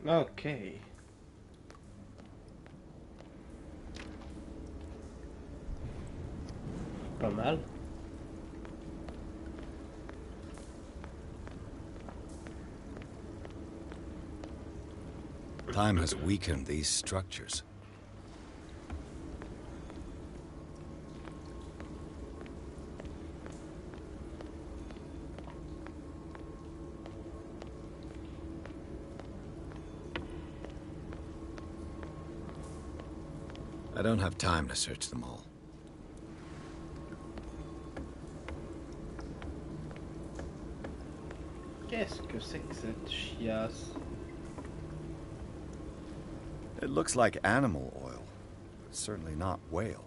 Ok. Pas mal. Time has weakened these structures. I don't have time to search them all. Qu'est-ce que c'est que cette chiasse? It looks like animal oil, but certainly not whale.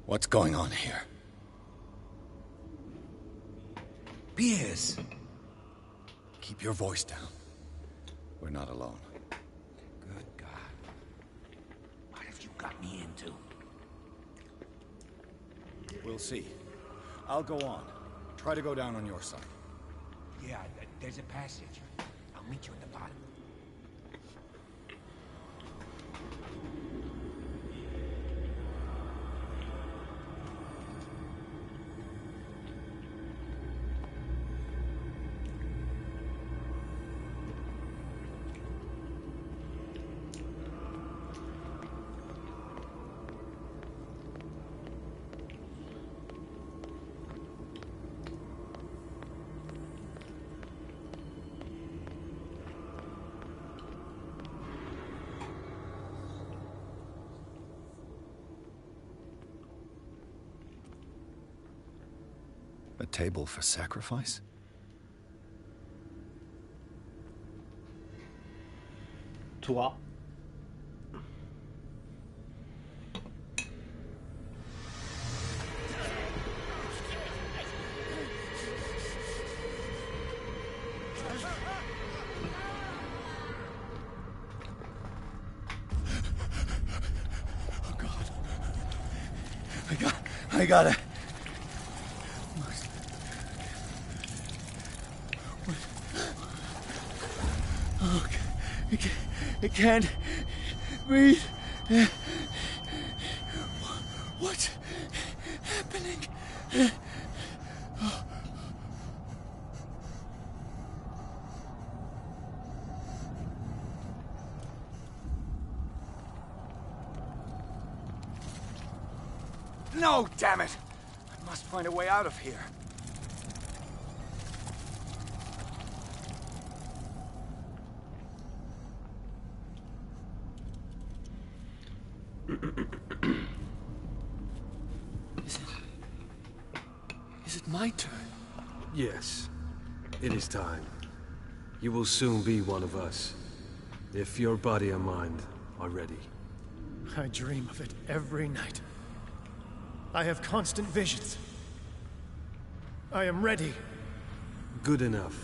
What's going on here? Beers! Keep your voice down. We're not alone. Good God. What have you got me into? We'll see. I'll go on. Try to go down on your side. Yeah, there's a passage. I'll meet you at the bottom. A table for sacrifice? Toi. Oh God. I got it. I can't breathe. What's happening? No, damn it! I must find a way out of here. Is it my turn? Yes, it is time. You will soon be one of us, if your body and mind are ready. I dream of it every night. I have constant visions. I am ready. Good enough.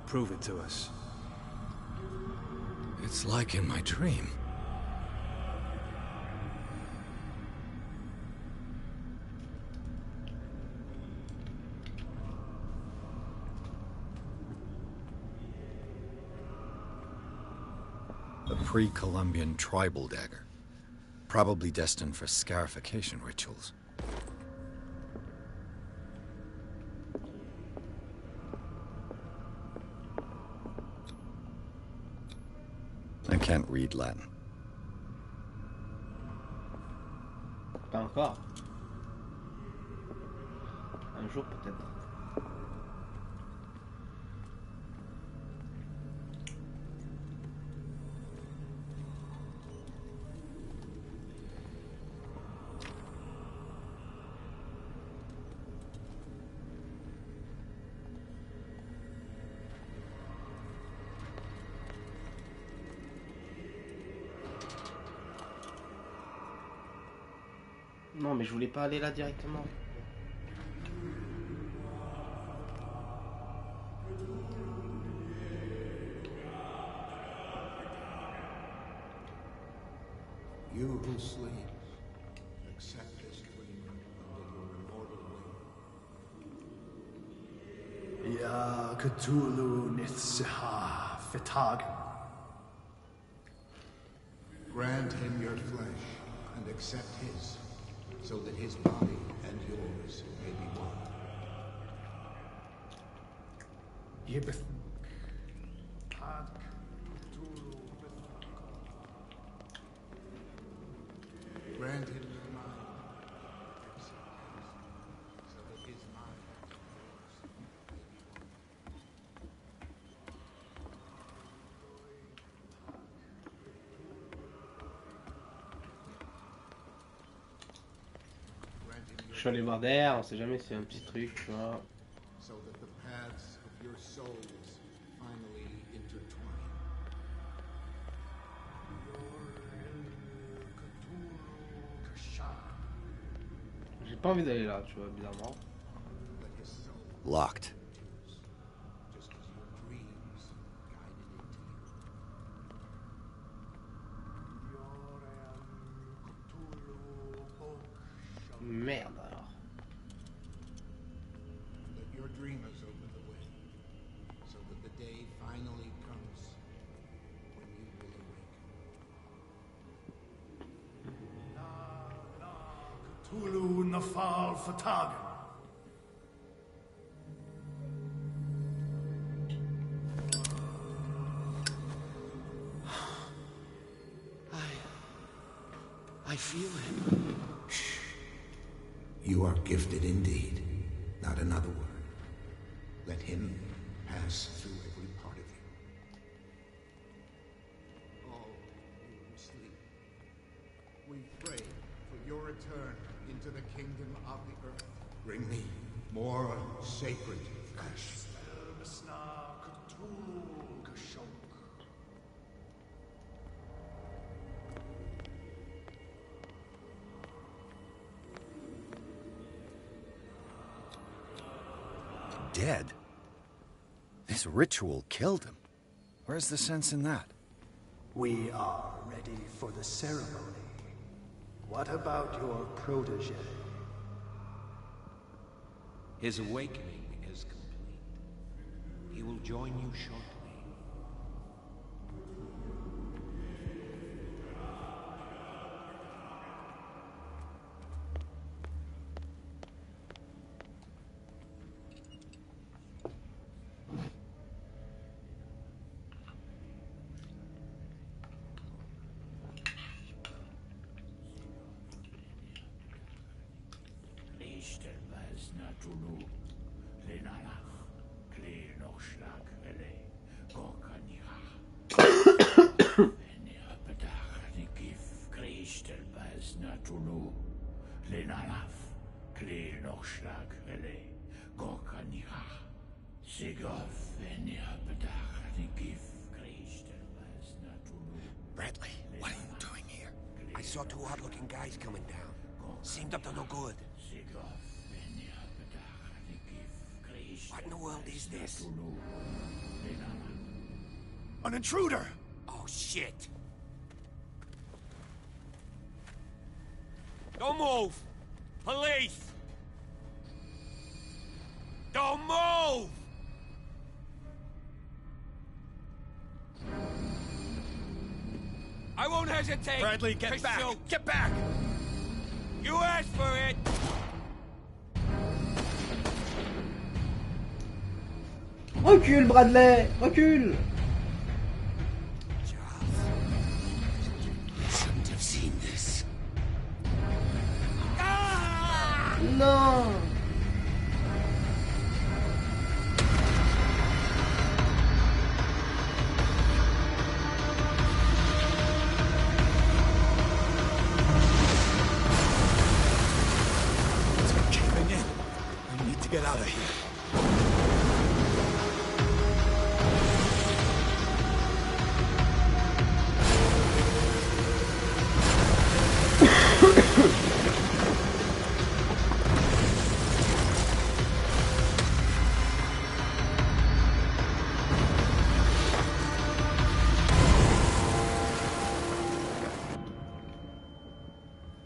Prove it to us. It's like in my dream. A pre-Columbian tribal dagger. Probably destined for scarification rituals. I can't read Latin. Pas encore. Un jour peut-être. Non, mais je voulais pas aller là directement. You who sleep, accept this dreamer under your immortal wing. Ya Cthulhu nithsiha fitagen. Grant him your flesh and accept his, so that his body and yours may be one. Yibith. Grant him your mind, accept his, so that his mind and yours may be one. Grant him Je your suis allé voir derrière, on sait jamais s'il y a un petit truc, tu vois. so that the paths of your souls finally intertwine. J'ai pas envie d'aller là, tu vois, bizarrement. Let his soul Locked. just as your dreams guided it to you. Merde alors. Let your dreamers open the way, so that the day finally comes when you will awaken. Cthulhu nafal fitagen. I feel him. You are gifted indeed, not another word. Let him pass through every part of you. All you who sleep, we pray for your return into the kingdom of the earth. Bring me more sacred flesh. Dead? This ritual killed him. Where's the sense in that? We are ready for the ceremony. What about your protege? His awakening is complete. He will join you shortly. Bradley, what are you doing here? I saw two odd-looking guys coming down. Seemed up to no good. What in the world is this? An intruder! Oh, shit! Don't move! Police! Don't move! I won't hesitate! Bradley, get to back! shoot. Get back! You asked for it! Recule, Bradley! Recule! Shouldn't have seen this. Non! It's caving in. I need to get out of here.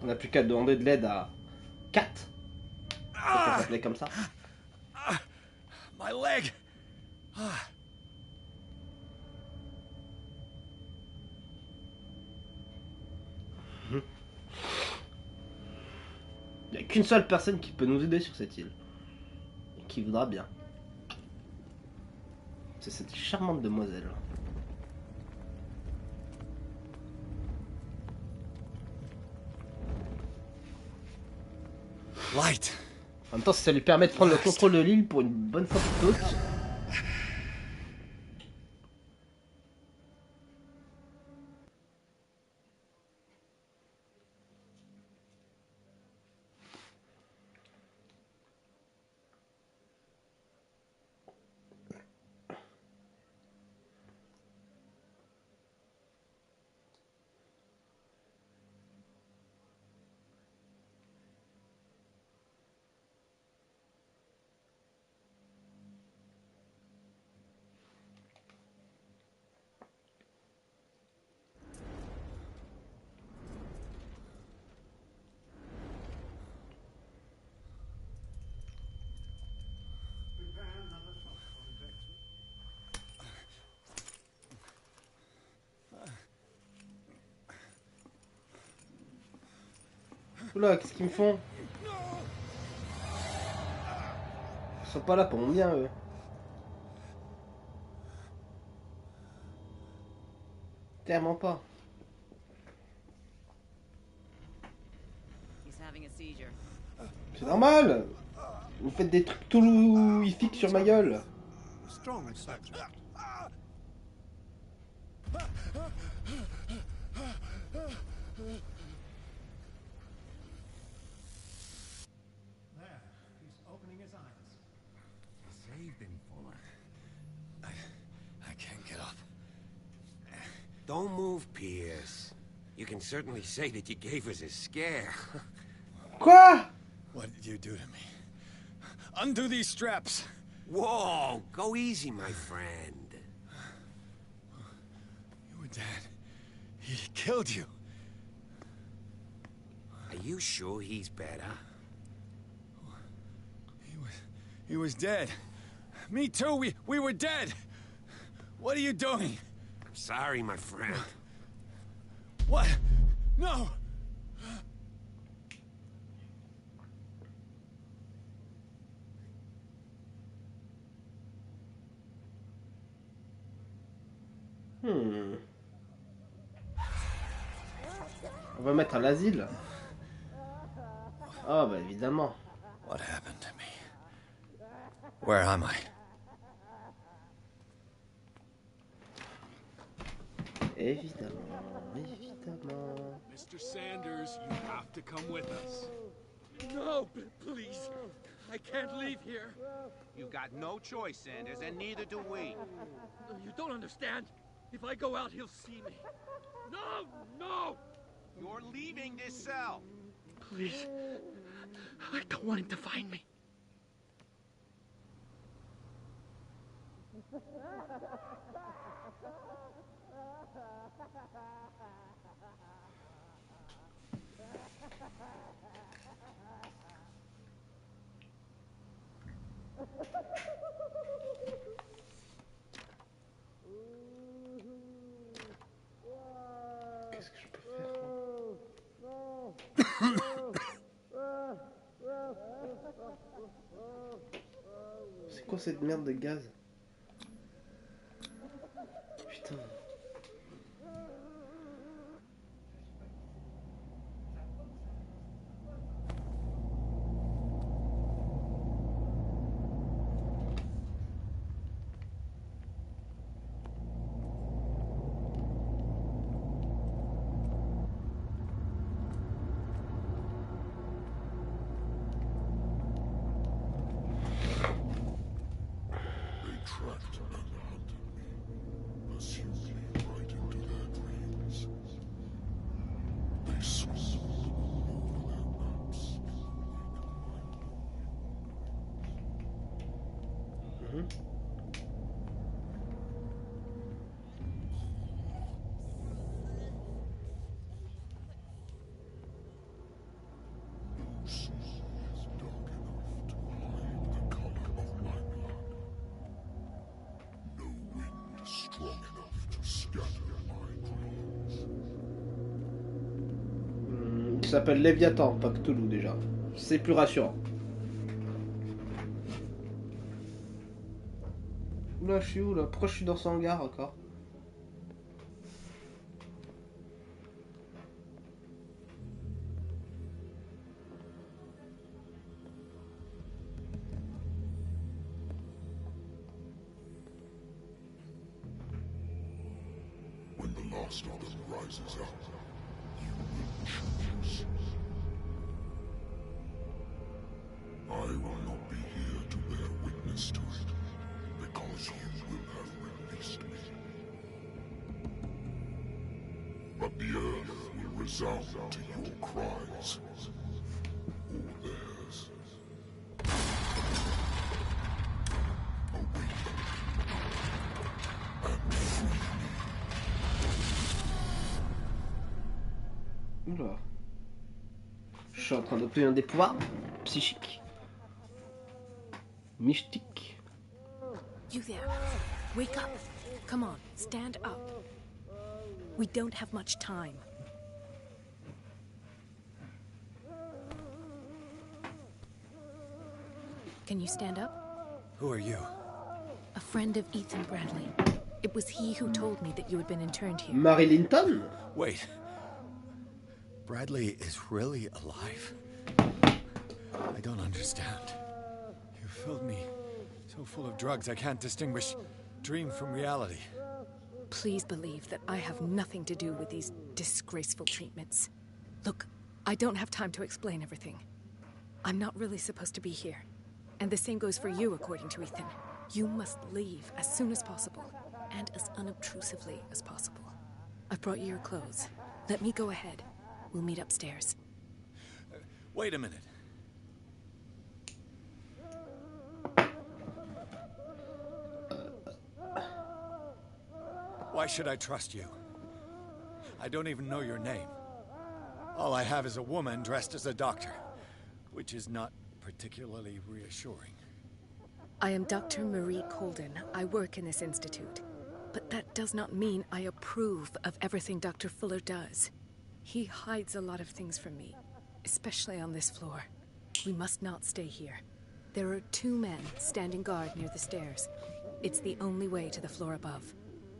On n'a plus qu'à demander de l'aide à Kat. Parce qu'elle s'appelait comme ça. My leg! Il n'y a qu'une seule personne qui peut nous aider sur cette île. Et qui voudra bien. C'est cette charmante demoiselle. Light! En même temps, si ça lui permet de prendre le contrôle de l'île pour une bonne fois pour toutes. Oula, qu'est-ce qu'ils me font? Ils sont pas là pour mon bien, eux. Tellement pas. C'est normal. Vous faites des trucs toulouifiques sur ma gueule. Strong subject. There, he's opening his eyes. Save him, Fuller. I can't get up. Don't move, Pierce. You can certainly say that you gave us a scare. Quoi? What did you do to me? Undo these straps! Whoa, go easy, my friend. You were dead. He killed you. Are you sure he's better? He was dead. Me too, we were dead. What are you doing? I'm sorry, my friend. What? No! On va mettre à l'asile. Ah bah évidemment. What happened to me? Where am I? Évidemment, évidemment. Mr. Sanders, you have to come with us. No, please. I can't leave here. You got no choice, Sanders, and neither do we. You don't understand. If I go out, he'll see me. No, no! You're leaving this cell. Please. I don't want him to find me. Qu'est-ce que je peux faire? C'est quoi cette merde de gaz? Putain. Trapped and hunted me, pursued me right into their dreams. They swore over their maps. Il s'appelle Léviathan, pas Cthulhu déjà. C'est plus rassurant. Là, je suis où là? Pourquoi je suis dans ce hangar encore? When the last of them rises up, you will choose. I will not be here to bear witness to it, because you will have released me. But the earth will resound to your cries, or theirs. Awake and free me. Oula. Je suis en train d'obtenir des pouvoirs psychiques. Mystiques. You there. Wake up. Come on, stand up. We don't have much time. Can you stand up? Who are you? A friend of Ethan Bradley. It was he who told me that you had been interned here. Mary Linton? Wait. Bradley is really alive? I don't understand. You filled me so full of drugs I can't distinguish dream from reality. Please believe that I have nothing to do with these disgraceful treatments. Look, I don't have time to explain everything. I'm not really supposed to be here. And the same goes for you, according to Ethan. You must leave as soon as possible, and as unobtrusively as possible. I've brought you your clothes. Let me go ahead. We'll meet upstairs. Wait a minute. Why should I trust you? I don't even know your name. All I have is a woman dressed as a doctor, which is not particularly reassuring. I am Dr. Marie Colden. I work in this institute. But that does not mean I approve of everything Dr. Fuller does. He hides a lot of things from me, especially on this floor. We must not stay here. There are 2 men standing guard near the stairs. It's the only way to the floor above.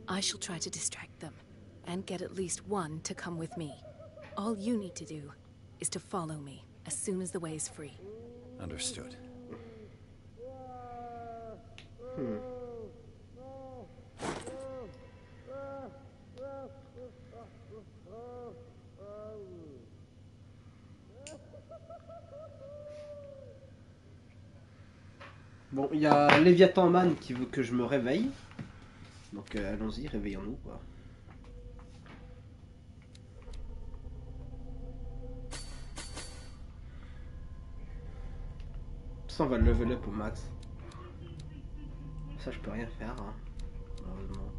I shall try to distract them, and get at least one to come with me. All you need to do is to follow me as soon as the way is free. Understood. Bon, il y a Léviathan Man qui veut que je me réveille. Donc allons-y, réveillons-nous quoi. Ça on va le level up au max. Ça je peux rien faire hein, malheureusement.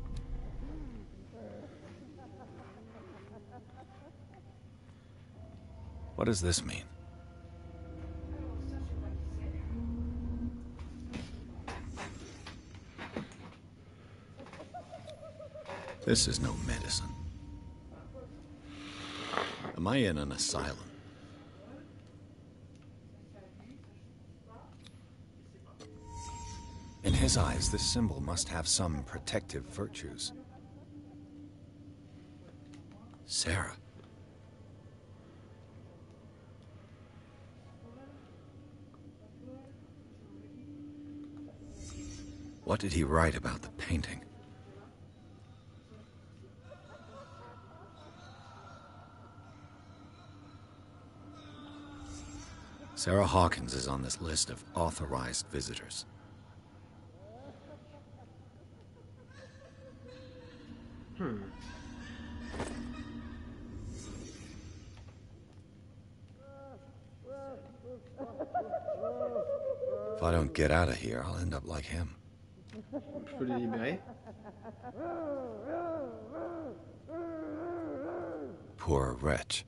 What does this mean? This is no medicine. Am I in an asylum? In his eyes, this symbol must have some protective virtues. Sarah. What did he write about the painting? Sarah Hawkins is on this list of authorized visitors. If I don't get out of here, I'll end up like him. Je peux les libérer. Poor wretch.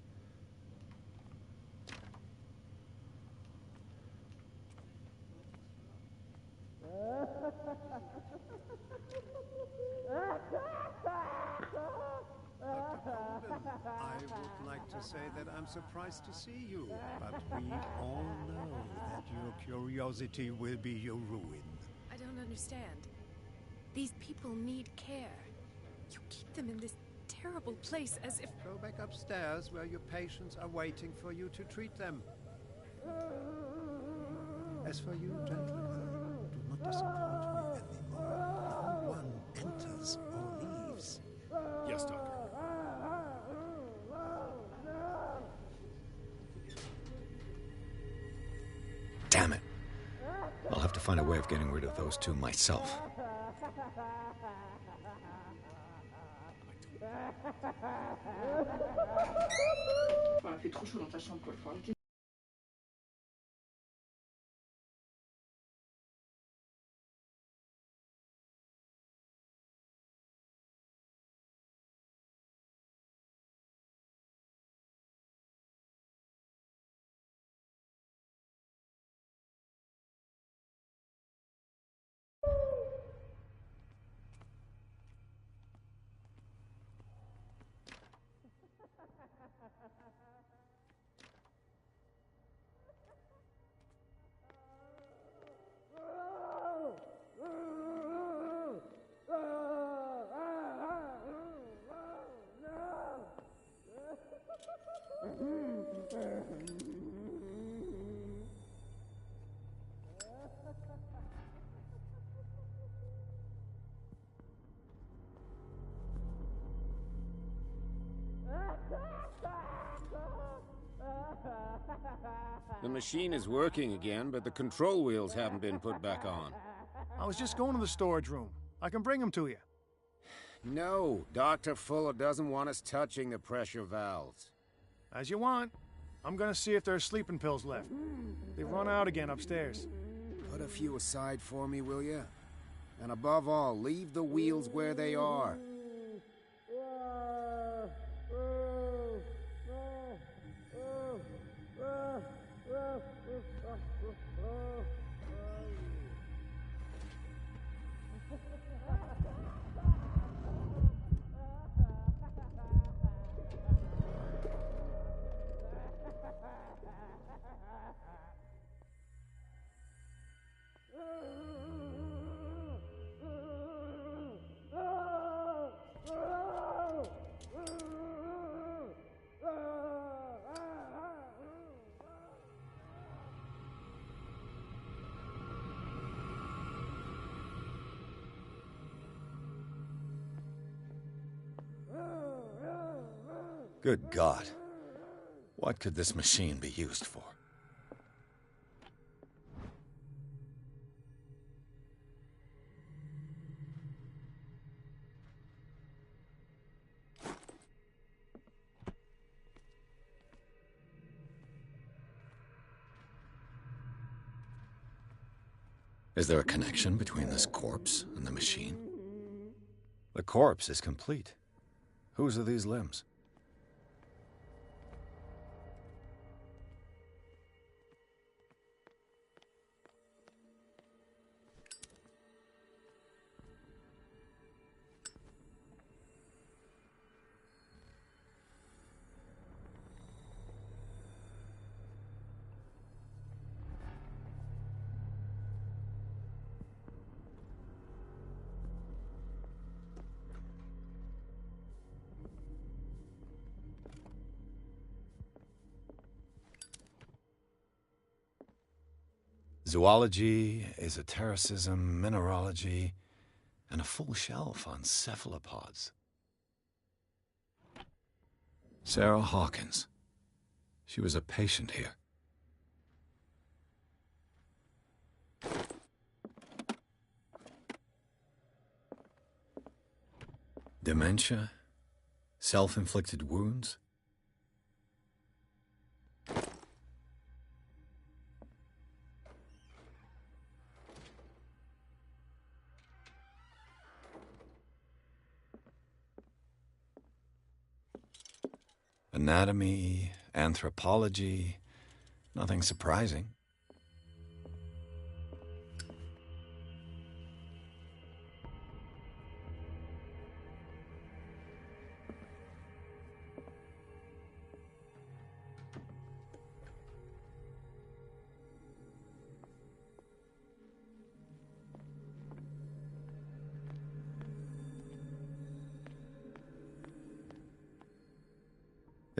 would like to say that I'm surprised to see you, but we all know that your curiosity will be your ruin. I don't understand. These people need care. You keep them in this terrible place as if... Go back upstairs where your patients are waiting for you to treat them. As for you, gentlemen, do not disappoint me anymore. No one enters or leaves. Yes, Doctor. Damn it. I'll have to find a way of getting rid of those two myself. Enfin, il fait trop chaud dans ta chambre, quoi. Faut arrêter. The machine is working again, but the control wheels haven't been put back on. I was just going to the storage room. I can bring them to you. No, Dr. Fuller doesn't want us touching the pressure valves. As you want. I'm gonna see if there's sleeping pills left. They've run out again upstairs. Put a few aside for me, will you? And above all, leave the wheels where they are. Good God. What could this machine be used for? Is there a connection between this corpse and the machine? The corpse is complete. Whose are these limbs? Zoology, esotericism, mineralogy, and a full shelf on cephalopods. Sarah Hawkins. She was a patient here. Dementia? Self-inflicted wounds? Anatomy, anthropology, nothing surprising.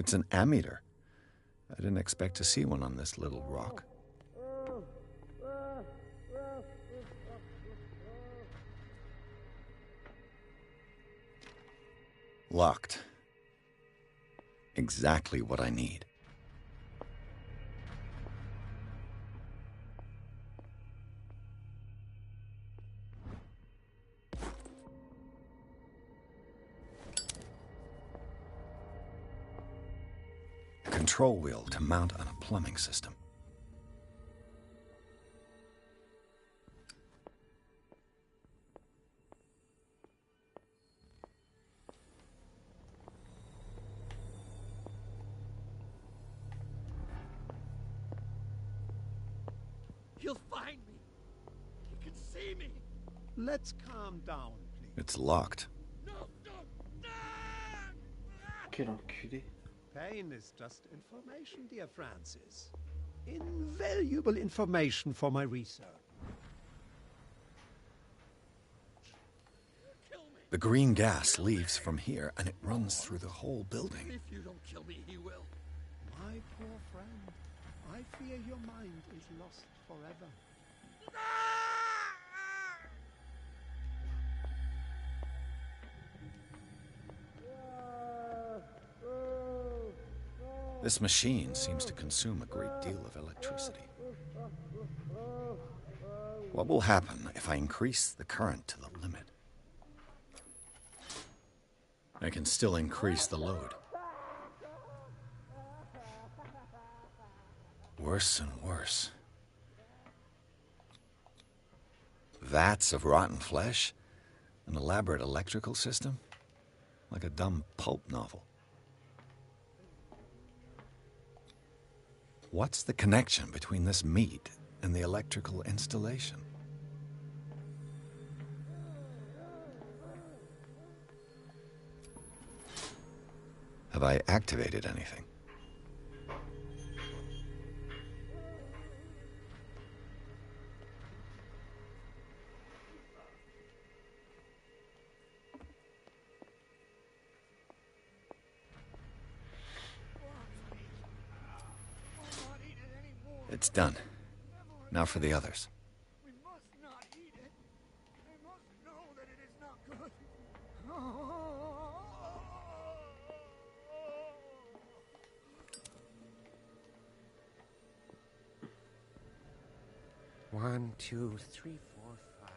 It's an ammeter. I didn't expect to see one on this little rock. Locked. Exactly what I need. A control wheel to mount on a plumbing system. He'll find me. He can see me. Let's calm down, please. It's locked. Quel enculé. Pain is just information, dear Francis. Invaluable information for my research. The green gas leaves from here and it runs through the whole building. If you don't kill me, he will. My poor friend, I fear your mind is lost forever. This machine seems to consume a great deal of electricity. What will happen if I increase the current to the limit? I can still increase the load. Worse and worse. Vats of rotten flesh? An elaborate electrical system? Like a dumb pulp novel. What's the connection between this meat and the electrical installation? Have I activated anything? It's done. Now for the others. We must not eat it. They must know that it is not good. One, 2, 3, 4, 5,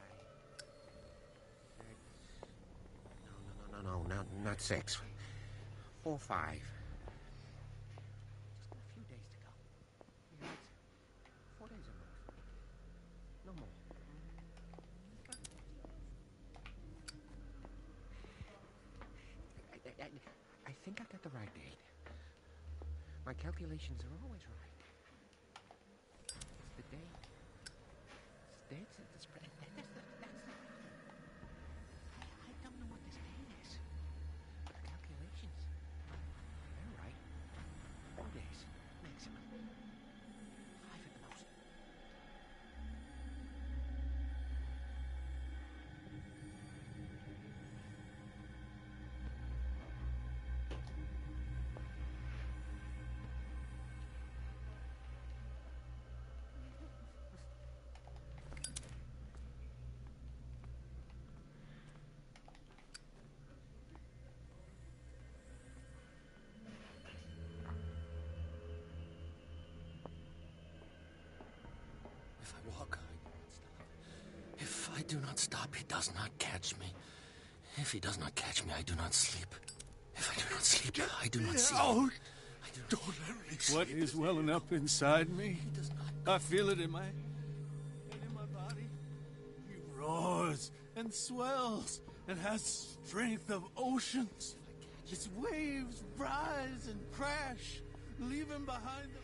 6. No, not 6. 4, 5. Just a few days to go. 4 days at most. No more. I think I got the right date. My calculations are always right. It's the date. It's the spread. That's the I don't know what this date is. But the calculations, they're right. 4 days maximum. 5 at the most. If I walk, I do not stop. If I do not stop, he does not catch me. If he does not catch me, I do not sleep. If I do not sleep, I do not see. Don't let me sleep. What is welling up inside me? I feel it in my body. He roars and swells and has strength of oceans. Its waves rise and crash, leaving behind them.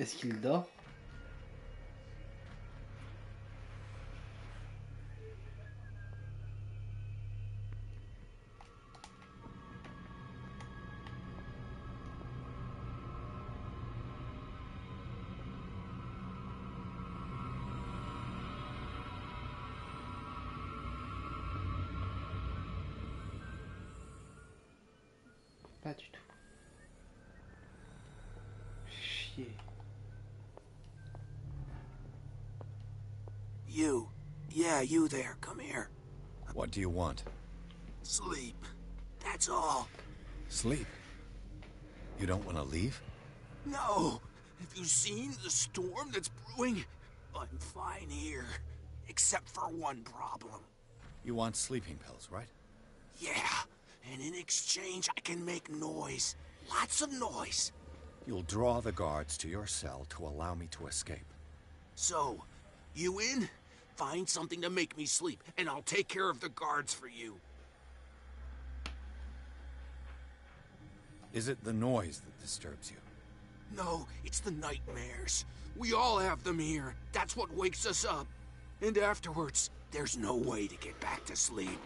Est-ce qu'il dort? Pas du tout. Chier. You. Yeah, you there. Come here. What do you want? Sleep. That's all. Sleep? You don't want to leave? No. Have you seen the storm that's brewing? I'm fine here. Except for one problem. You want sleeping pills, right? Yeah. And in exchange, I can make noise. Lots of noise. You'll draw the guards to your cell to allow me to escape. So, you in? Find something to make me sleep, and I'll take care of the guards for you. Is it the noise that disturbs you? No, it's the nightmares. We all have them here. That's what wakes us up. And afterwards, there's no way to get back to sleep.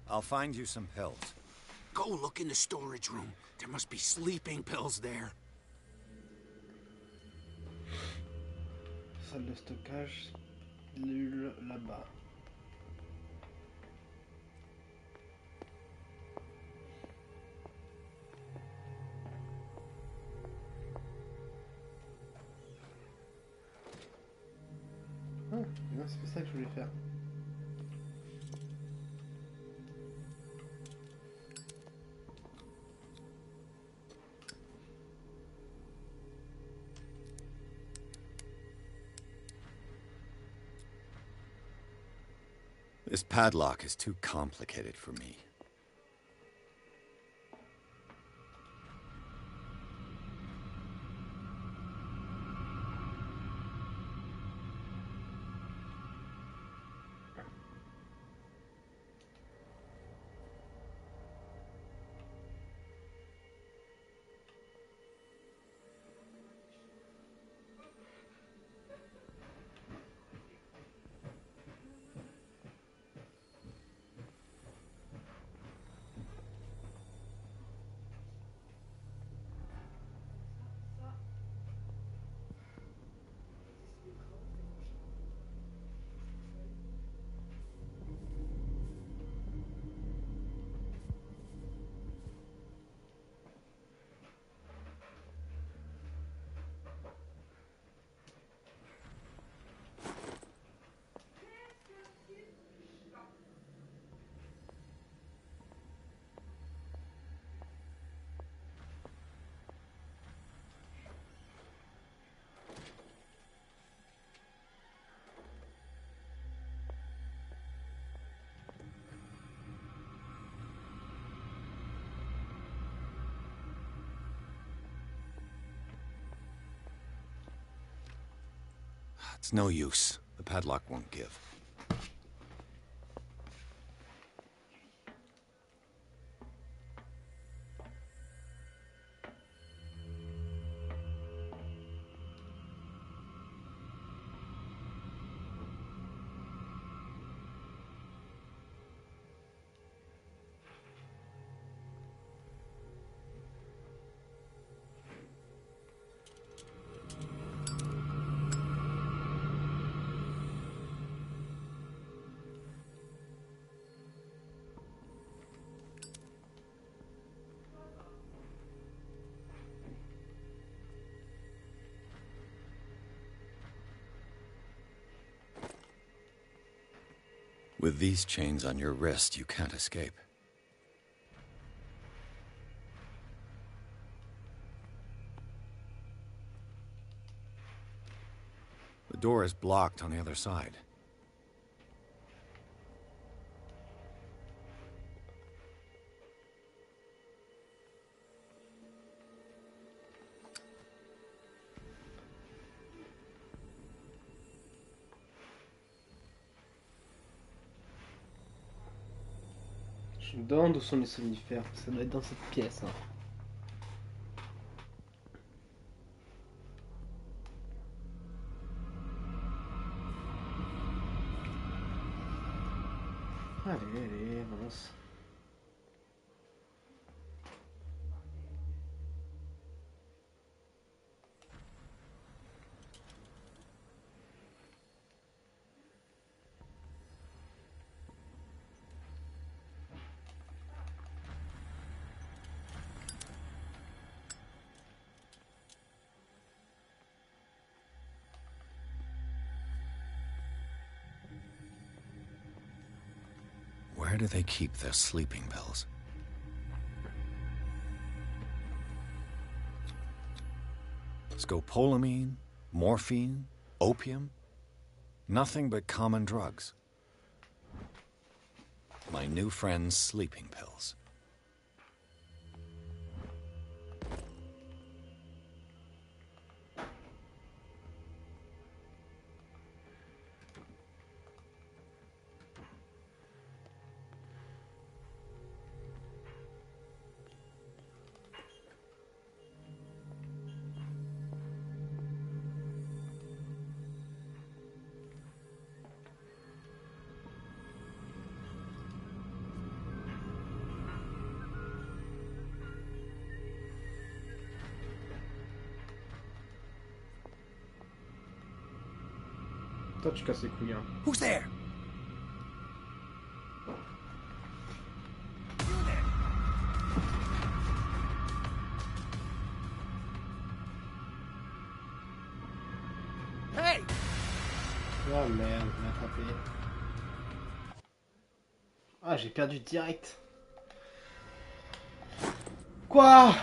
I'll find you some pills. Go look in the storage room. There must be sleeping pills there. Salle de stockage, pilule là-bas. Ah, non, c'est ça que je voulais faire. This padlock is too complicated for me. It's no use. The padlock won't give. With these chains on your wrist, you can't escape. The door is blocked on the other side. Je me demande où sont les somnifères, ça doit être dans cette pièce. Hein. Allez, avance. Where do they keep their sleeping pills? Scopolamine, morphine, opium? Nothing but common drugs. My new friend's sleeping pills. Toi, tu casses les couilles, hein. Who's there? Hey! Oh merde, il m'a attrapé. Ah, j'ai perdu direct. Quoi?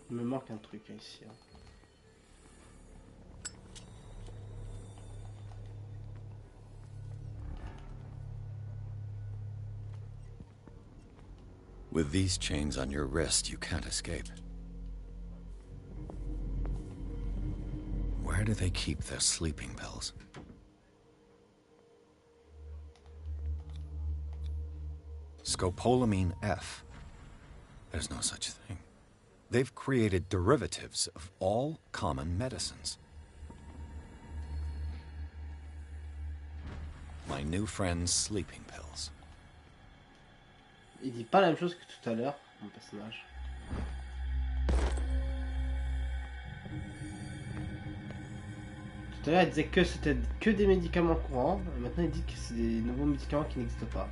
Il me manque un truc ici. Hein. With these chains on your wrist, you can't escape. Where do they keep their sleeping pills? Scopolamine F. There's no such thing. They've created derivatives of all common medicines. My new friend's sleeping pills. Il dit pas la même chose que tout à l'heure, mon personnage. Tout à l'heure, il disait que c'était que des médicaments courants. Et maintenant, il dit que c'est des nouveaux médicaments qui n'existent pas.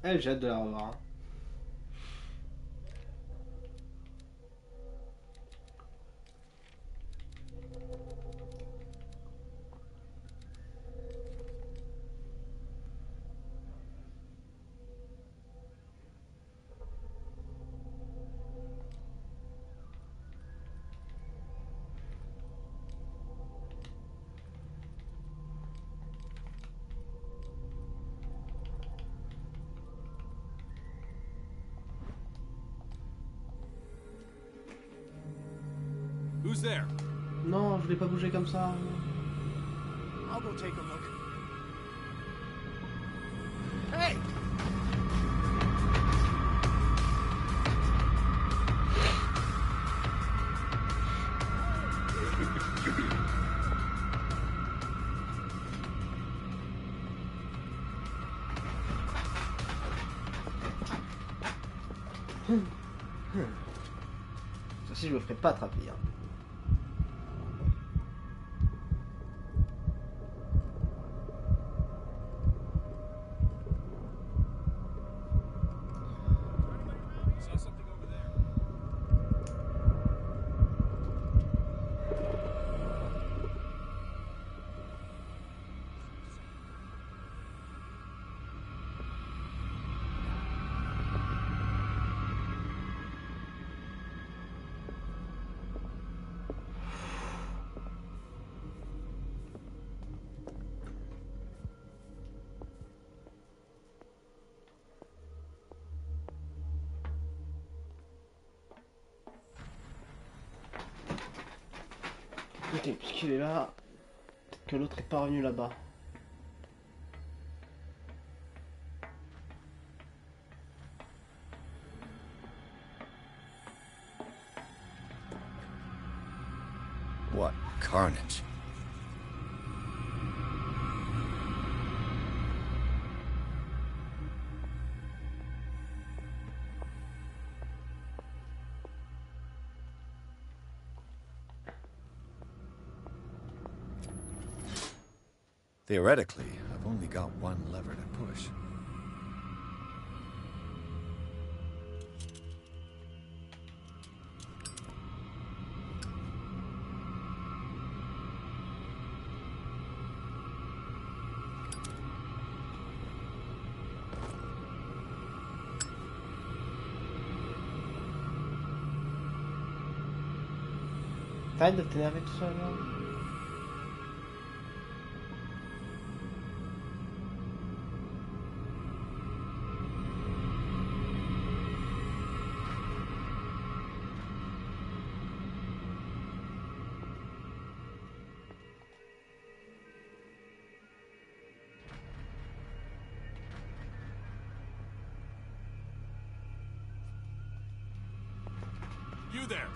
Elle, j'ai hâte de la revoir. Hein. Who's there? Non, je l'ai pas bougé comme ça. I'll go take a look. Hey! Ceci, je me ferai pas attraper. Hein. Ok, puisqu'il est là, peut-être que l'autre est pas revenu là-bas. What carnage. Theoretically, I've only got one lever to push. T'arrêtes de t'énerver tout seul là. You there.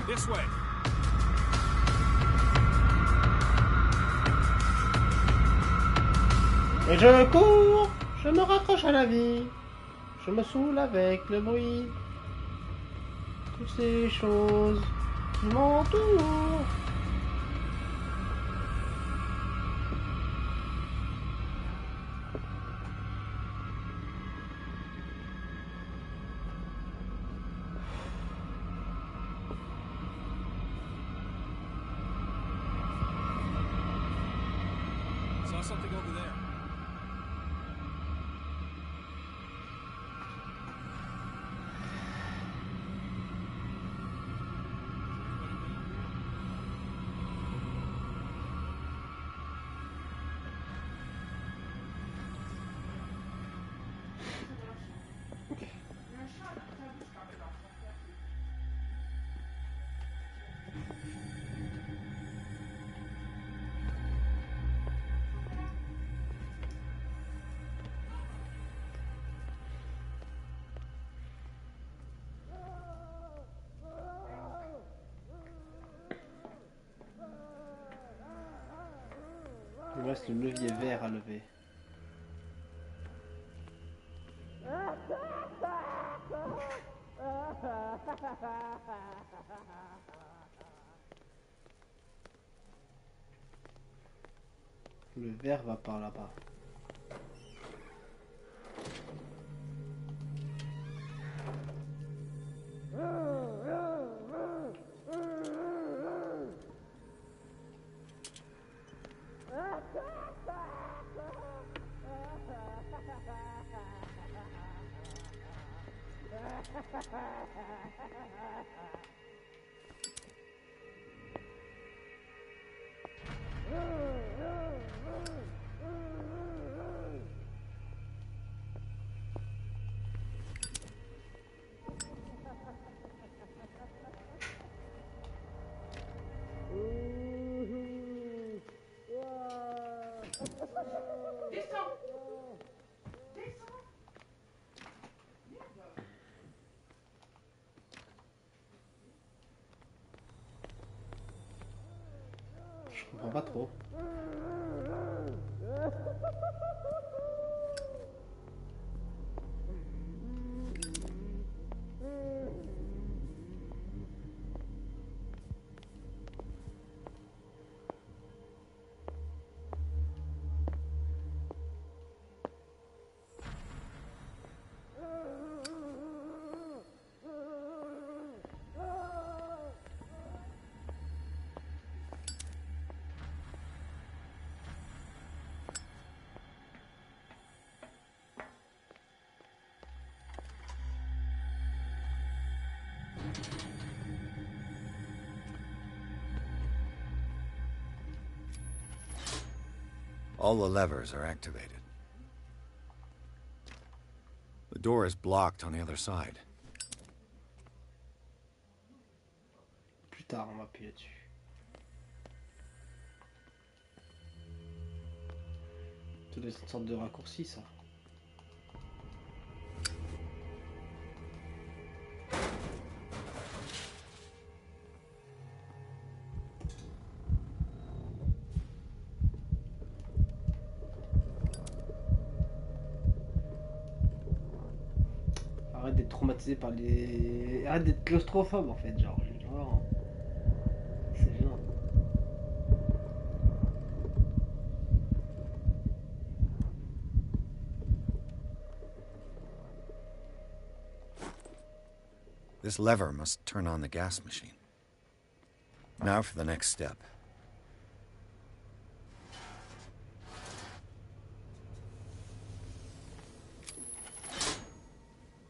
This way. Et je cours, je me raccroche à la vie, je me saoule avec le bruit, toutes ces choses qui m'entourent. Saw something over there. Il me reste le levier vert à lever. Le vert va par là-bas. Je comprends pas trop. All the levers are activated. The door is blocked on the other side. Plus tard, on va appuyer là-dessus. Ça doit être une sorte de raccourci, ça. Arrête d'être traumatisé par les... Arrête d'être claustrophobe en fait, genre. Genre... C'est gênant. This lever must turn on the gas machine. Now for the next step.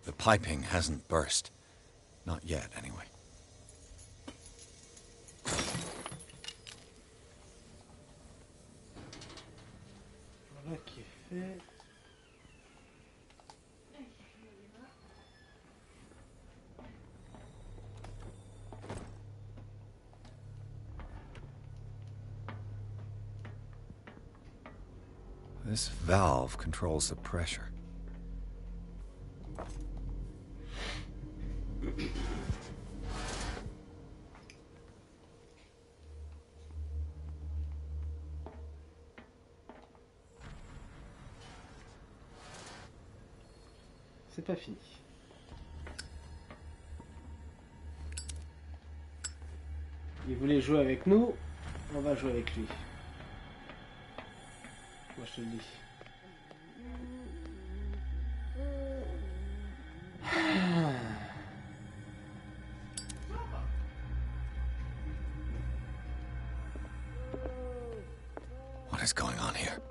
The piping hasn't burst. Not yet, anyway. Voilà qui est fait. This valve controls the pressure. C'est pas fini. Il voulait jouer avec nous, on va jouer avec lui. Moi je te le dis. What is going on here?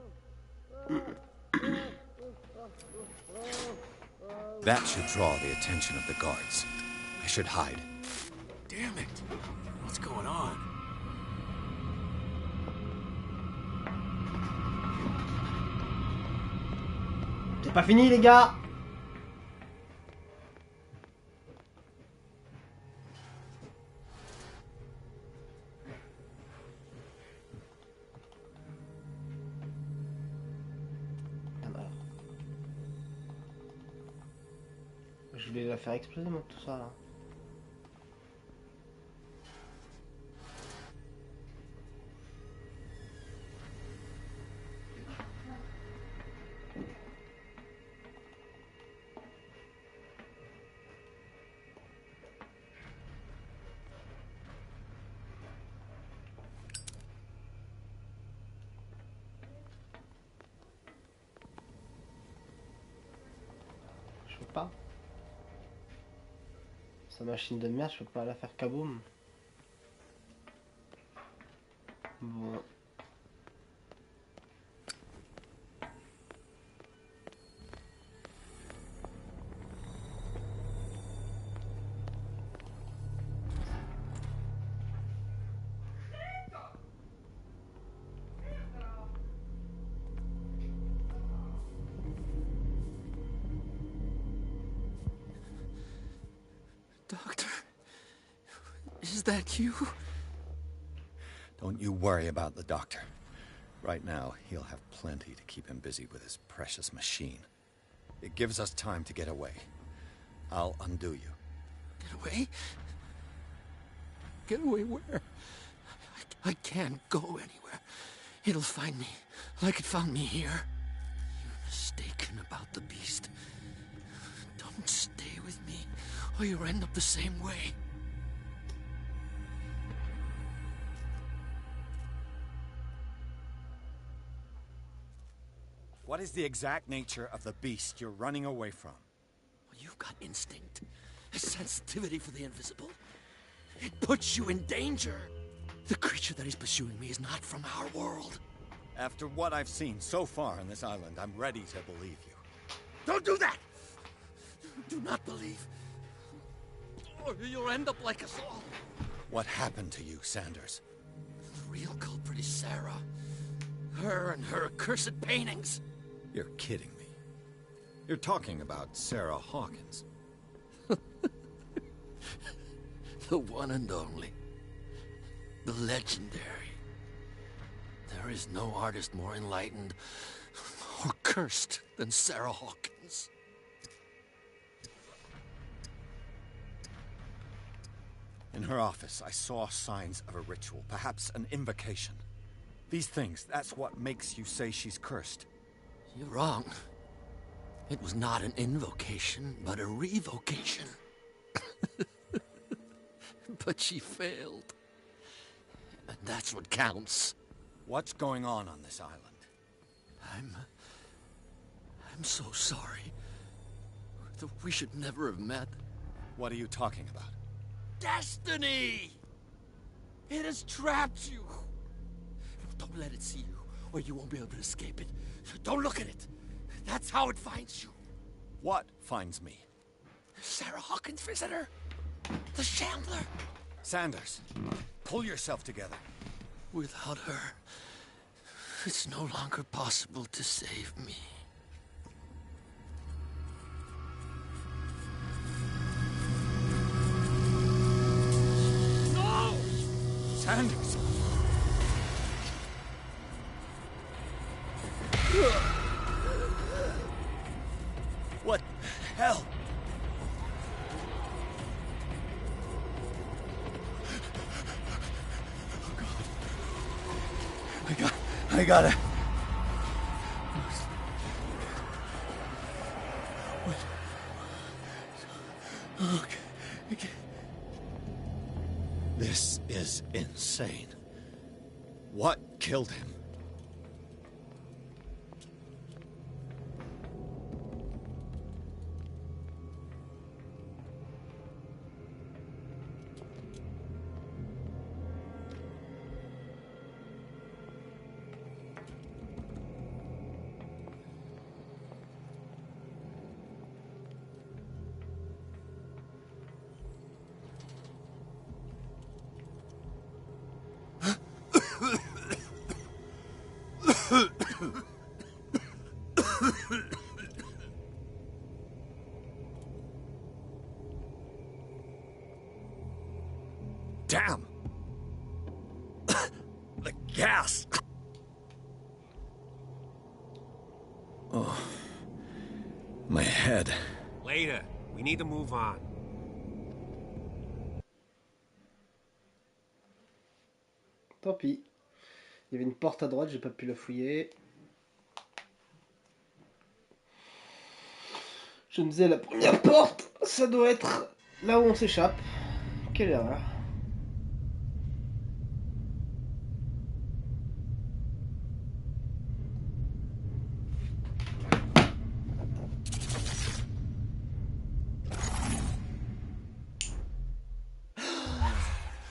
That should draw the attention of the guards. I should hide. Damn it! What's going on? C'est pas fini les gars. Je vais la faire exploser moi tout ça là. Je peux pas. Sa machine de merde, je peux pas la faire kaboom. Bon. Doctor, is that you? Don't you worry about the doctor. Right now, he'll have plenty to keep him busy with his precious machine. It gives us time to get away. I'll undo you. Get away? Get away where? I can't go anywhere. It'll find me, like it found me here. You're mistaken about the beast. Don't stay with me, or you'll end up the same way. What is the exact nature of the beast you're running away from? Well, you've got instinct, a sensitivity for the invisible. It puts you in danger. The creature that is pursuing me is not from our world. After what I've seen so far on this island, I'm ready to believe you. Don't do that! Do not believe. Or you'll end up like us all. What happened to you, Sanders? The real culprit is Sarah. Her and her accursed paintings. You're kidding me. You're talking about Sarah Hawkins. The one and only. The legendary. There is no artist more enlightened or cursed than Sarah Hawkins. In her office, I saw signs of a ritual, perhaps an invocation. These things, that's what makes you say she's cursed. You're wrong. It was not an invocation, but a revocation. But she failed. And that's what counts. What's going on this island? I'm so sorry. We should never have met. What are you talking about? Destiny! It has trapped you. Don't let it see you, or you won't be able to escape it. Don't look at it. That's how it finds you. What finds me? Sarah Hawkins' visitor. The Chandler. Sanders, pull yourself together. Without her, it's no longer possible to save me. No! Sanders! What the hell? I gotta... Okay. This is insane. What killed him? Damn! The gas! Oh. My head. Later. We need to move on. Tant pis. Il y avait une porte à droite, j'ai pas pu la fouiller. Je me disais, la première porte, ça doit être là où on s'échappe. Quelle erreur.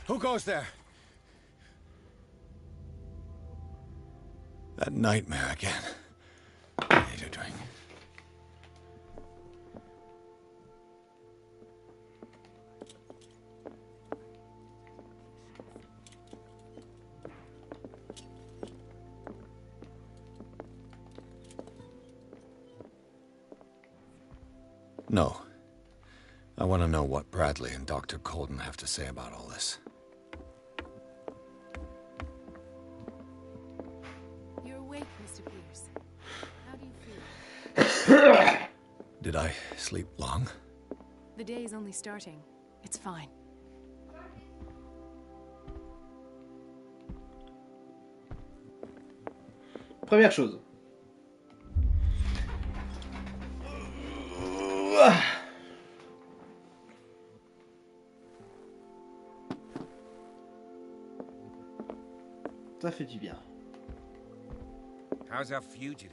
Who goes there? That nightmare again. I need a drink. No. I want to know what Bradley and Dr. Colden have to say about all this. You're Did I sleep long? The day is only starting. It's fine. Première chose. Ça fait du bien. How's our fugitive?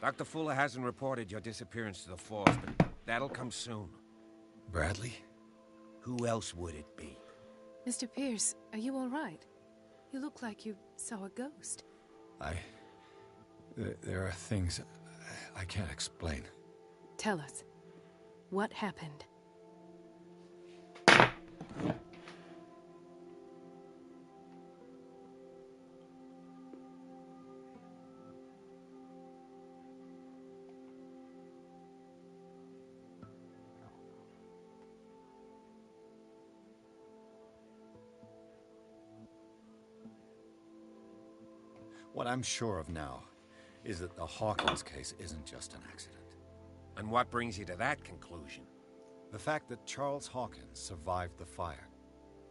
Dr. Fuller hasn't reported your disappearance to the force, but that'll come soon. Bradley? Who else would it be? Mr. Pierce, are you all right? You look like you saw a ghost. There are things I can't explain. Tell us. What happened? What I'm sure of now is that the Hawkins case isn't just an accident. And what brings you to that conclusion? The fact that Charles Hawkins survived the fire.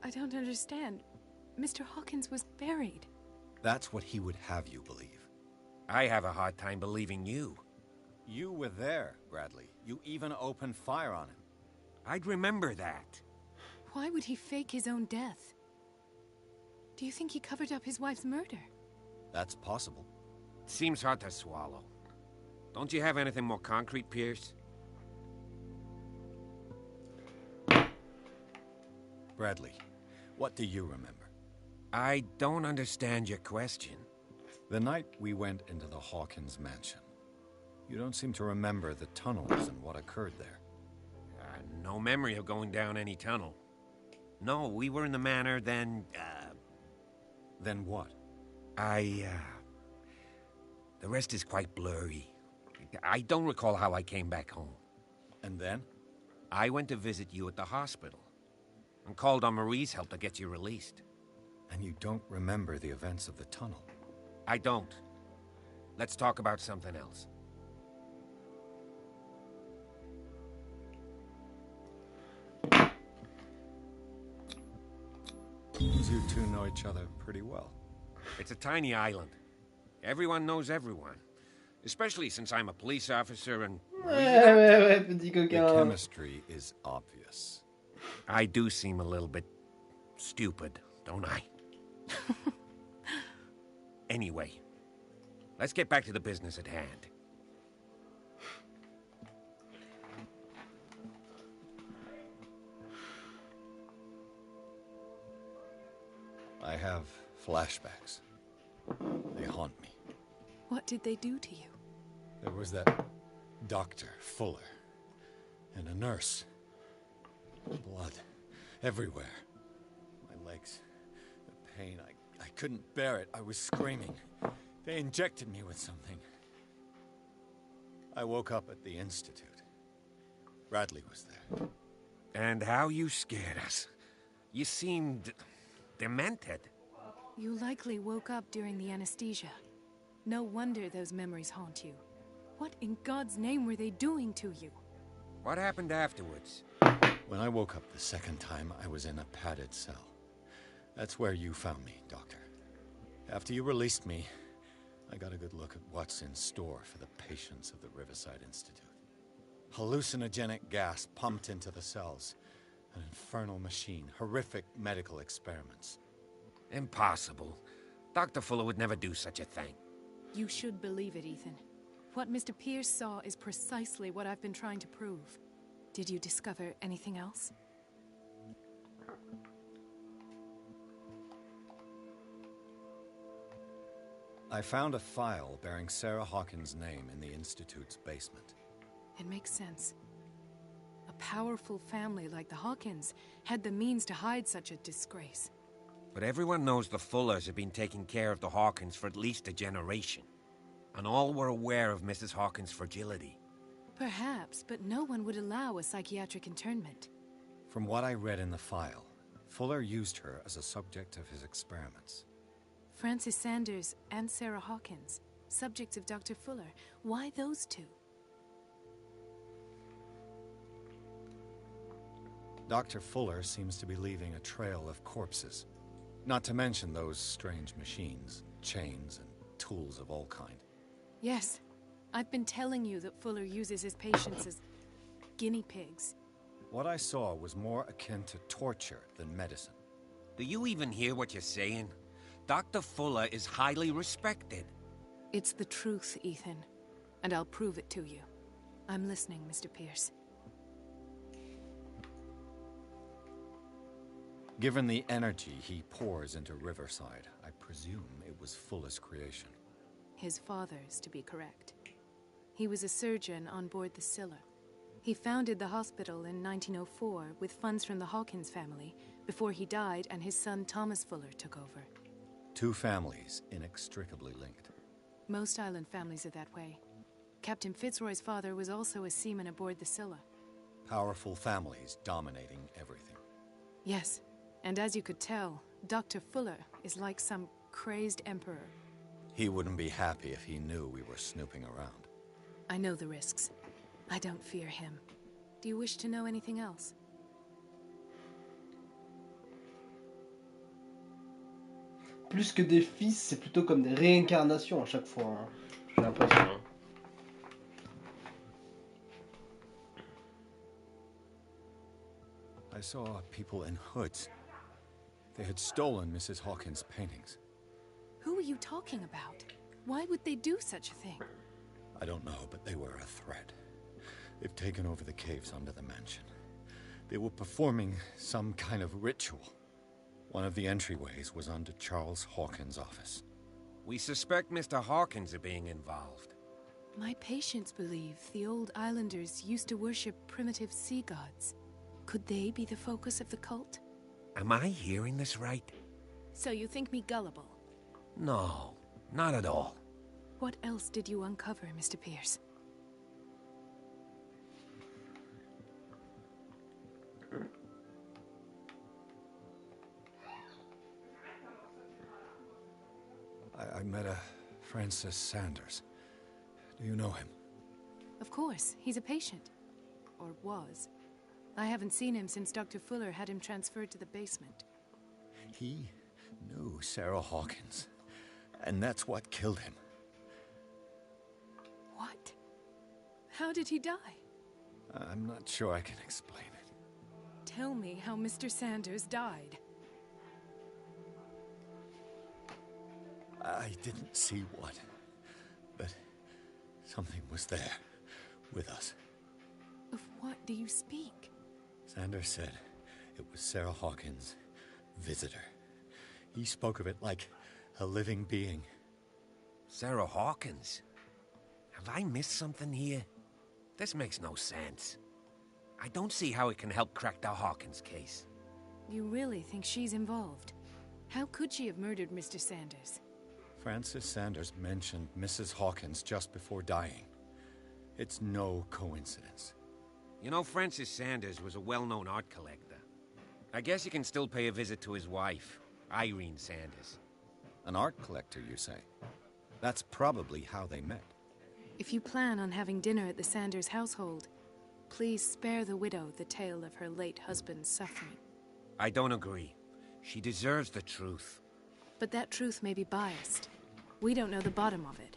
I don't understand. Mr. Hawkins was buried. That's what he would have you believe. I have a hard time believing you. You were there, Bradley. You even opened fire on him. I'd remember that. Why would he fake his own death? Do you think he covered up his wife's murder? That's possible. Seems hard to swallow. Don't you have anything more concrete, Pierce? Bradley, what do you remember? I don't understand your question. The night we went into the Hawkins mansion. You don't seem to remember the tunnels and what occurred there. No memory of going down any tunnel. No, we were in the manor, then, Then what? The rest is quite blurry. I don't recall how I came back home. And then? I went to visit you at the hospital and called on Marie's help to get you released. And you don't remember the events of the tunnel? I don't. Let's talk about something else. You two know each other pretty well. It's a tiny island. Everyone knows everyone. Especially since I'm a police officer and... The chemistry is obvious. I do seem a little bit stupid, don't I? Anyway, let's get back to the business at hand. I have flashbacks. They haunt me. What did they do to you? There was that Dr. Fuller and a nurse. Blood everywhere. My legs, the pain, I couldn't bear it. I was screaming. They injected me with something. I woke up at the Institute. Bradley was there. And how you scared us. You seemed demented. You likely woke up during the anesthesia. No wonder those memories haunt you. What in God's name were they doing to you? What happened afterwards? When I woke up the second time, I was in a padded cell. That's where you found me, Doctor. After you released me, I got a good look at what's in store for the patients of the Riverside Institute. Hallucinogenic gas pumped into the cells. An infernal machine. Horrific medical experiments. Impossible. Dr. Fuller would never do such a thing. You should believe it, Ethan. What Mr. Pierce saw is precisely what I've been trying to prove. Did you discover anything else? I found a file bearing Sarah Hawkins' name in the Institute's basement. It makes sense. A powerful family like the Hawkins had the means to hide such a disgrace. But everyone knows the Fullers have been taking care of the Hawkins for at least a generation. And all were aware of Mrs. Hawkins' fragility. Perhaps, but no one would allow a psychiatric internment. From what I read in the file, Fuller used her as a subject of his experiments. Francis Sanders and Sarah Hawkins, subjects of Dr. Fuller. Why those two? Dr. Fuller seems to be leaving a trail of corpses. Not to mention those strange machines, chains, and tools of all kind. Yes. I've been telling you that Fuller uses his patients as guinea pigs. What I saw was more akin to torture than medicine. Do you even hear what you're saying? Dr. Fuller is highly respected. It's the truth, Ethan. And I'll prove it to you. I'm listening, Mr. Pierce. Given the energy he pours into Riverside, I presume it was Fuller's creation. His father's, to be correct. He was a surgeon on board the Scylla. He founded the hospital in 1904 with funds from the Hawkins family before he died and his son Thomas Fuller took over. Two families inextricably linked. Most island families are that way. Captain Fitzroy's father was also a seaman aboard the Scylla. Powerful families dominating everything. Yes, and as you could tell, Dr. Fuller is like some crazed emperor. He wouldn't be happy if he knew we were snooping around. I know the risks. I don't fear him. Do you wish to know anything else? Plus que des fils, c'est plutôt comme des réincarnations à chaque fois. Hein. J'ai l'impression. I saw people in hoods. They had stolen Mrs. Hawkins' paintings. Who are you talking about? Why would they do such a thing? I don't know, but they were a threat. They've taken over the caves under the mansion. They were performing some kind of ritual. One of the entryways was under Charles Hawkins' office. We suspect Mr. Hawkins of being involved. My patients believe the old islanders used to worship primitive sea gods. Could they be the focus of the cult? Am I hearing this right? So you think me gullible? No, not at all. What else did you uncover, Mr. Pierce? I met a Francis Sanders. Do you know him? Of course, he's a patient. Or was. I haven't seen him since Dr. Fuller had him transferred to the basement. He knew Sarah Hawkins, and that's what killed him. What? How did he die? I'm not sure I can explain it. Tell me how Mr. Sanders died. I didn't see what, but something was there, with us. Of what do you speak? Sanders said it was Sarah Hawkins' visitor. He spoke of it like a living being. Sarah Hawkins? Have I missed something here? This makes no sense. I don't see how it can help crack the Hawkins case. You really think she's involved? How could she have murdered Mr. Sanders? Francis Sanders mentioned Mrs. Hawkins just before dying. It's no coincidence. You know, Francis Sanders was a well-known art collector. I guess you can still pay a visit to his wife, Irene Sanders. An art collector, you say? That's probably how they met. If you plan on having dinner at the Sanders household, please spare the widow the tale of her late husband's suffering. I don't agree. She deserves the truth. But that truth may be biased. We don't know the bottom of it.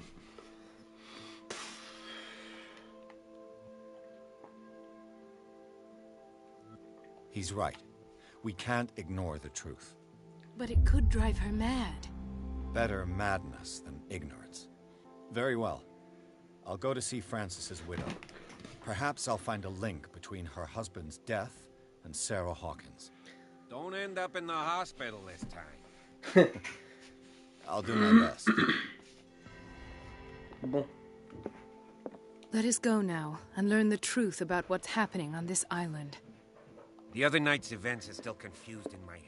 He's right. We can't ignore the truth. But it could drive her mad. Better madness than ignorance. Very well. I'll go to see Francis's widow. Perhaps I'll find a link between her husband's death and Sarah Hawkins. Don't end up in the hospital this time. I'll do my best. Bon. Let us go now and learn the truth about what's happening on this island. The other night's events are still confused in my head.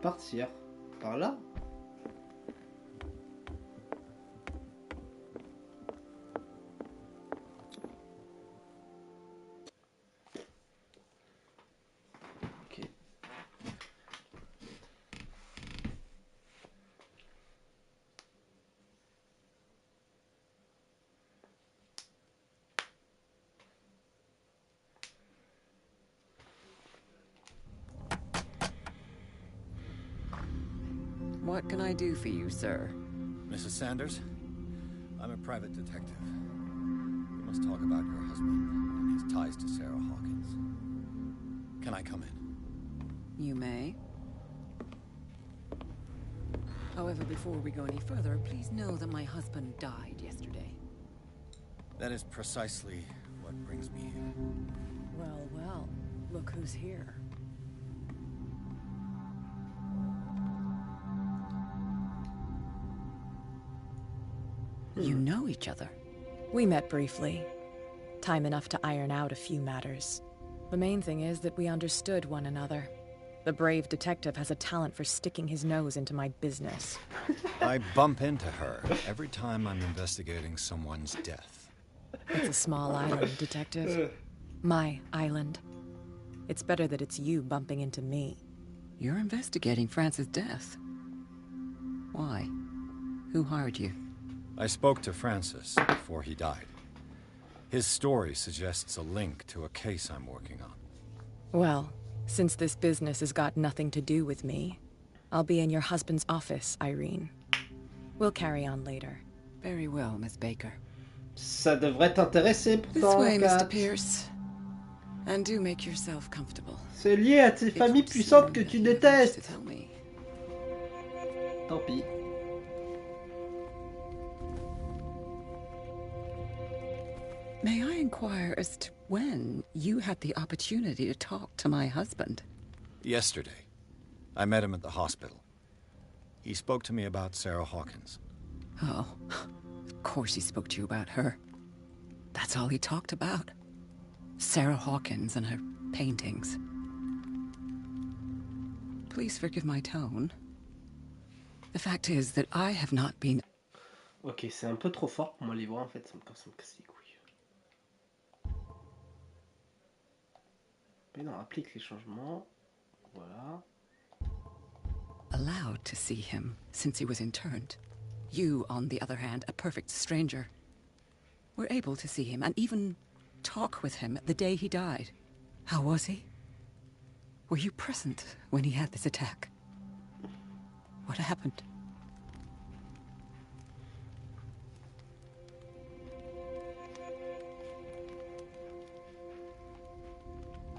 Partir par là. Ok. What can I do for you, sir? Mrs. Sanders, I'm a private detective. We must talk about your husband and his ties to Sarah Hawkins. Can I come in? You may. However, before we go any further, please know that my husband died yesterday. That is precisely what brings me here. Well, well, look who's here. You know each other. We met briefly. Time enough to iron out a few matters. The main thing is that we understood one another. The brave detective has a talent for sticking his nose into my business. I bump into her every time I'm investigating someone's death. It's a small island, detective. My island. It's better that it's you bumping into me. You're investigating Francis' death. Why? Who hired you? I spoke to Francis before he died. His story suggests a link to a case I'm working on. Well, since this business has got nothing to do with me, I'll be in your husband's office, Irene. We'll carry on later. Very well, Miss Baker. Ça devrait t'intéresser This pourtant, way, Kat. Mr. Pierce. And do make yourself comfortable. C'est lié à tes familles puissantes que tu détestes. Tant pis. May I inquire as to when you had the opportunity to talk to my husband? Yesterday. I met him at the hospital. He spoke to me about Sarah Hawkins. Oh, of course he spoke to you about her. That's all he talked about. Sarah Hawkins and her paintings. Please forgive my tone. The fact is that I have not been... Ok, c'est un peu trop fort pour mon livre en fait, ça me casse les couilles. Mais non, applique les changements. Voilà. allowed to see him since he was interned. You, on the other hand, a perfect stranger, were able to see him and even talk with him the day he died. How was he? Were you present when he had this attack? What happened?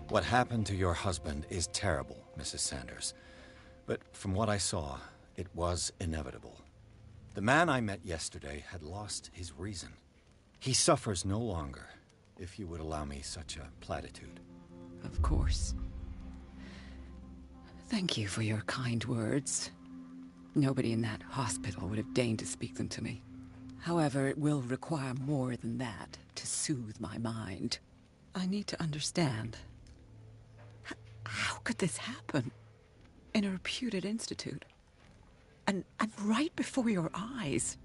What happened to your husband is terrible, Mrs. Sanders. But from what I saw, it was inevitable. The man I met yesterday had lost his reason. He suffers no longer, if you would allow me such a platitude. Of course. Thank you for your kind words. Nobody in that hospital would have deigned to speak them to me. However, it will require more than that to soothe my mind. I need to understand. How could this happen? In a reputed institute? And right before your eyes?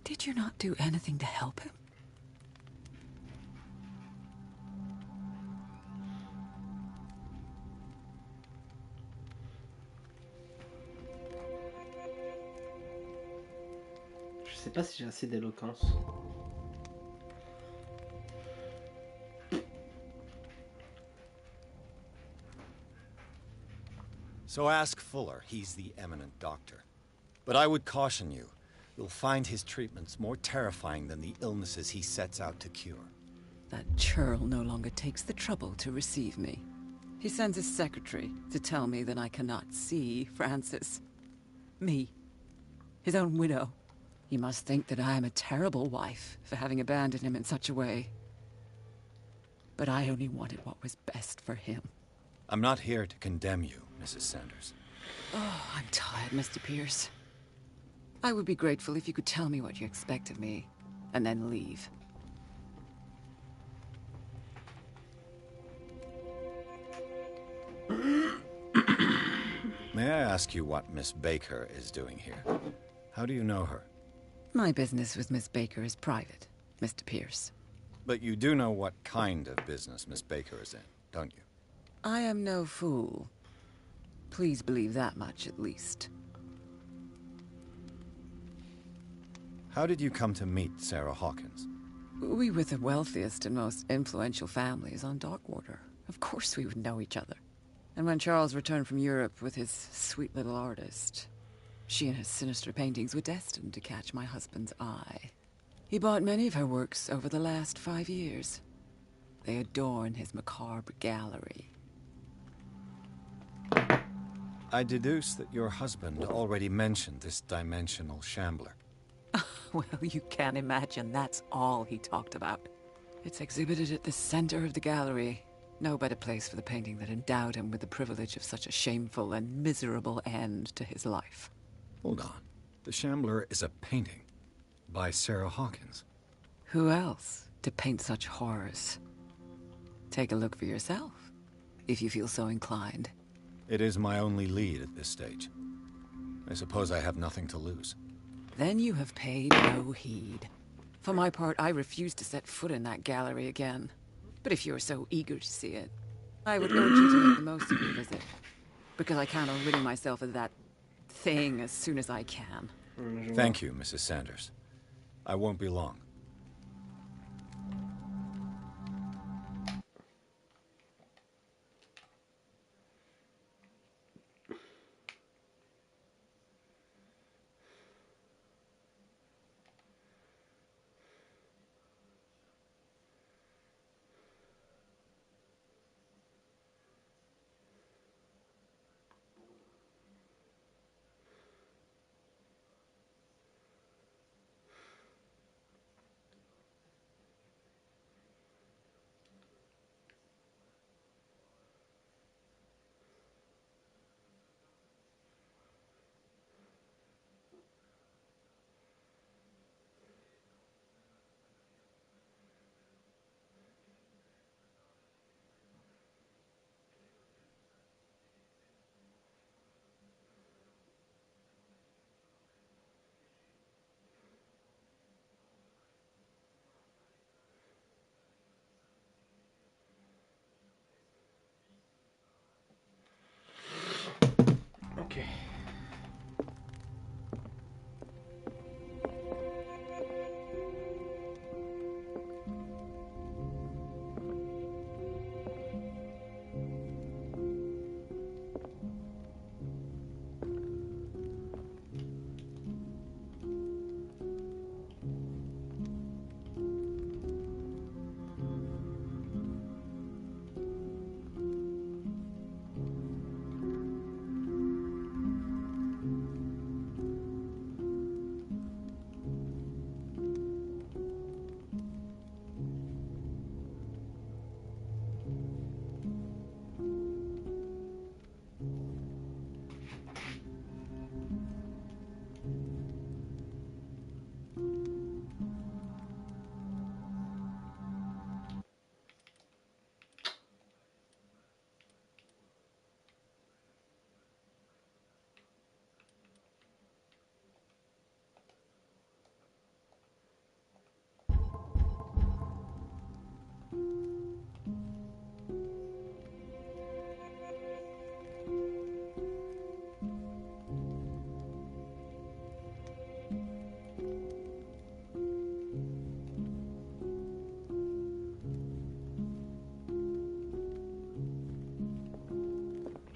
Did you not do anything to help him? Je sais pas si j'ai assez d'éloquence. So ask Fuller, he's the eminent doctor. But I would caution you, you'll find his treatments more terrifying than the illnesses he sets out to cure. That churl no longer takes the trouble to receive me. He sends his secretary to tell me that I cannot see Francis. Me. His own widow. He must think that I am a terrible wife for having abandoned him in such a way. But I only wanted what was best for him. I'm not here to condemn you, Mrs. Sanders. Oh, I'm tired, Mr. Pierce. I would be grateful if you could tell me what you expect of me, and then leave. May I ask you what Miss Baker is doing here? How do you know her? My business with Miss Baker is private, Mr. Pierce. But you do know what kind of business Miss Baker is in, don't you? I am no fool. Please believe that much, at least. How did you come to meet Sarah Hawkins? We were the wealthiest and most influential families on Darkwater. Of course we would know each other. And when Charles returned from Europe with his sweet little artist, She and her sinister paintings were destined to catch my husband's eye. He bought many of her works over the last 5 years. They adorn his macabre gallery. I deduce that your husband already mentioned this dimensional shambler. Well, you can't imagine that's all he talked about. It's exhibited at the center of the gallery. No better place for the painting that endowed him with the privilege of such a shameful and miserable end to his life. Hold on. The shambler is a painting by Sarah Hawkins. Who else to paint such horrors? Take a look for yourself, if you feel so inclined. It is my only lead at this stage. I suppose I have nothing to lose. Then you have paid no heed. For my part, I refuse to set foot in that gallery again. But if you're so eager to see it, I would urge you to make the most of your visit. Because I count on ridding myself of that thing as soon as I can. Thank you, Mrs. Sanders. I won't be long. Ok.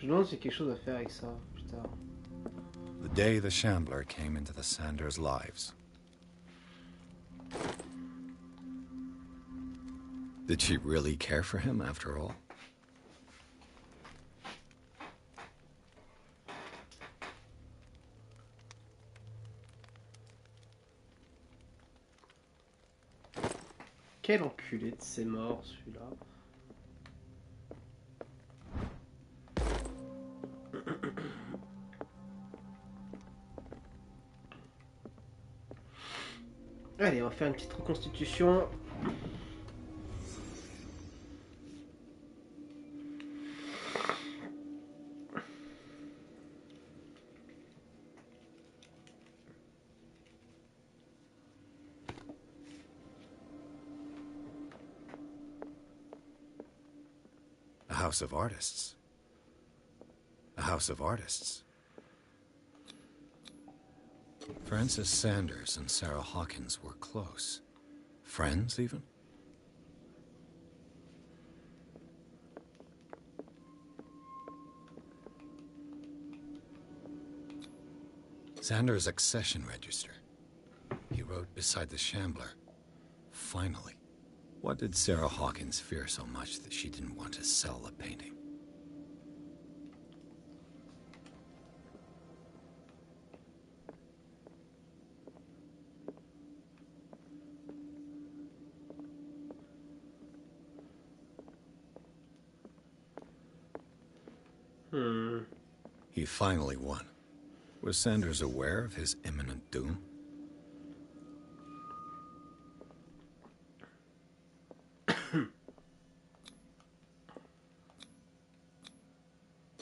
Je me demande s'il y a quelque chose à faire avec ça plus tard. The day the Shambler came into the Sanders' lives. Did she really care for him after all? Quel enculé de ses morts, celui-là. Allez, on va faire une petite reconstitution. A house of artists. A house of artists. Frances Sanders and Sarah Hawkins were close. Friends, even? Xander's accession register. He wrote beside the Shambler, "Finally." What did Sarah Hawkins fear so much that she didn't want to sell the painting? He finally won. Was Sanders aware of his imminent doom?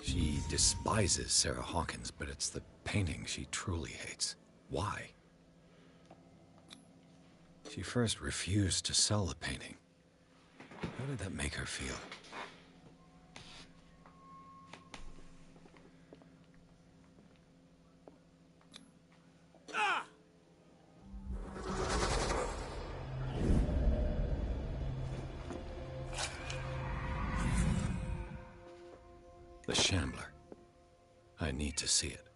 She despises Sarah Hawkins, but it's the painting she truly hates. Why? She first refused to sell the painting. How did that make her feel? The Shambler. I need to see it.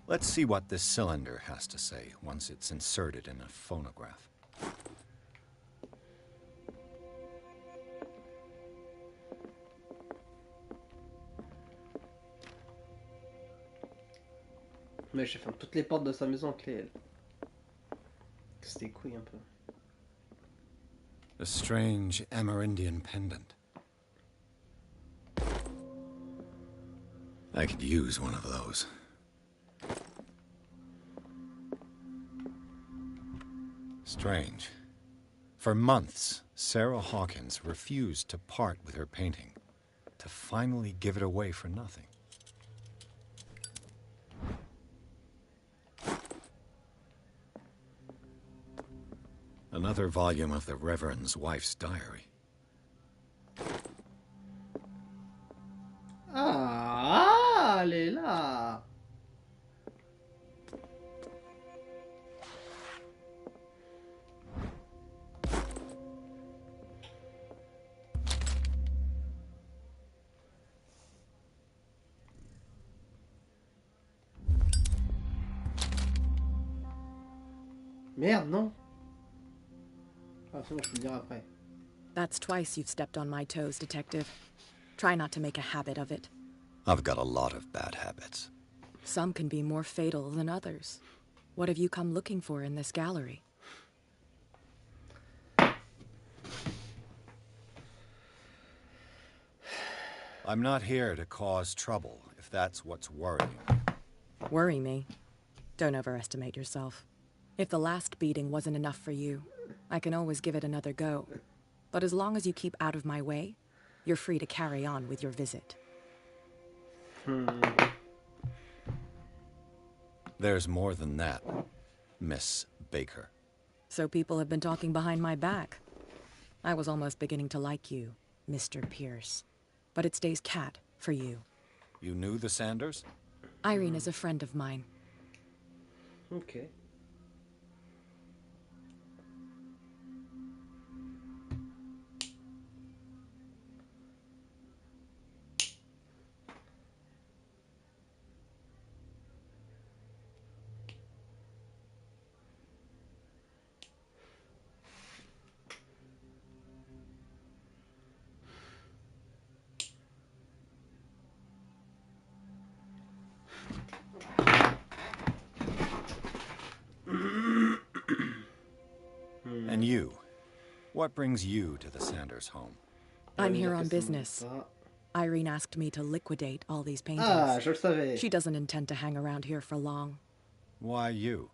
Let's see what this cylinder has to say once it's inserted in a phonograph. Mais j'ai fermé toutes les portes de sa maison à clé, elle. C'était couilles un peu. A strange Amerindian pendant. I could use one of those. Strange. For months, Sarah Hawkins refused to part with her painting, to finally give it away for nothing. Another volume of the Reverend's wife's diary. Ah, elle est là. Merde, non. Ah, c'est bon, je peux le dire après. That's twice you've stepped on my toes, Detective. Try not to make a habit of it. I've got a lot of bad habits. Some can be more fatal than others. What have you come looking for in this gallery? I'm not here to cause trouble, if that's what's worrying. Worry me? Don't overestimate yourself. If the last beating wasn't enough for you, I can always give it another go. But as long as you keep out of my way, you're free to carry on with your visit. There's more than that, Miss Baker. So people have been talking behind my back. I was almost beginning to like you, Mr. Pierce. But it stays cat for you. You knew the Sanders? Irene is a friend of mine. Okay. And you? What brings you to the Sanders home? I'm here on business. Irene asked me to liquidate all these paintings. Ah, je le savais. She doesn't intend to hang around here for long. Why you?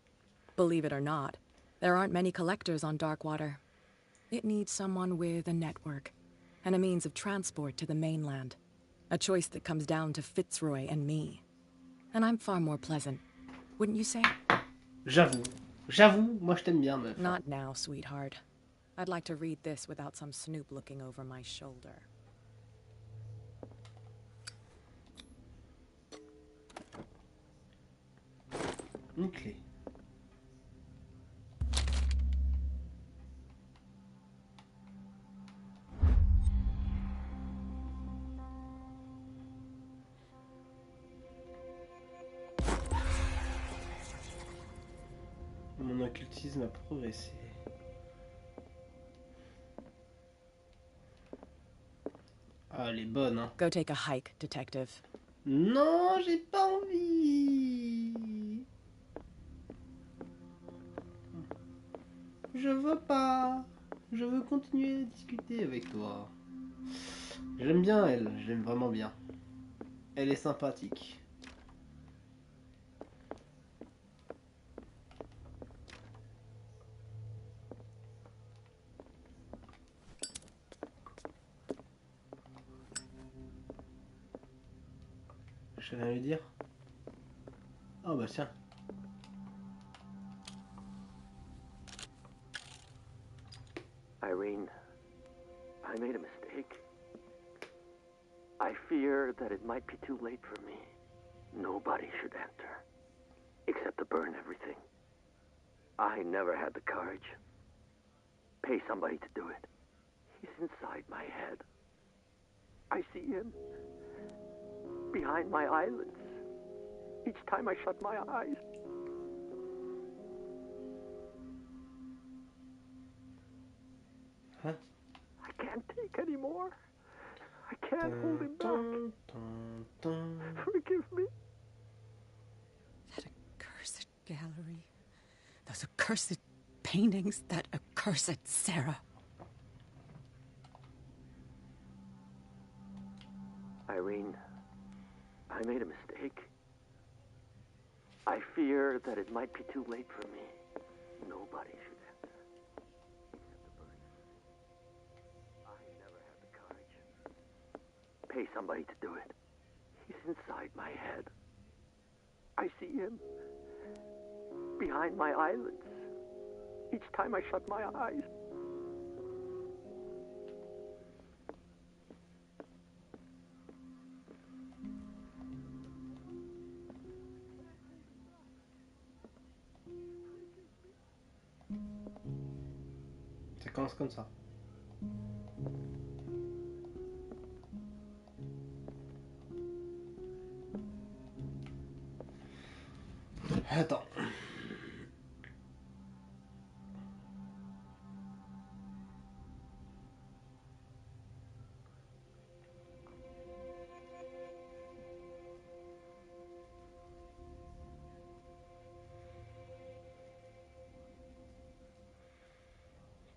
Believe it or not, there aren't many collectors on Darkwater. It needs someone with a network, and a means of transport to the mainland. A choice that comes down to Fitzroy and me. And I'm far more pleasant, wouldn't you say? J'avoue, moi je t'aime bien, meuf. Not now, sweetheart. I'd like to read this without some snoop looking over my shoulder. Une clé. Mon occultisme a progressé. Ah, elle est bonne, hein. Go take a hike, detective. Non, j'ai pas envie. Je veux pas. Je veux continuer à discuter avec toi. J'aime bien elle, j'aime vraiment bien. Elle est sympathique. Je viens lui dire. Oh bah tiens. Irene, I made a mistake. I fear that it might be too late for me. Nobody should enter, except to burn everything. I never had the courage. Pay somebody to do it. He's inside my head. I see him behind my eyelids each time I shut my eyes. Huh? I can't take any more. I can't hold him back. Forgive me. That accursed gallery. Those accursed paintings. That accursed Sarah. Irene, I made a mistake. I fear that it might be too late for me. Nobody should enter. Except the burning. I never had the courage. Pay somebody to do it. He's inside my head. I see him behind my eyelids each time I shut my eyes. Ça commence comme ça. Attends.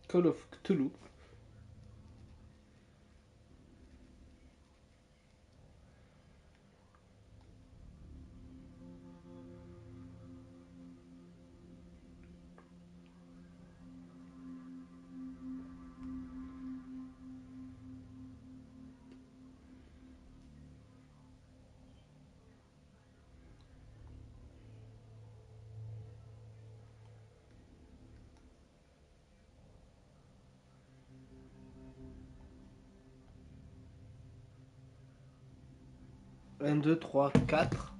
Call of Cthulhu. Un, deux, trois, quatre.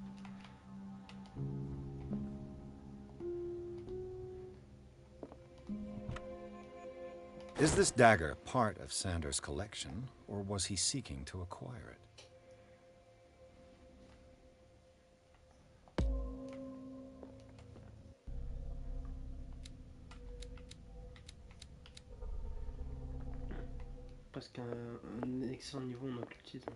Is this dagger part of Sanders' collection, or was he seeking to acquire it? Parce qu'un excellent niveau en occultisme.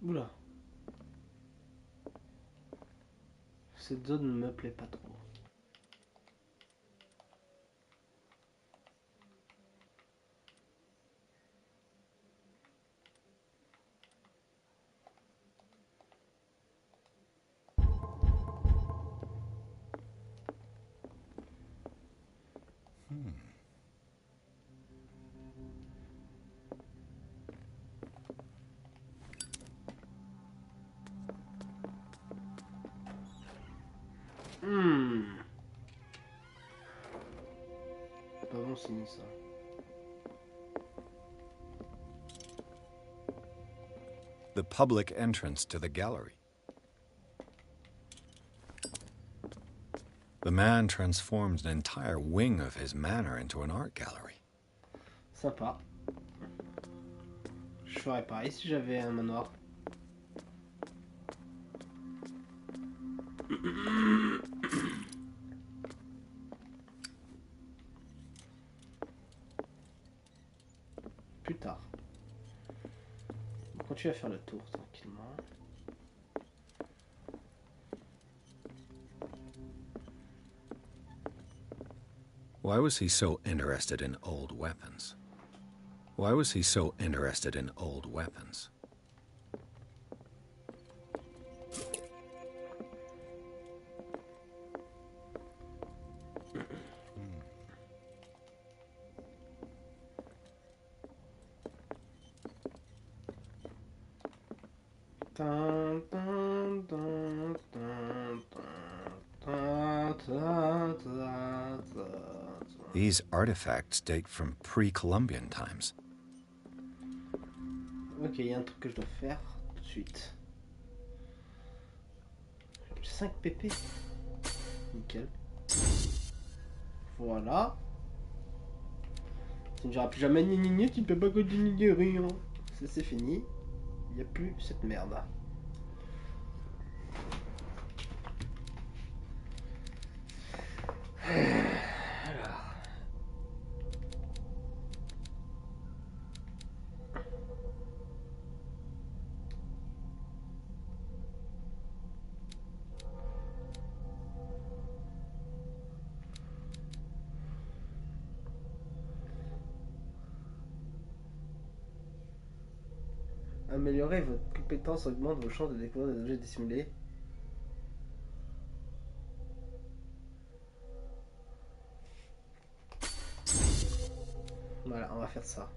Oula. Cette zone ne me plaît pas trop. signe ça. The public entrance to the gallery. The man transforms an entire wing of his manor into an art gallery. Sympa. Je ferais pareil si j'avais un manoir. Plus tard. On continue à faire le tour tranquillement. Why was he so interested in old weapons? Why was he so interested in old weapons? Dun, dun, dun, dun, dun, dun, dun, dun. These artifacts date from pre-Columbian times. Ok, il y a un truc que je dois faire tout de suite. 5 pp. Nickel. Voilà. Tu ne diras plus jamais ni, tu ne peux pas continuer rien. Ça c'est fini. Il n'y a plus cette merde. Alors. Améliorer votre compétence augmente vos chances de découvrir des objets dissimulés. Voilà, on va faire ça.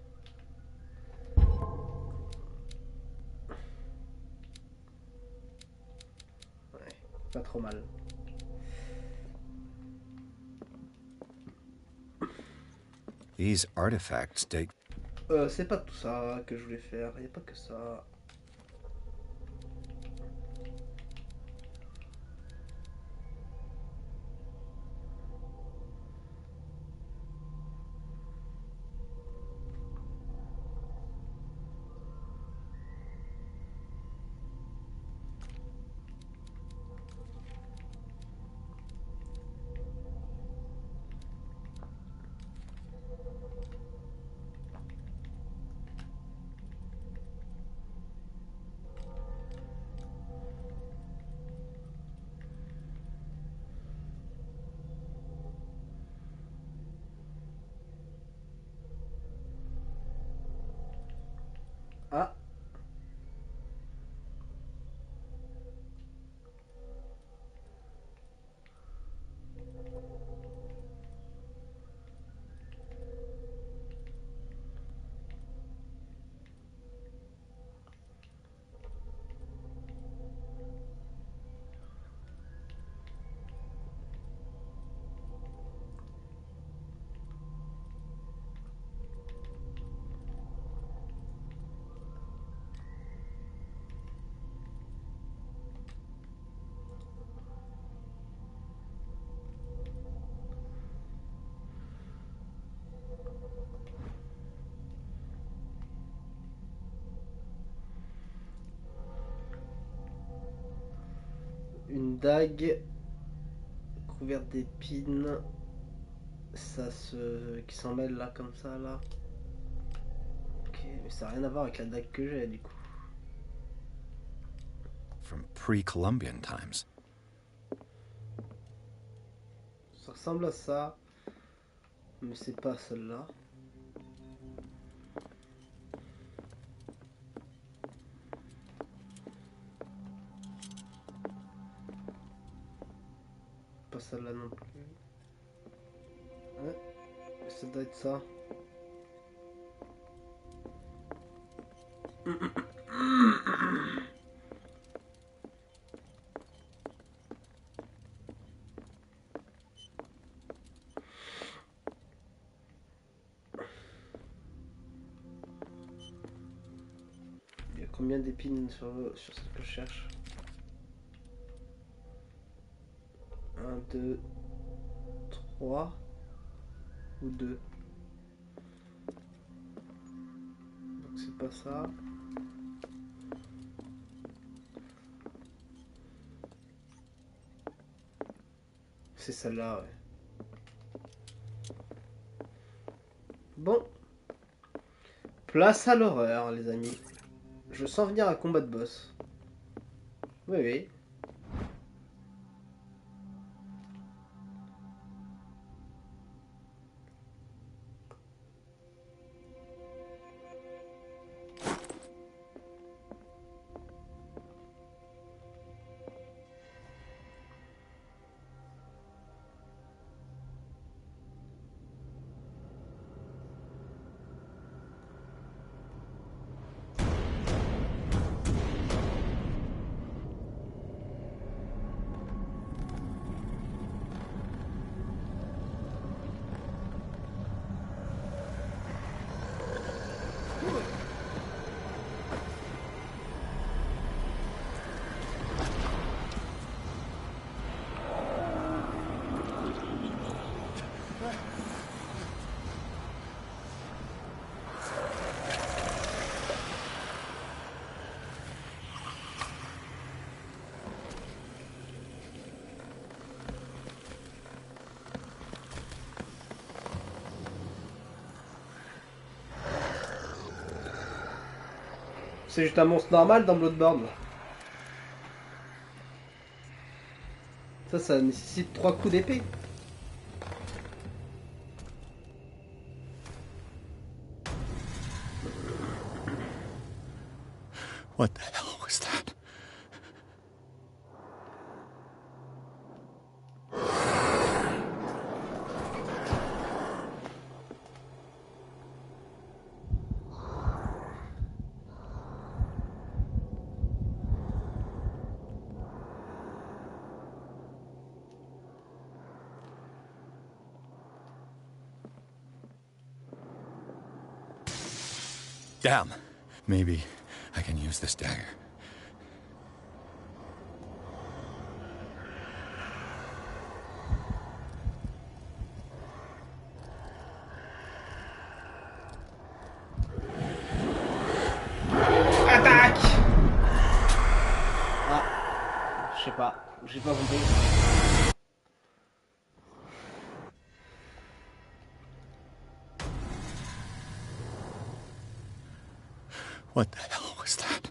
Ouais, pas trop mal. These artifacts date. C'est pas tout ça que je voulais faire, il n'y a pas que ça. Ah. Une dague couverte d'épines, qui s'en mêle là comme ça là. Ok, mais ça n'a rien à voir avec la dague que j'ai du coup. From pre-Columbian times. Ça ressemble à ça, mais c'est pas celle-là. Pas celle-là non plus. Ouais, ça doit être ça. y a combien d'épines sur ce que je cherche? 1, 2, 3 ou 2. Donc c'est pas ça. C'est celle-là, ouais. Bon. Place à l'horreur, les amis. Je sens venir un combat de boss. Oui, oui. C'est juste un monstre normal dans Bloodborne. Ça nécessite 3 coups d'épée. What the hell was that? Damn. Maybe I can use this dagger. Attaque! Ah, je sais pas, j'ai pas compris. What the hell was that?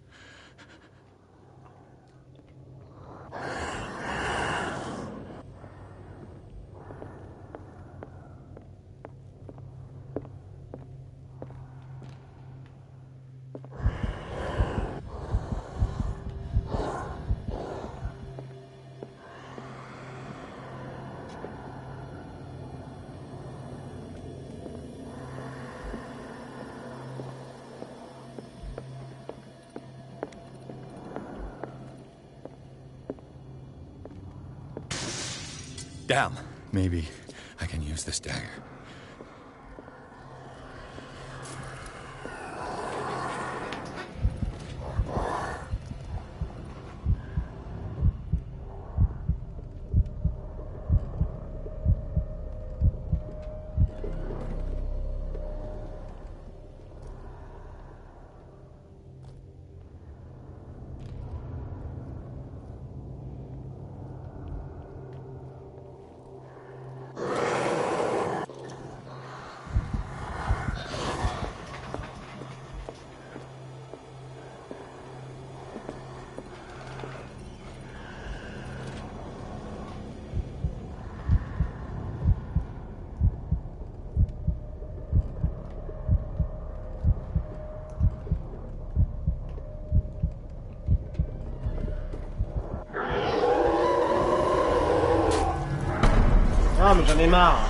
Damn. Maybe I can use this dagger. Ah, mais j'en ai marre.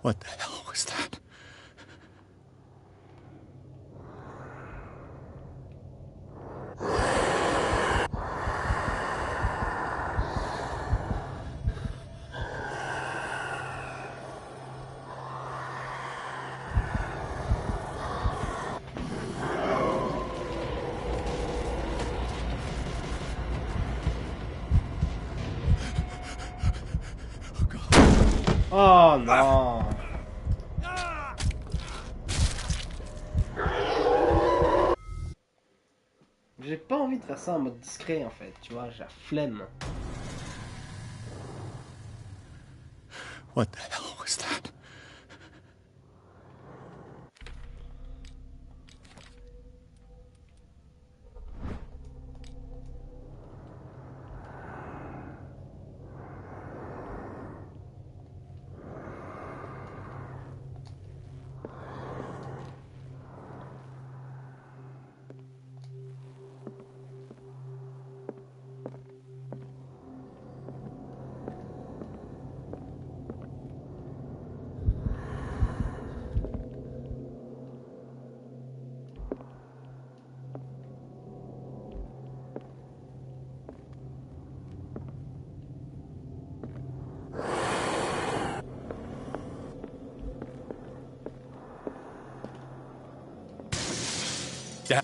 What the hell was that? Oh non. J'ai pas envie de faire ça en mode discret en fait, tu vois, j'ai la flemme. What the hell was that?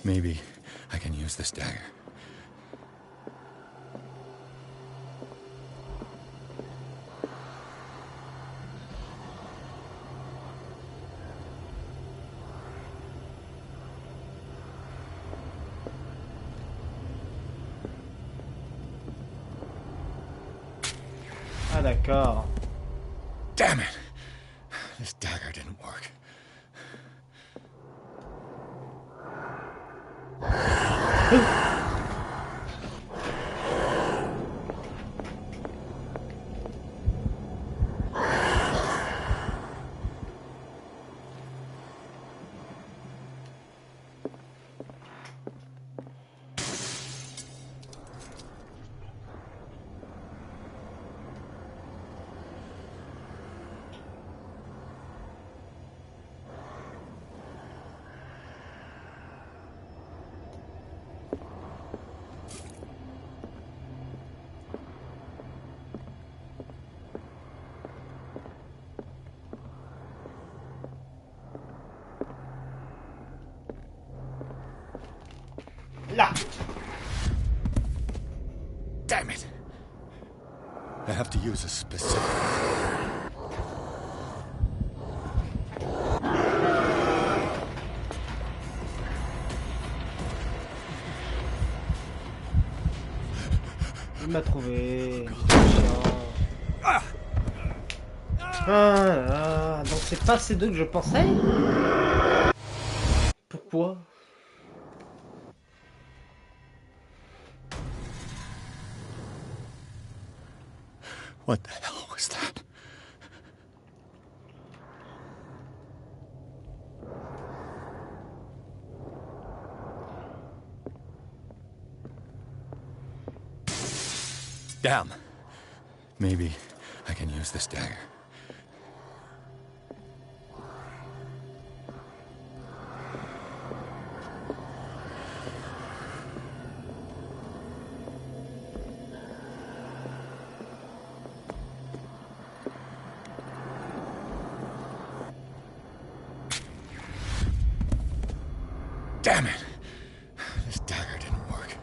Maybe I can use this dagger. Ah d'accord. Damn it! This dagger didn't work. Là. Damn it! I have to use a specific... Il m'a trouvé. Ah, donc c'est pas ces deux que je pensais? Pourquoi? What the hell was that? Damn. Maybe I can use this dagger. Damn it! This dagger didn't work.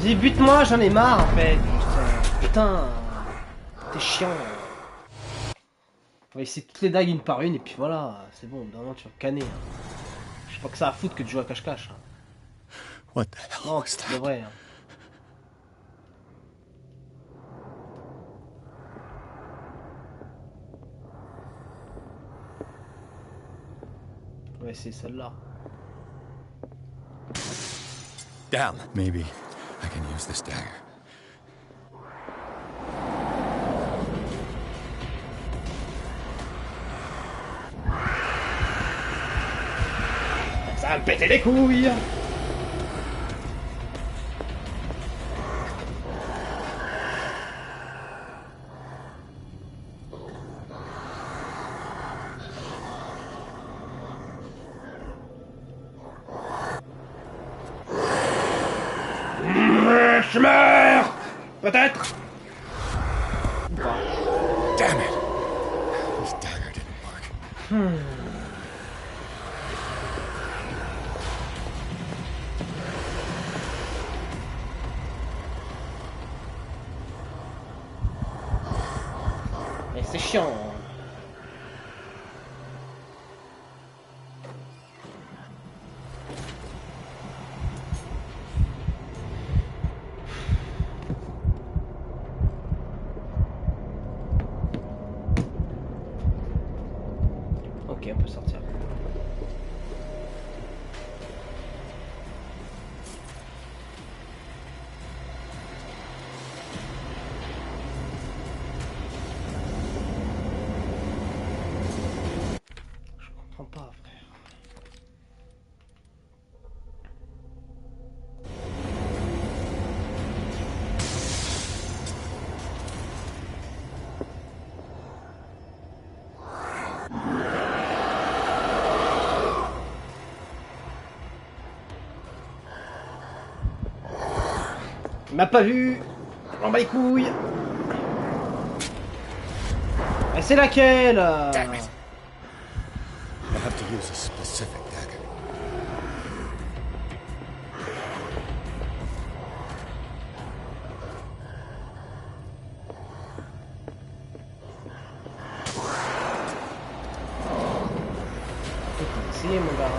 Dis bute-moi, j'en ai marre en fait. Putain. T'es chiant. On va essayer toutes les dagues une par une et puis voilà, c'est bon, d'un moment tu vas canner. Hein. Je sais pas que ça a à foutre que de jouer à cache-cache. Hein. What the hell non, was that? c'est vrai. Hein. On va essayer celle-là. Damn. Maybe I can use this dagger. Ça va me péter les couilles. Je meurs. Peut-être. Ou pas. Damn it. This dagger didn't work. Mais c'est chiant. Ok, on peut sortir. Je comprends pas, frère. Il m'a pas vu. Je m'en bats les couilles. Mais c'est laquelle? Damn it. I have to use a specific dagger. Faut essayer, mon gars.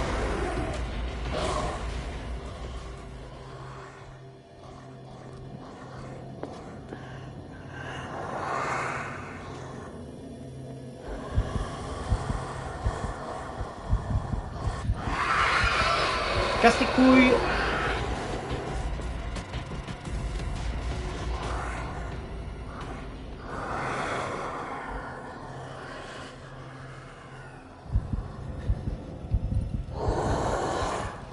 Casse les couilles.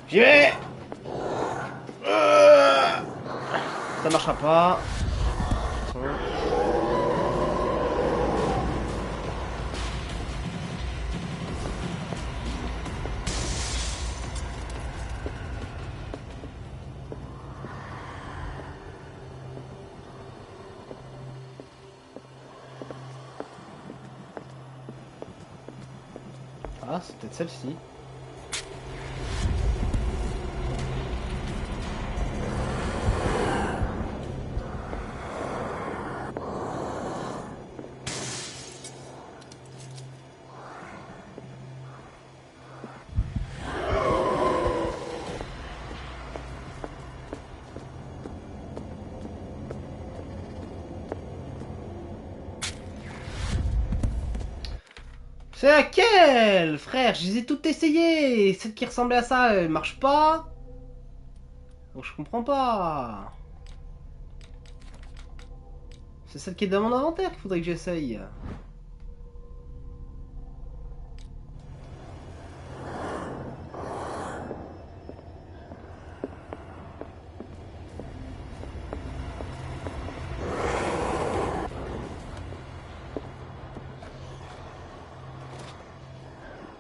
J'y vais. Ça marchera pas. Ah, c'est peut-être celle-ci. C'est laquelle, frère? Je les ai toutes essayées. Celle qui ressemblait à ça, elle marche pas. Donc je comprends pas. C'est celle qui est dans mon inventaire qu'il faudrait que j'essaye.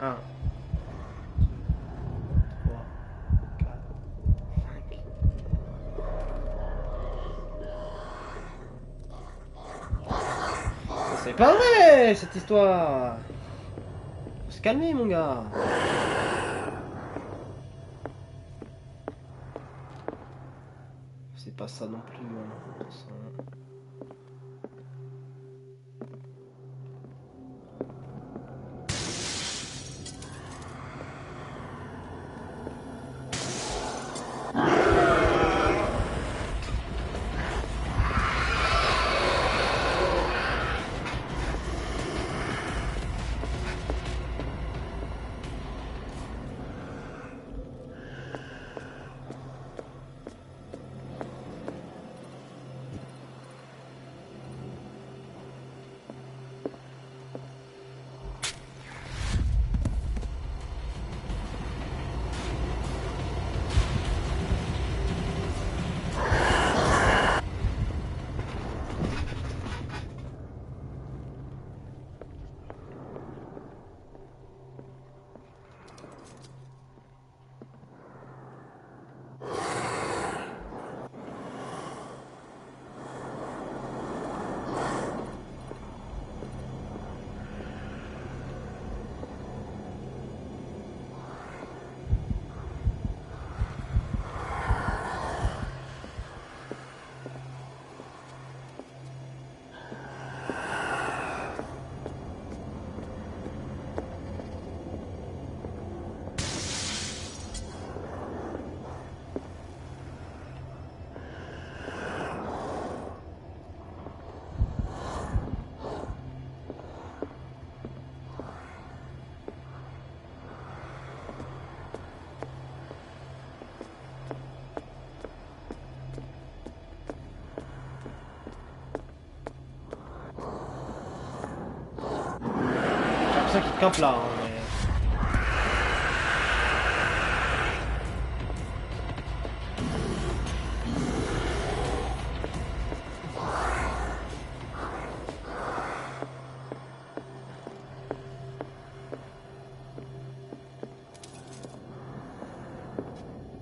Un. C'est pas vrai cette histoire. Faut se calmer mon gars. C'est c'est pas ça non plus. Hein. Ça... C'est ça qui campe là. Hein, mais...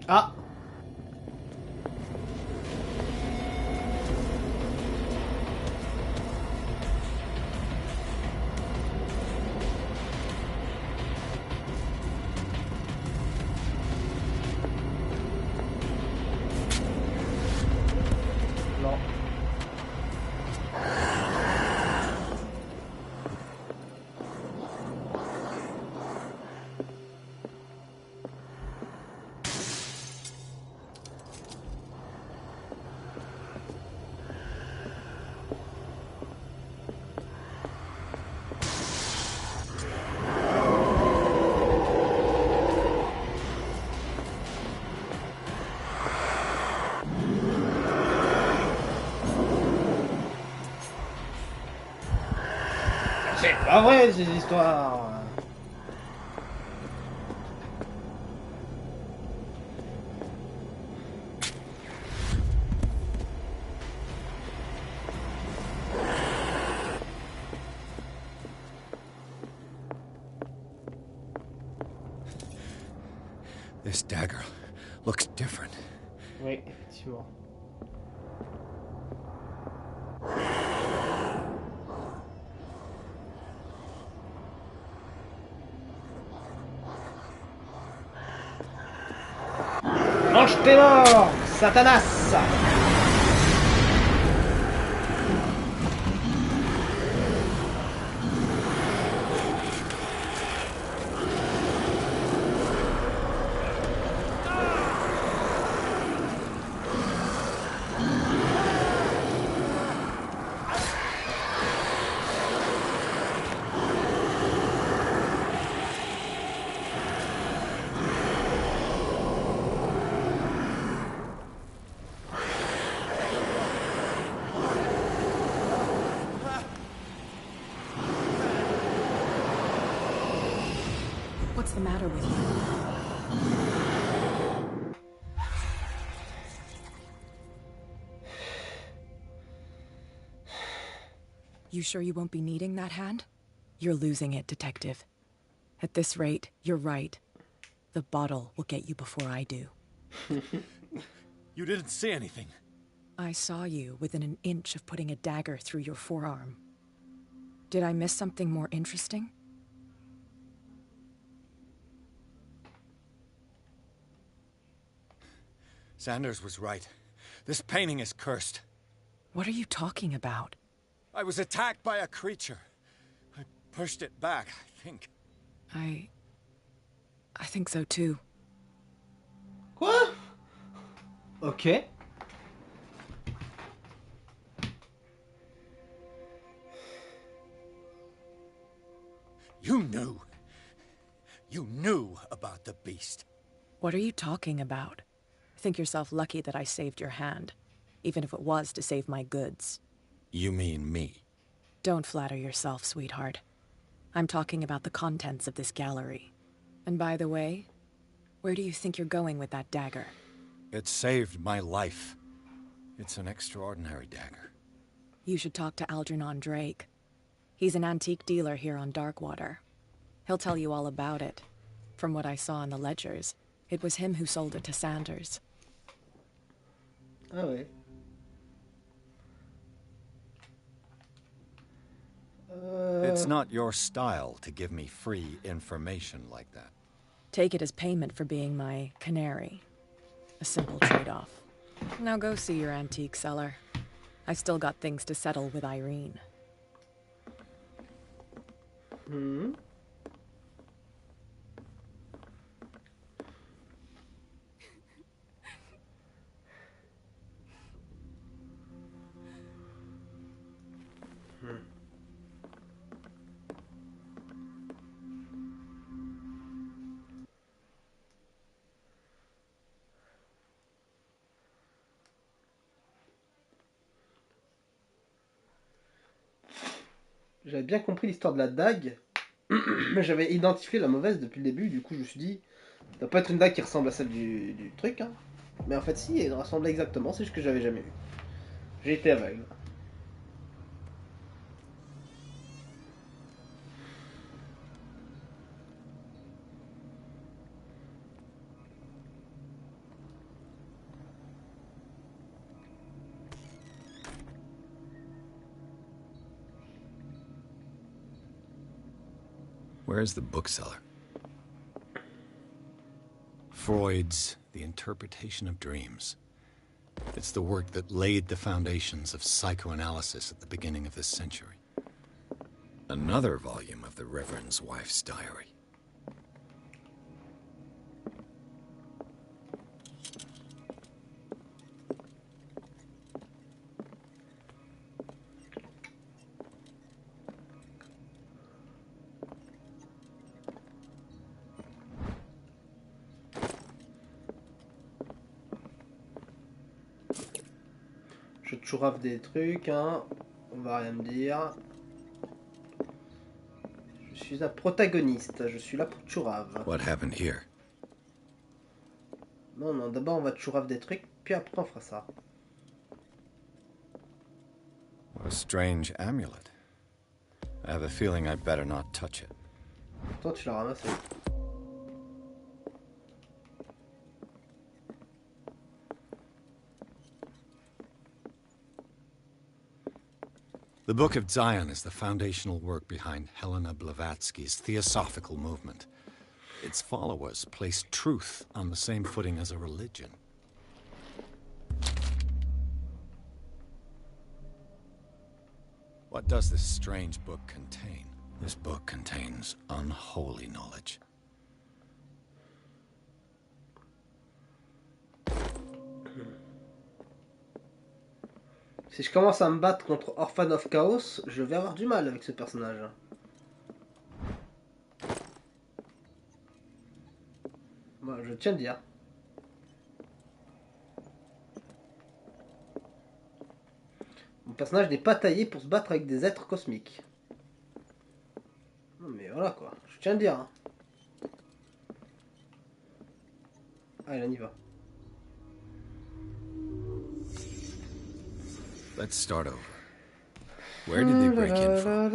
Ah! Non. C'est pas vrai ces histoires. This dagger looks different. Oui, effectivement. Mange tes morts, Satanas! What's the matter with you? You sure you won't be needing that hand? You're losing it, Detective. At this rate, you're right. The bottle will get you before I do. You didn't say anything. I saw you within an inch of putting a dagger through your forearm. Did I miss something more interesting? Sanders was right. This painting is cursed. What are you talking about? I was attacked by a creature. I pushed it back, I think. I think so too. Quoi? Ok. You knew. You knew about the beast. What are you talking about? Think yourself lucky that I saved your hand, even if it was to save my goods. You mean me? Don't flatter yourself, sweetheart. I'm talking about the contents of this gallery. And by the way, where do you think you're going with that dagger? It saved my life. It's an extraordinary dagger. You should talk to Algernon Drake. He's an antique dealer here on Darkwater. He'll tell you all about it. From what I saw in the ledgers, it was him who sold it to Sanders. Ah ouais. It's not your style to give me free information like that. Take it as payment for being my canary. A simple trade-off. Now go see your antique seller. I still got things to settle with Irene. Hmm. J'avais bien compris l'histoire de la dague, mais j'avais identifié la mauvaise depuis le début, du coup je me suis dit, ça doit pas être une dague qui ressemble à celle du truc, hein. Mais en fait si, elle ressemblait exactement, c'est juste que j'avais jamais vu. J'ai été aveugle. Where's the bookseller? Freud's The Interpretation of Dreams. It's the work that laid the foundations of psychoanalysis at the beginning of this century. Another volume of the Reverend's wife's diary. Je chourave des trucs, hein. On va rien me dire. Je suis un protagoniste, je suis là pour chourave. What happened here? Non, non, d'abord on va chourave des trucs, puis après on fera ça. What a strange amulet. I have a feeling I'd better not touch it. Toi tu l'as ramassé. The Book of Zion is the foundational work behind Helena Blavatsky's Theosophical movement. Its followers place truth on the same footing as a religion. What does this strange book contain? This book contains unholy knowledge. Si je commence à me battre contre Orphan of Chaos, je vais avoir du mal avec ce personnage. Bon, je tiens à dire. Mon personnage n'est pas taillé pour se battre avec des êtres cosmiques. Non mais voilà quoi, je tiens à dire. Hein. Allez, on y va. Let's start over. Where did they break in from?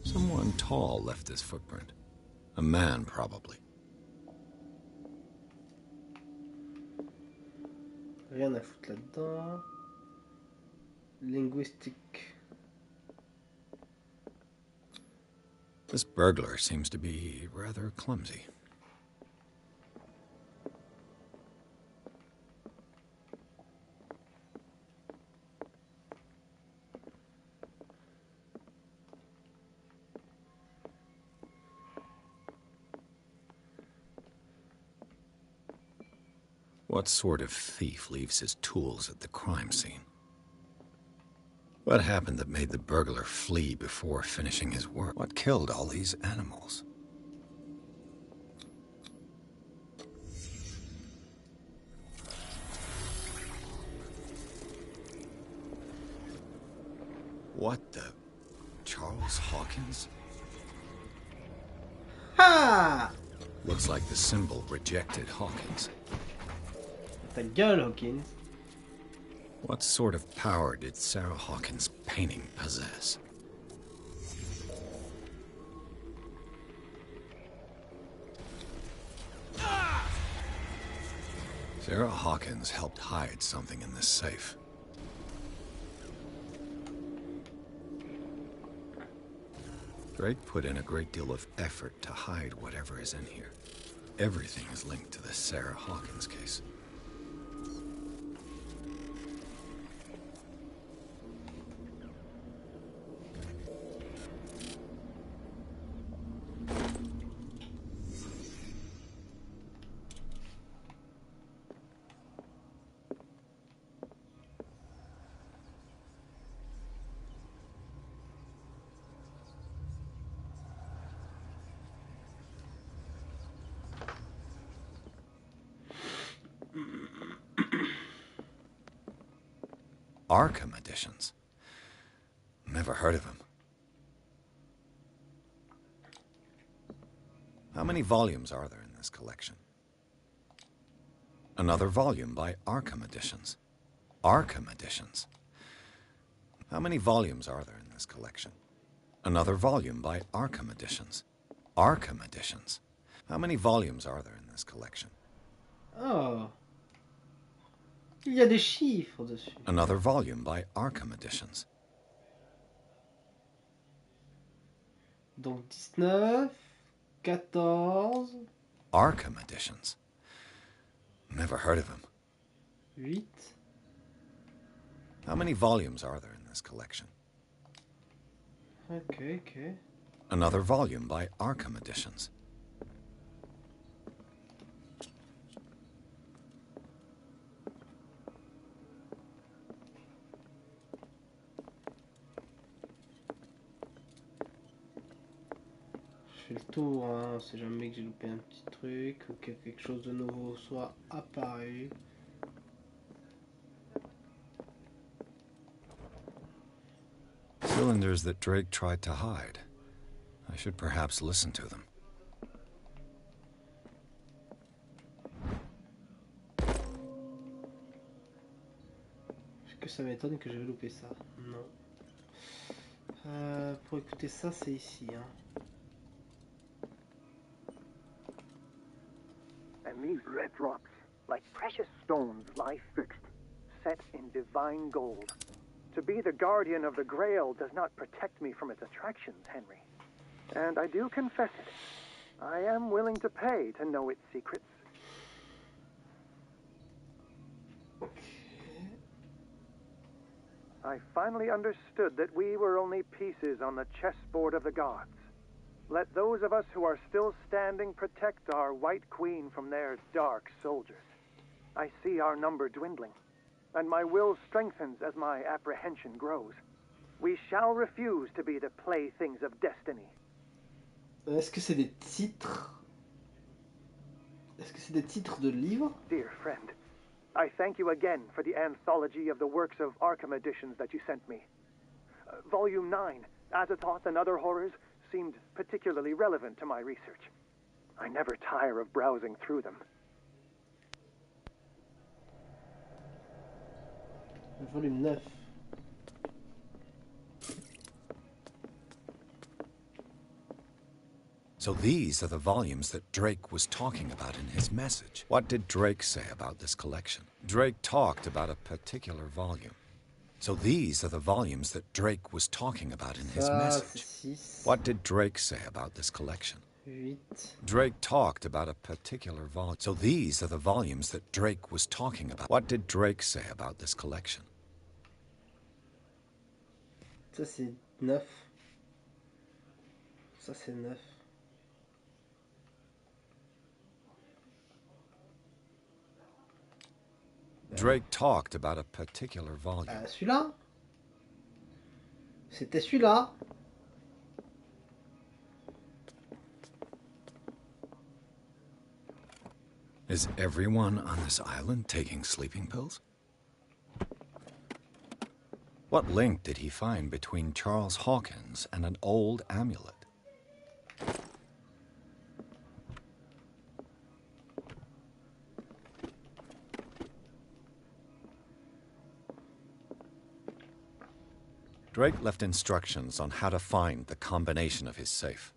Someone tall left this footprint. A man, probably. Rien à foutre là-dedans. Linguistique. This burglar seems to be rather clumsy. What sort of thief leaves his tools at the crime scene? What happened that made the burglar flee before finishing his work? What killed all these animals? What the... Charles Hawkins? Ha! Looks like the symbol rejected Hawkins. Ta gueule, Hawkins. What sort of power did Sarah Hawkins' painting possess? Sarah Hawkins helped hide something in this safe. Drake put in a great deal of effort to hide whatever is in here. Everything is linked to the Sarah Hawkins case. Arkham editions. Never heard of them. How many volumes are there in this collection? Another volume by Arkham editions. Arkham editions. How many volumes are there in this collection? Another volume by Arkham editions. Arkham editions. How many volumes are there in this collection? Oh. Il y a des chiffres dessus. Another volume by Arkham editions. Donc 19, 14. Arkham editions. Never heard of him. 8. How many volumes are there in this collection? Okay. Another volume by Arkham editions. Je fais le tour, hein. On sait jamais que j'ai loupé un petit truc ou que quelque chose de nouveau soit apparu. Cylinders that Drake tried to hide. I should perhaps listen to them. Est-ce que ça m'étonne que j'avais loupé ça? Non. Pour écouter ça, c'est ici, hein. And these red drops, like precious stones, lie fixed, set in divine gold. To be the guardian of the Grail does not protect me from its attractions, Henry. And I do confess it. I am willing to pay to know its secrets. I finally understood that we were only pieces on the chessboard of the gods. Let those of us who are still standing protect our White Queen from their dark soldiers. I see our number dwindling, and my will strengthens as my apprehension grows. We shall refuse to be the playthings of destiny. Est-ce que c'est des titres? Est-ce que c'est des titres de livres? Dear friend, I thank you again for the anthology of the works of Arkham editions that you sent me. Volume 9, Azathoth and Other Horrors, seemed particularly relevant to my research. I never tire of browsing through them. Volume 9. So these are the volumes that Drake was talking about in his message. What did Drake say about this collection? Drake talked about a particular volume. So these are the volumes that Drake was talking about in his message. What did Drake say about this collection? 8. Drake talked about a particular volume. So these are the volumes that Drake was talking about. What did Drake say about this collection? Ça c'est 9. Ça c'est 9. Drake talked about a particular volume. Celui-là. C'était celui-là. Is everyone on this island taking sleeping pills? What link did he find between Charles Hawkins and an old amulet? Drake left instructions on how to find the combination of his safe.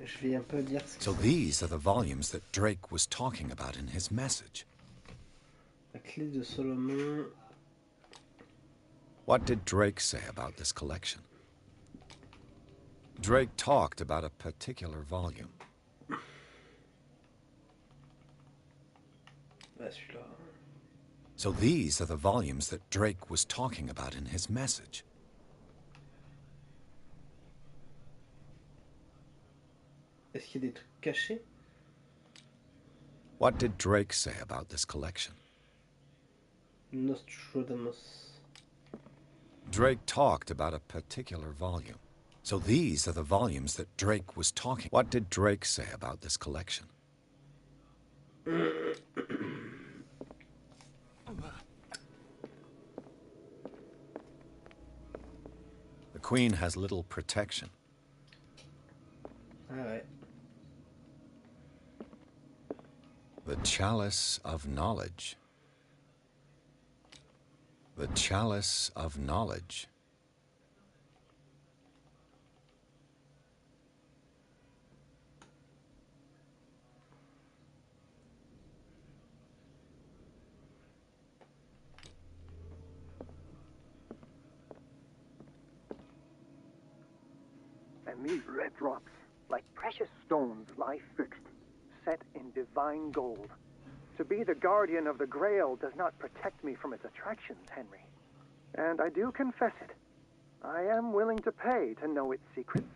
Je vais un peu dire ce que So these are the volumes that Drake was talking about in his message. La clé de Solomon. What did Drake say about this collection? Drake talked about a particular volume. Celui-là. So these are the volumes that Drake was talking about in his message. Est-ce qu'il y a des trucs cachés? What did Drake say about this collection? Nostradamus. Drake talked about a particular volume. So these are the volumes that Drake was talking. What did Drake say about this collection? The Queen has little protection. Ah ouais. The Chalice of Knowledge. The Chalice of Knowledge. And these red drops, like precious stones, lie fixed, set in divine gold. To be the guardian of the Grail does not protect me from its attractions, Henry. And I do confess it. I am willing to pay to know its secrets.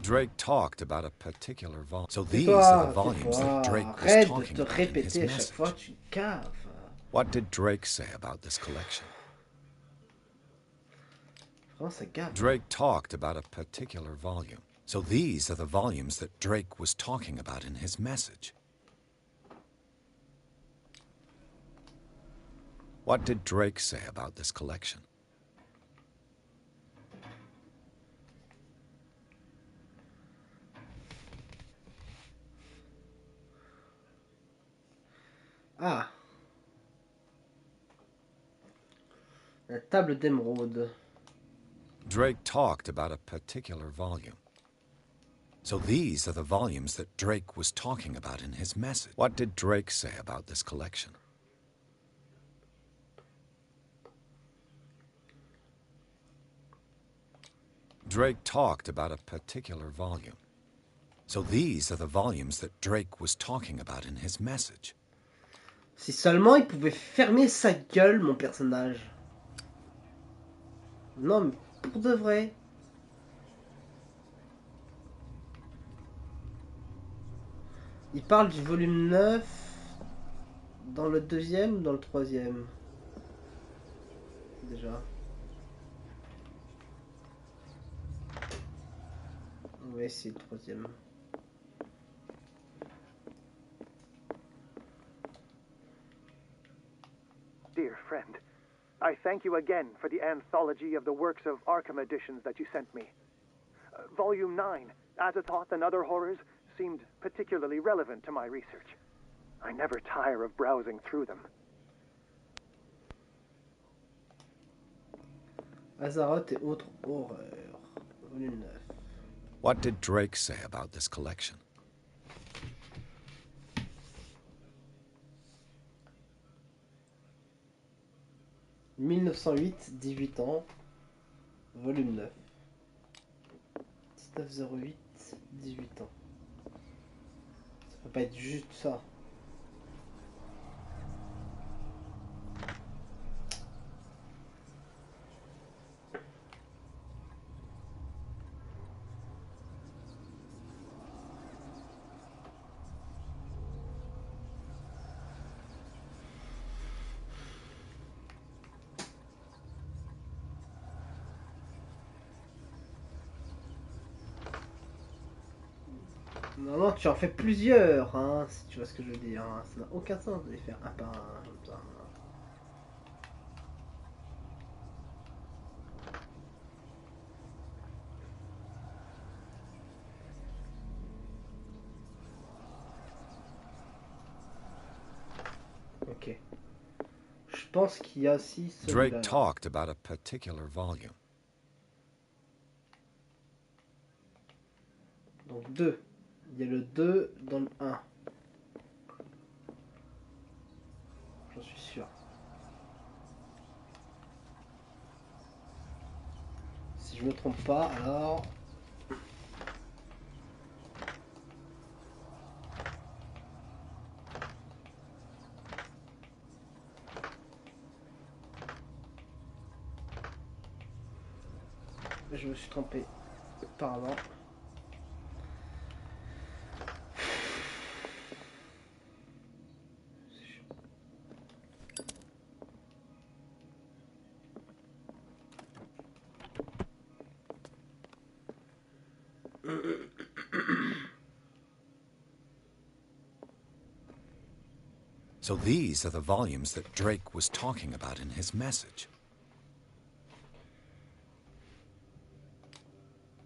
Drake talked about a particular volume. So these are the volumes that Drake was talking about in his message. What did Drake say about this collection? Drake talked about a particular volume. So these are the volumes that Drake was talking about in his message. What did Drake say about this collection? Ah. La table d'émeraude. Drake talked about a particular volume. So these are the volumes that Drake was talking about in his message. What did Drake say about this collection? Drake talked about a particular volume. So these are the volumes that Drake was talking about in his message. Si seulement il pouvait fermer sa gueule, mon personnage. Non, mais pour de vrai. Il parle du volume 9 dans le deuxième ou dans le troisième? Déjà. On va essayer le troisième. Dear friend, I thank you again for the anthology of the works of Arkham editions that you sent me. Volume 9, Azathoth and Other Horrors, seemed particularly relevant to my research. I never tire of browsing through them. Azaroth et autres horreurs. Volume 9. What did Drake say about this collection? « 1908, 18 ans, volume 9. 1908, 18 ans. Ça peut pas être juste ça. Non, tu en fais plusieurs, hein, si tu vois ce que je veux dire. Hein. Ça n'a aucun sens de les faire un par un, comme ça. Ok. Je pense qu'il y a aussi celui-là. Drake talked about a particular volume. Donc 2. Il y a le 2 dans le 1. J'en suis sûr. Si je me trompe pas, alors... Je me suis trompé par avant. So these are the volumes that Drake was talking about in his message.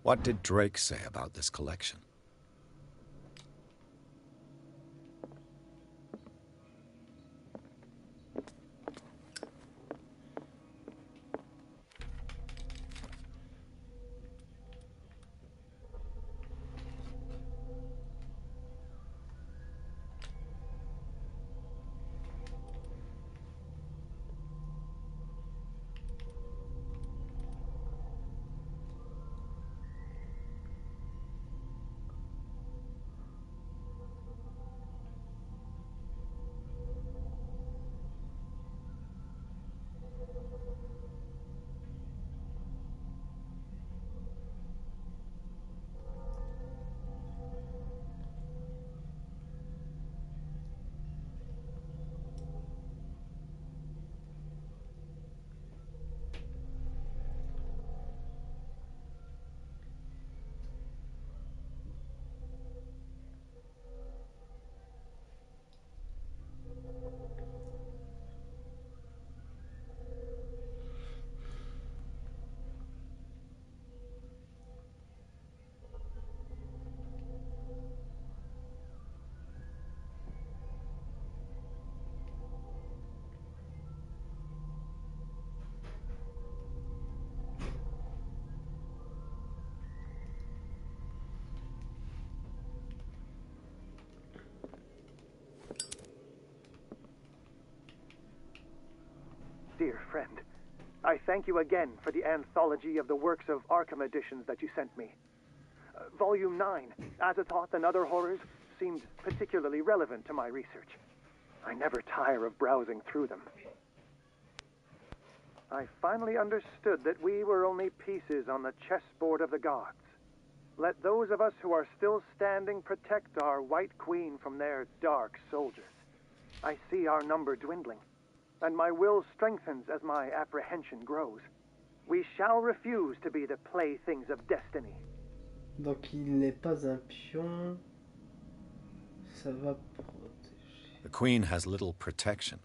What did Drake say about this collection? Dear friend, I thank you again for the anthology of the works of Arkham editions that you sent me. Volume 9, Azathoth and Other Horrors, seemed particularly relevant to my research. I never tire of browsing through them. I finally understood that we were only pieces on the chessboard of the gods. Let those of us who are still standing protect our White Queen from their dark soldiers. I see our number dwindling, and my will strengthens as my apprehension grows. We shall refuse to be the playthings of destiny. Donc il n'est pas un pion. Ça va protéger. The Queen has little protection.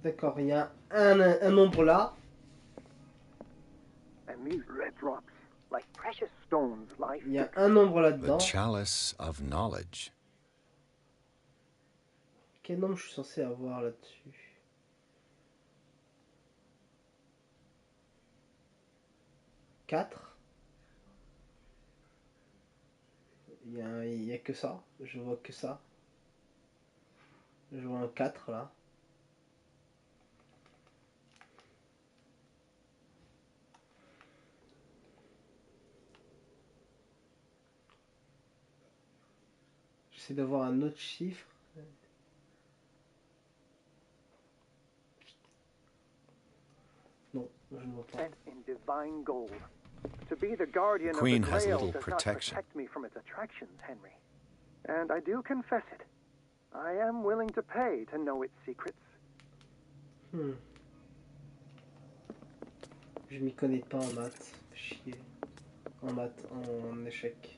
D'accord, il y a un nombre là. And these red drops, like precious stones, lie Il y a un nombre The là-dedans. chalice of knowledge. Quel nombre je suis censé avoir là-dessus? 4. Il y a que ça. Je vois que ça. Je vois un 4 là. J'essaie d'avoir un autre chiffre. Non, je ne vois pas. Set in divine gold. To be the guardian of Queen the has Grail little does protection. not protect me from its attractions, Henry. And I do confess it. I am willing to pay to know its secrets. Je m'y connais pas en maths. Chier. En maths, en échec.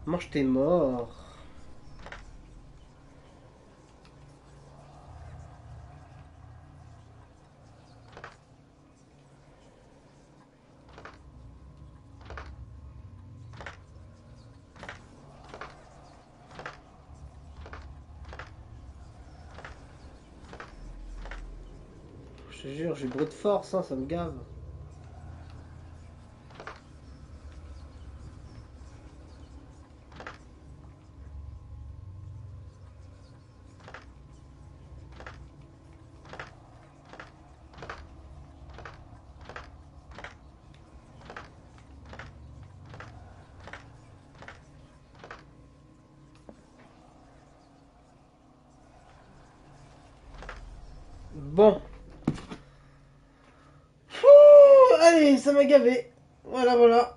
Mange tes morts. Je te jure, j'ai brute force, hein, ça me gave. Bon. Ouh, allez, ça m'a gavé. Voilà, voilà.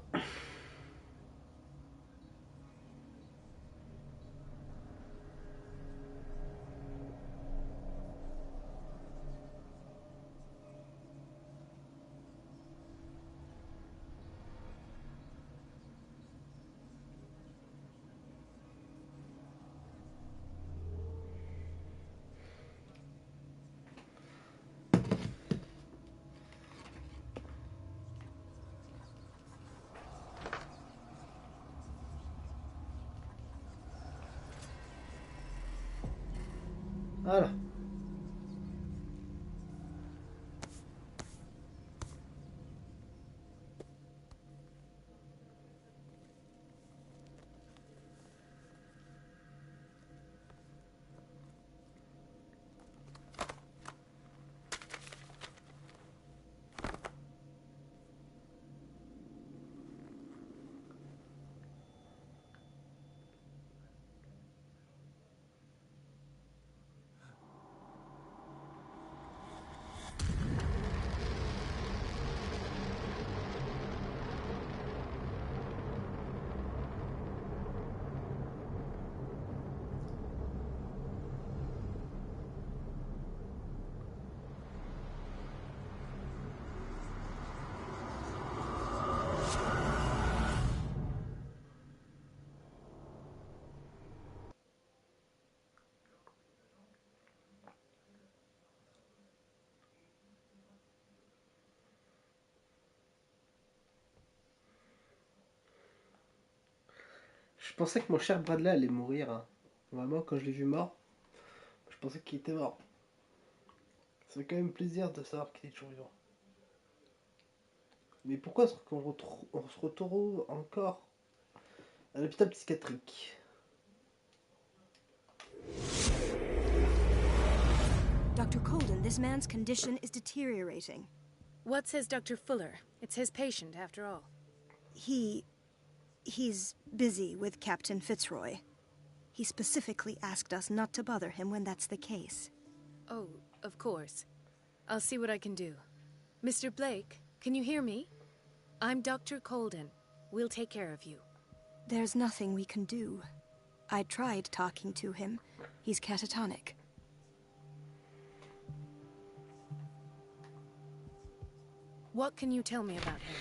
Voilà. Je pensais que mon cher Bradley allait mourir, hein. Vraiment, quand je l'ai vu mort, je pensais qu'il était mort. Ça fait quand même plaisir de savoir qu'il est toujours vivant. Mais pourquoi est-ce on se retrouve encore à l'hôpital psychiatrique? Dr. Colden, this man's condition is deteriorating. What says Dr. Fuller? It's his patient, after all. He's busy with Captain Fitzroy. He specifically asked us not to bother him when that's the case. Oh, of course. I'll see what I can do. Mr. Blake, can you hear me? I'm Dr. Colden. We'll take care of you. There's nothing we can do. I tried talking to him. He's catatonic. What can you tell me about him?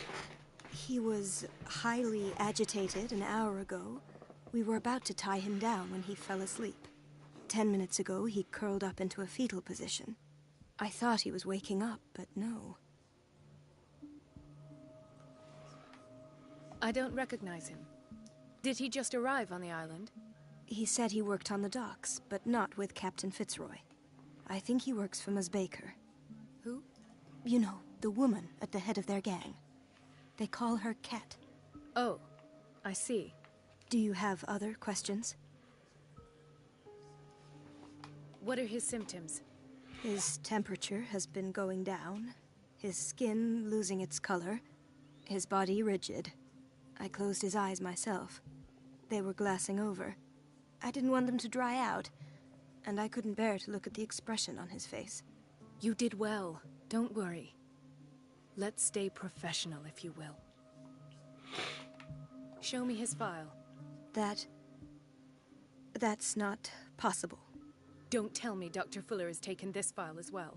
He was highly agitated an hour ago. We were about to tie him down when he fell asleep. 10 minutes ago, he curled up into a fetal position. I thought he was waking up, but no. I don't recognize him. Did he just arrive on the island? He said he worked on the docks, but not with Captain Fitzroy. I think he works for Ms. Baker. Who? You know, the woman at the head of their gang. They call her Cat. Oh, I see. Do you have other questions? What are his symptoms? His temperature has been going down, his skin losing its color, his body rigid. I closed his eyes myself. They were glassing over. I didn't want them to dry out, and I couldn't bear to look at the expression on his face. You did well. Don't worry. Let's stay professional, if you will. Show me his file. That's not possible. Don't tell me Dr. Fuller has taken this file as well.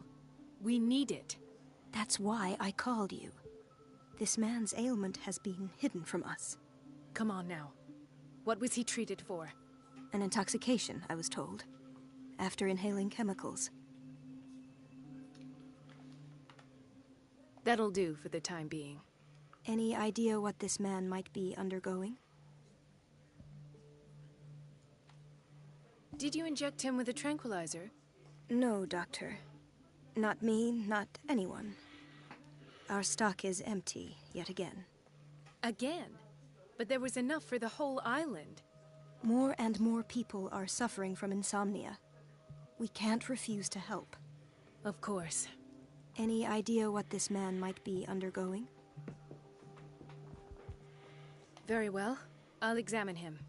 We need it. That's why I called you. This man's ailment has been hidden from us. Come on now. What was he treated for? An intoxication, I was told. After inhaling chemicals. That'll do for the time being. Any idea what this man might be undergoing? Did you inject him with a tranquilizer? No, Doctor. Not me, not anyone. Our stock is empty, yet again. Again? But there was enough for the whole island. More and more people are suffering from insomnia. We can't refuse to help. Of course. Any idea what this man might be undergoing? Very well. I'll examine him.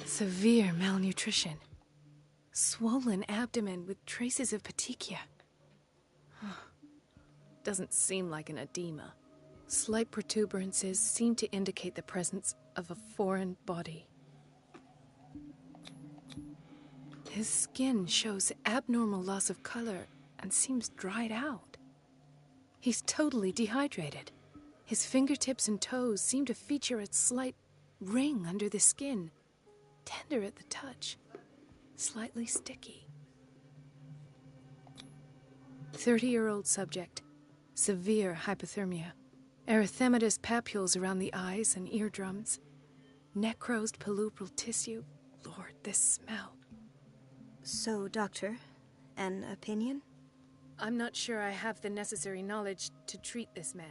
Severe malnutrition. Swollen abdomen with traces of petechia. Doesn't seem like an edema. Slight protuberances seem to indicate the presence of a foreign body. His skin shows abnormal loss of color and seems dried out. He's totally dehydrated. His fingertips and toes seem to feature a slight ring under the skin, tender at the touch, slightly sticky. 30-year-old subject, severe hypothermia, erythematous papules around the eyes and eardrums, necrosed palpebral tissue. Lord, this smell. So, Doctor, an opinion? I'm not sure I have the necessary knowledge to treat this man.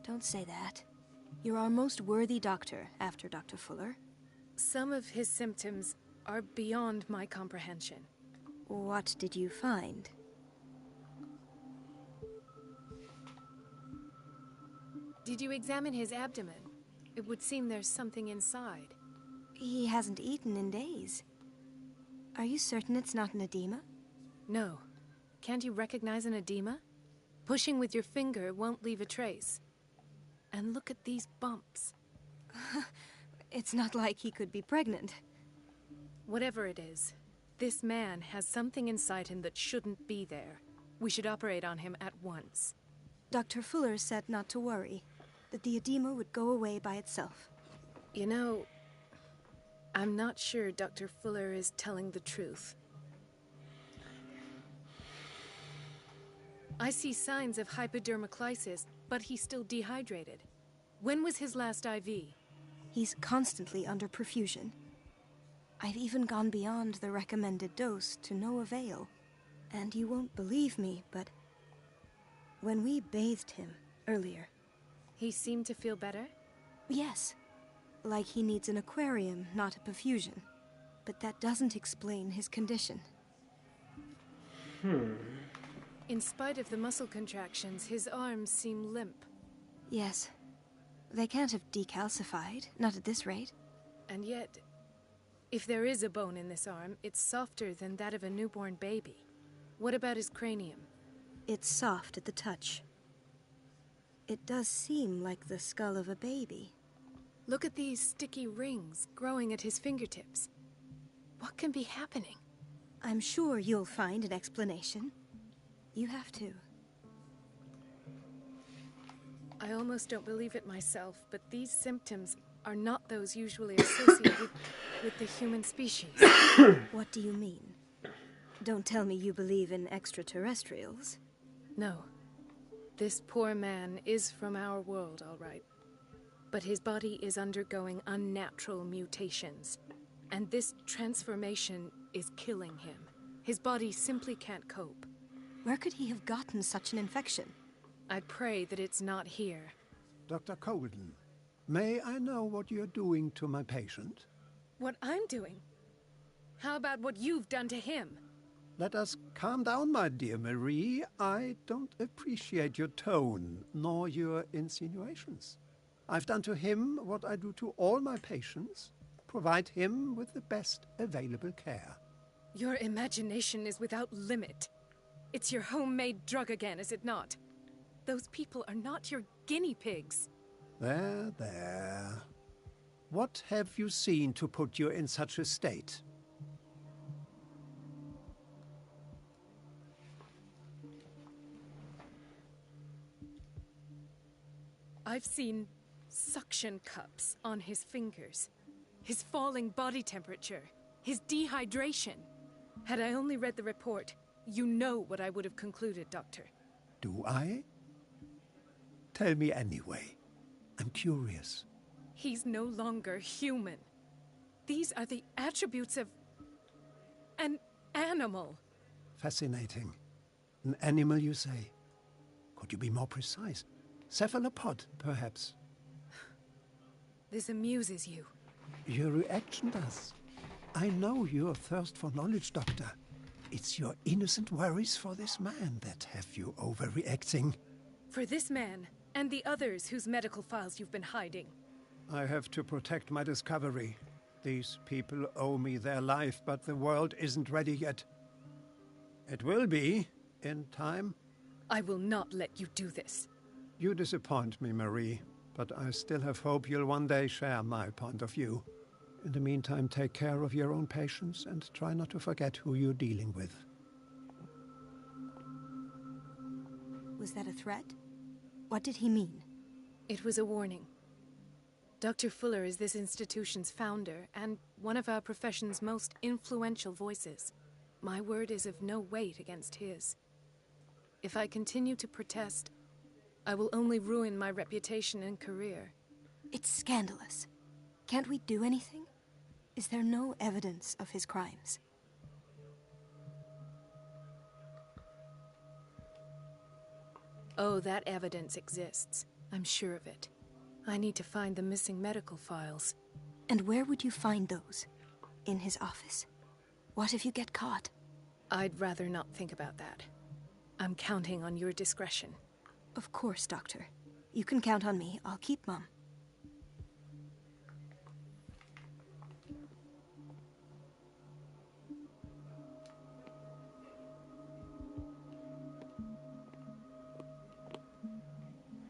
Don't say that. You're our most worthy doctor after Dr. Fuller. Some of his symptoms are beyond my comprehension. What did you find? Did you examine his abdomen? It would seem there's something inside. He hasn't eaten in days. Are you certain it's not an edema? No. Can't you recognize an edema? Pushing with your finger won't leave a trace. And look at these bumps. It's not like he could be pregnant. Whatever it is, this man has something inside him that shouldn't be there. We should operate on him at once. Dr. Fuller said not to worry, that the edema would go away by itself. You know, I'm not sure Dr. Fuller is telling the truth. I see signs of hypodermoclysis, but he's still dehydrated. When was his last IV? He's constantly under perfusion. I've even gone beyond the recommended dose to no avail. And you won't believe me, but when we bathed him earlier... He seemed to feel better? Yes. Like he needs an aquarium, not a perfusion. But that doesn't explain his condition. In spite of the muscle contractions, his arms seem limp. Yes. They can't have decalcified, not at this rate. And yet, if there is a bone in this arm, it's softer than that of a newborn baby. What about his cranium? It's soft at the touch. It does seem like the skull of a baby. Look at these sticky rings growing at his fingertips. What can be happening? I'm sure you'll find an explanation. You have to. I almost don't believe it myself, but these symptoms are not those usually associated with the human species. What do you mean? Don't tell me you believe in extraterrestrials. No. This poor man is from our world, all right. But his body is undergoing unnatural mutations. And this transformation is killing him. His body simply can't cope. Where could he have gotten such an infection? I pray that it's not here. Dr. Colden, may I know what you're doing to my patient? What I'm doing? How about what you've done to him? Let us calm down, my dear Marie. I don't appreciate your tone, nor your insinuations. I've done to him what I do to all my patients. Provide him with the best available care. Your imagination is without limit. It's your homemade drug again, is it not? Those people are not your guinea pigs. There, there. What have you seen to put you in such a state? I've seen suction cups on his fingers, his falling body temperature, his dehydration. Had I only read the report, you know what I would have concluded, Doctor. Do I? Tell me anyway. I'm curious. He's no longer human. These are the attributes of an animal. Fascinating. An animal, you say? Could you be more precise? Cephalopod, perhaps? This amuses you. Your reaction does. I know your thirst for knowledge, Doctor. It's your innocent worries for this man that have you overreacting. For this man, and the others whose medical files you've been hiding. I have to protect my discovery. These people owe me their life, but the world isn't ready yet. It will be, in time. I will not let you do this. You disappoint me, Marie, but I still have hope you'll one day share my point of view. In the meantime, take care of your own patients and try not to forget who you're dealing with. Was that a threat? What did he mean? It was a warning. Dr. Fuller is this institution's founder and one of our profession's most influential voices. My word is of no weight against his. If I continue to protest, I will only ruin my reputation and career. It's scandalous. Can't we do anything? Is there no evidence of his crimes? Oh, that evidence exists. I'm sure of it. I need to find the missing medical files. And where would you find those? In his office? What if you get caught? I'd rather not think about that. I'm counting on your discretion. Of course, Doctor. You can count on me. I'll keep Mum.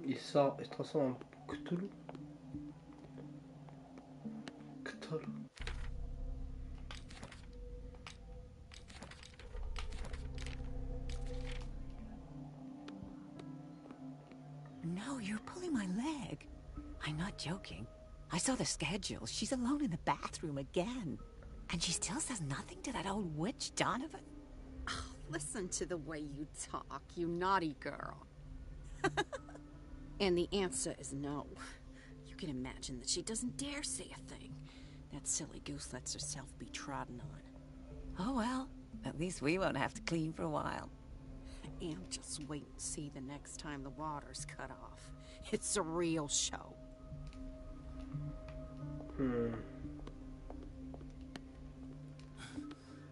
Il sort et se transforme en Cthulhu. Cthulhu. No, you're pulling my leg. I'm not joking. I saw the schedule. She's alone in the bathroom again. And she still says nothing to that old witch, Donovan. Oh, listen to the way you talk, you naughty girl. And the answer is no. You can imagine that she doesn't dare say a thing. That silly goose lets herself be trodden on. Oh well, at least we won't have to clean for a while. And just wait and see the next time the water's cut off. It's a real show.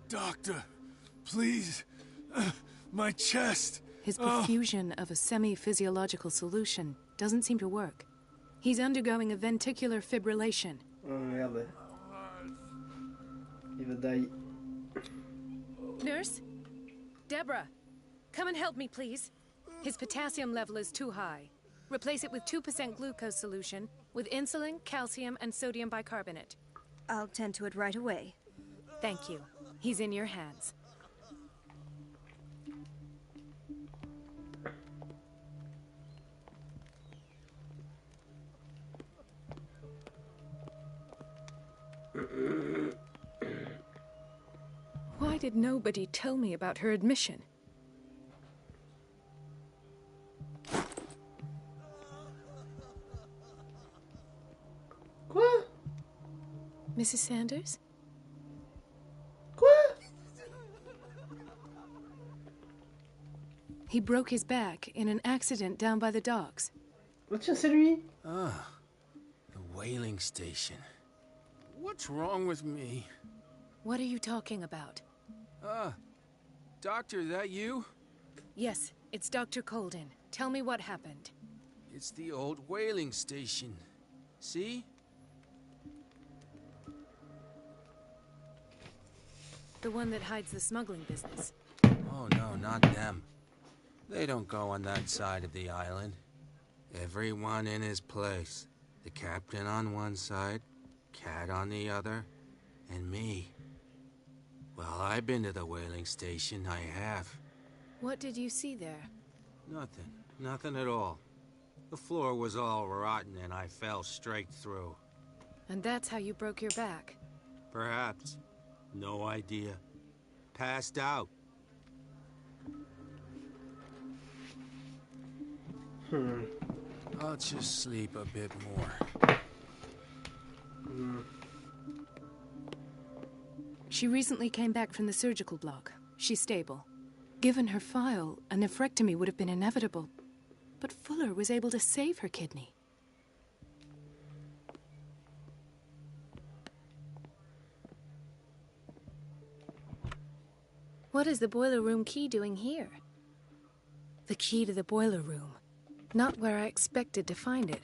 Doctor, please. My chest. His perfusion of a semi-physiological solution doesn't seem to work. He's undergoing a ventricular fibrillation. Oh merde. Il va die. Nurse? Deborah, come and help me, please. His potassium level is too high. Replace it with 2% glucose solution with insulin, calcium, and sodium bicarbonate. I'll tend to it right away. Thank you. He's in your hands. Why did nobody tell me about her admission? Quoi? Mrs. Sanders? Quoi? He broke his back in an accident down by the docks. Oh tiens, c'est lui. Ah, the whaling station. What's wrong with me? What are you talking about? Doctor, that you? Yes, it's Dr. Colden. Tell me what happened. It's the old whaling station. See? The one that hides the smuggling business. Oh no, not them. They don't go on that side of the island. Everyone in his place. The captain on one side, Cat on the other, and me. Well, I've been to the whaling station, I have. What did you see there? Nothing. Nothing at all. The floor was all rotten and I fell straight through. And that's how you broke your back? Perhaps. No idea. Passed out. I'll just sleep a bit more. She recently came back from the surgical block. She's stable. Given her file, a nephrectomy would have been inevitable. But Fuller was able to save her kidney. What is the boiler room key doing here? The key to the boiler room. Not where I expected to find it.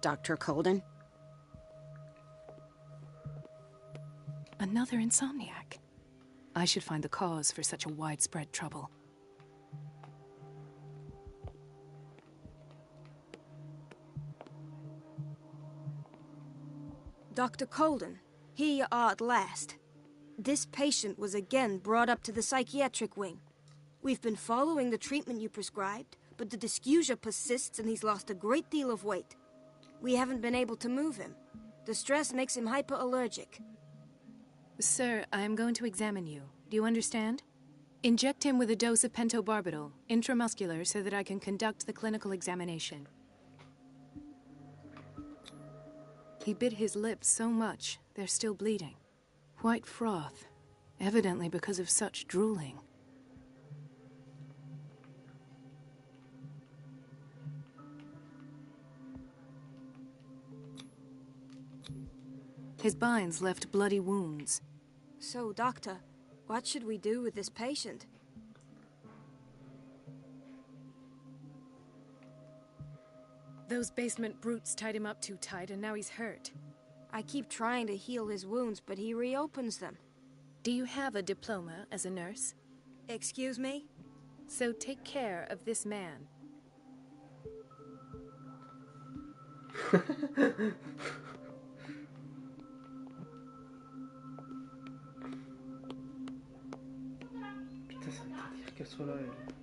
Dr. Colden? Another insomniac. I should find the cause for such a widespread trouble. Dr. Colden, here you are at last. This patient was again brought up to the psychiatric wing. We've been following the treatment you prescribed, but the dysgeusia persists and he's lost a great deal of weight. We haven't been able to move him. The stress makes him hyperallergic. Sir, I am going to examine you. Do you understand? Inject him with a dose of pentobarbital, intramuscular, so that I can conduct the clinical examination. He bit his lips so much, they're still bleeding. White froth, evidently because of such drooling. His binds left bloody wounds. So, Doctor, what should we do with this patient? Those basement brutes tied him up too tight, and now he's hurt. I keep trying to heal his wounds, but he reopens them. Do you have a diploma as a nurse? Excuse me? So take care of this man. Putain, ça me fait dire qu'elle soit là, elle.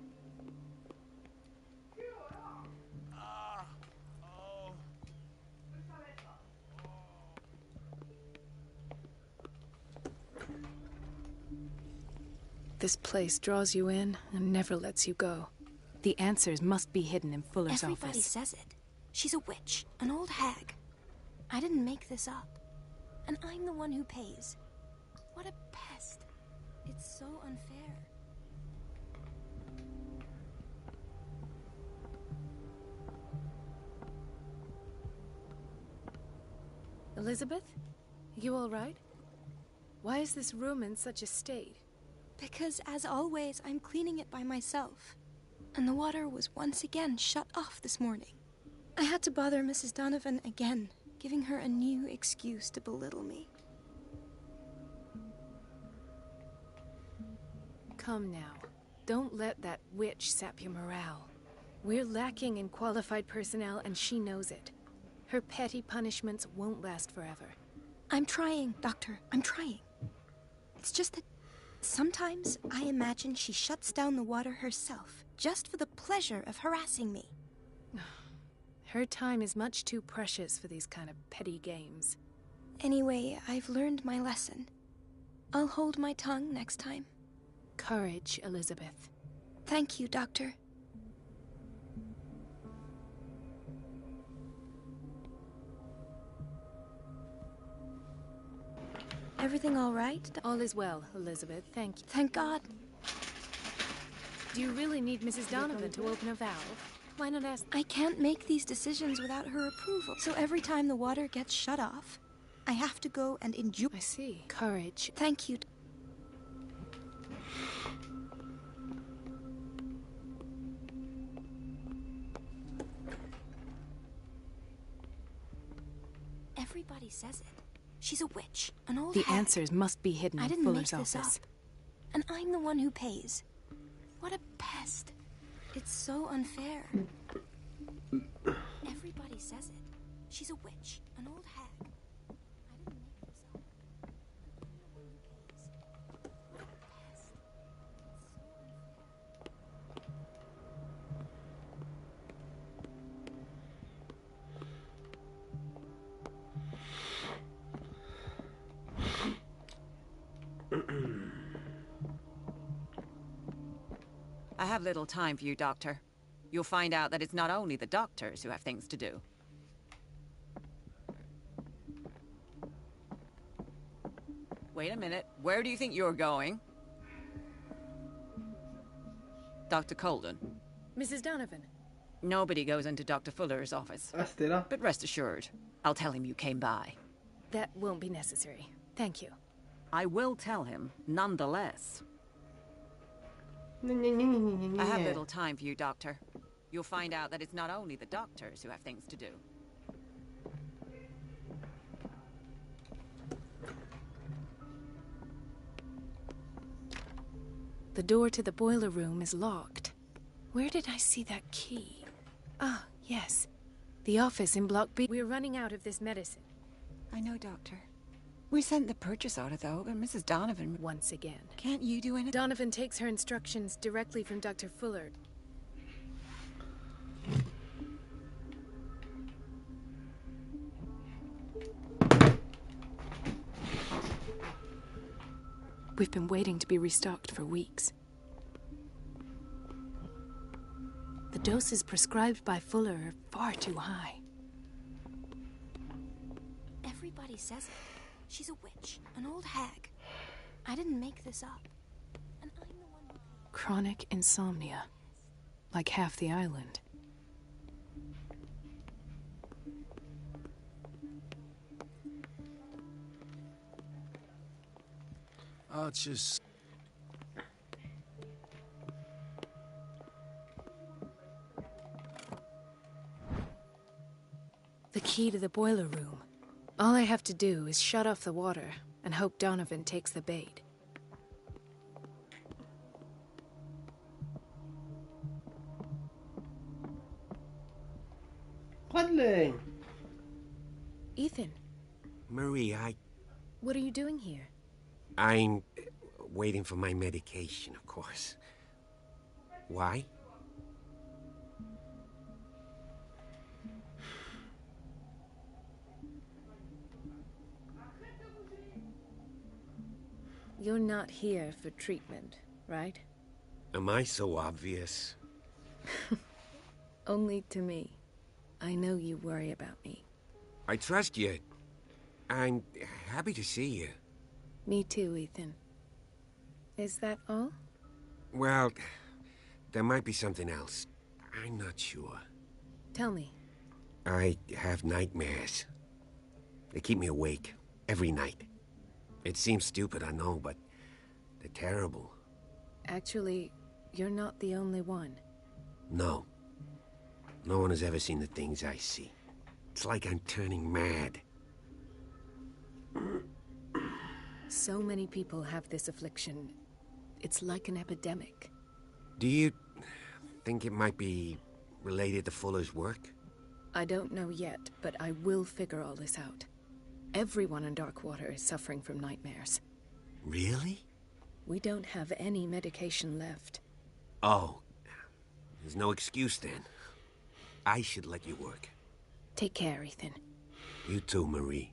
This place draws you in and never lets you go. The answers must be hidden in Fuller's Everybody office. says it. She's a witch, an old hag. I didn't make this up. And I'm the one who pays. What a pest. It's so unfair. Elizabeth? You all right? Why is this room in such a state? Because, as always, I'm cleaning it by myself. And the water was once again shut off this morning. I had to bother Mrs. Donovan again, giving her a new excuse to belittle me. Come now. Don't let that witch sap your morale. We're lacking in qualified personnel, and she knows it. Her petty punishments won't last forever. I'm trying, Doctor. I'm trying. It's just that sometimes I imagine she shuts down the water herself, just for the pleasure of harassing me. Her time is much too precious for these kind of petty games. Anyway, I've learned my lesson. I'll hold my tongue next time. Courage, Elizabeth. Thank you, Doctor. Everything all right? All is well, Elizabeth. Thank you. Thank God. Do you really need Mrs. Donovan to open a valve? Why not ask... I can't make these decisions without her approval. So every time the water gets shut off, I have to go and endure... I see. Courage. Thank you. Everybody says it. She's a witch, an old The hag. answers must be hidden in Fuller's office. Up. And I'm the one who pays. What a pest. It's so unfair. Everybody says it. She's a witch, an old hag. I didn't make this up. And I'm the one who pays. What a pest. It's so unfair. I have little time for you, Doctor. You'll find out that it's not only the doctors who have things to do. Wait a minute. Where do you think you're going? Dr. Colden. Mrs. Donovan. Nobody goes into Dr. Fuller's office. But rest assured, I'll tell him you came by. That won't be necessary. Thank you. I will tell him, nonetheless. I have little time for you, Doctor. You'll find out that it's not only the doctors who have things to do. The door to the boiler room is locked. Where did I see that key? Ah, yes. The office in Block B. We're running out of this medicine. I know, Doctor. We sent the purchase order, though, but Mrs. Donovan... Once again. Can't you do anything? Donovan takes her instructions directly from Dr. Fuller. We've been waiting to be restocked for weeks. The doses prescribed by Fuller are far too high. Everybody says it. She's a witch, an old hag. I didn't make this up. And I'm the one who... Chronic insomnia. Like half the island. I'll just... The key to the boiler room. All I have to do is shut off the water and hope Donovan takes the bait. Ethan. Marie, What are you doing here? I'm waiting for my medication, of course. Why? You're not here for treatment, right? Am I so obvious? Only to me. I know you worry about me. I trust you. I'm happy to see you. Me too, Ethan. Is that all? Well, there might be something else. I'm not sure. Tell me. I have nightmares. They keep me awake every night. It seems stupid, I know, but they're terrible. Actually, you're not the only one. No. No one has ever seen the things I see. It's like I'm turning mad. So many people have this affliction. It's like an epidemic. Do you think it might be related to Fuller's work? I don't know yet, but I will figure all this out. Everyone in Darkwater is suffering from nightmares. Really? We don't have any medication left. Oh. There's no excuse then. I should let you work. Take care, Ethan. You too, Marie.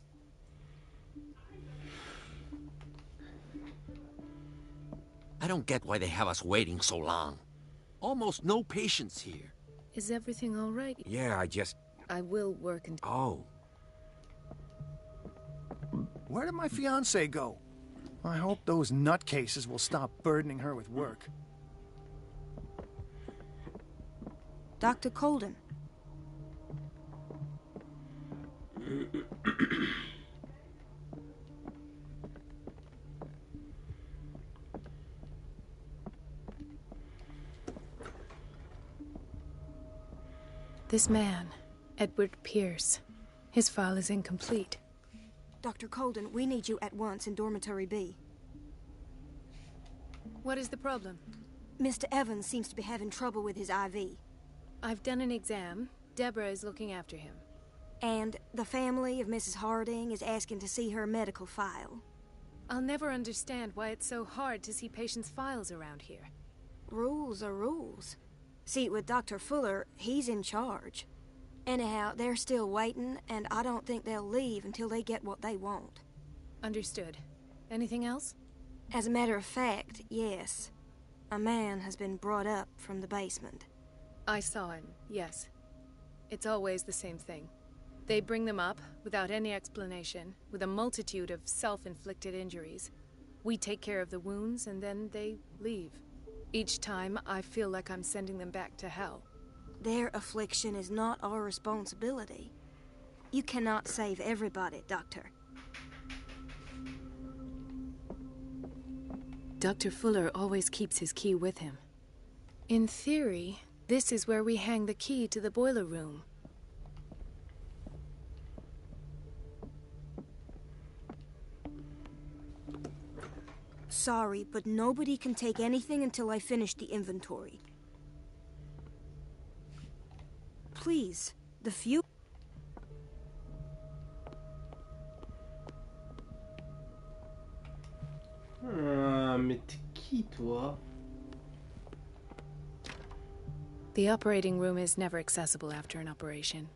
I don't get why they have us waiting so long. Almost no patients here. Is everything all right? Yeah, I will work until... Oh. Where did my fiancée go? I hope those nutcases will stop burdening her with work. Dr. Colden. This man, Edward Pierce, his file is incomplete. Dr. Colden, we need you at once in Dormitory B. What is the problem? Mr. Evans seems to be having trouble with his IV. I've done an exam. Deborah is looking after him. And the family of Mrs. Harding is asking to see her medical file. I'll never understand why it's so hard to see patients' files around here. Rules are rules. See, with Dr. Fuller, he's in charge. Anyhow, they're still waiting, and I don't think they'll leave until they get what they want. Understood. Anything else? As a matter of fact, yes. A man has been brought up from the basement. I saw him, yes. It's always the same thing. They bring them up, without any explanation, with a multitude of self-inflicted injuries. We take care of the wounds, and then they leave. Each time, I feel like I'm sending them back to hell. Their affliction is not our responsibility. You cannot save everybody, Doctor. Dr. Fuller always keeps his key with him. In theory, this is where we hang the key to the boiler room. Sorry, but nobody can take anything until I finish the inventory. Please, the few... Mais t'es qui, toi? The operating room is never accessible after an operation.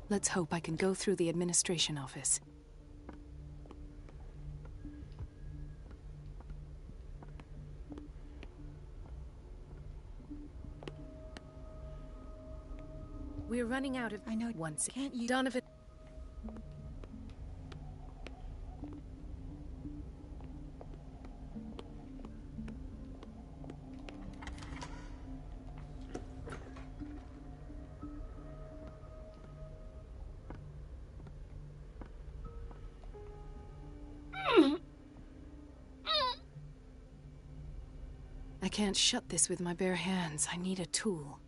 Let's hope I can go through the administration office. We're running out of... I know. Once. Can't you... Donovan... I can't shut this with my bare hands. I need a tool.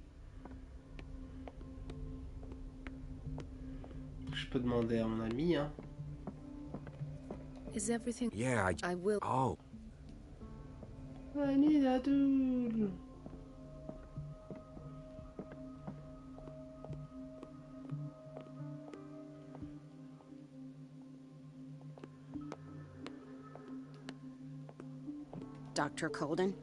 Je peux demander à mon ami, hein. Is everything... Yeah, I will... Oh. I need a tool. Dr. Colden?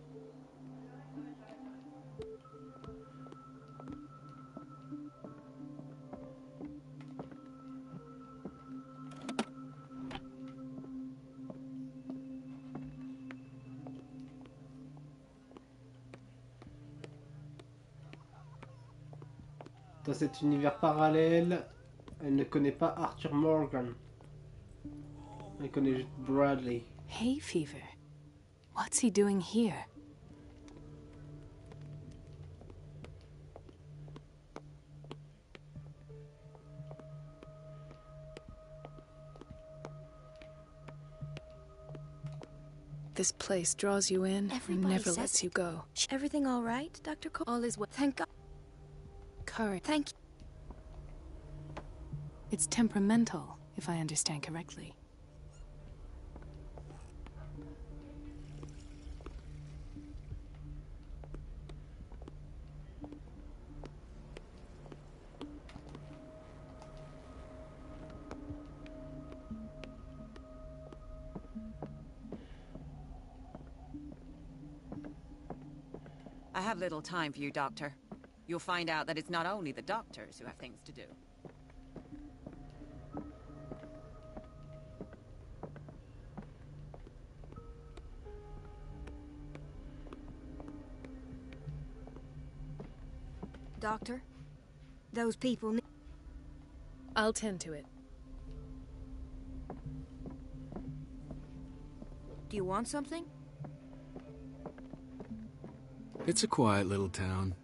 Dans cet univers parallèle, elle ne connaît pas Arthur Morgan. Elle connaît juste Bradley. Hay fever. What's he doing here? This place draws you in and never lets you go. Everything all right, Dr. Cole? All is well. Thank God. Courage. Thank you. It's temperamental, if I understand correctly. I have little time for you, Doctor. You'll find out that it's not only the doctors who have things to do. Doctor, those people need... I'll tend to it. Do you want something? It's a quiet little town.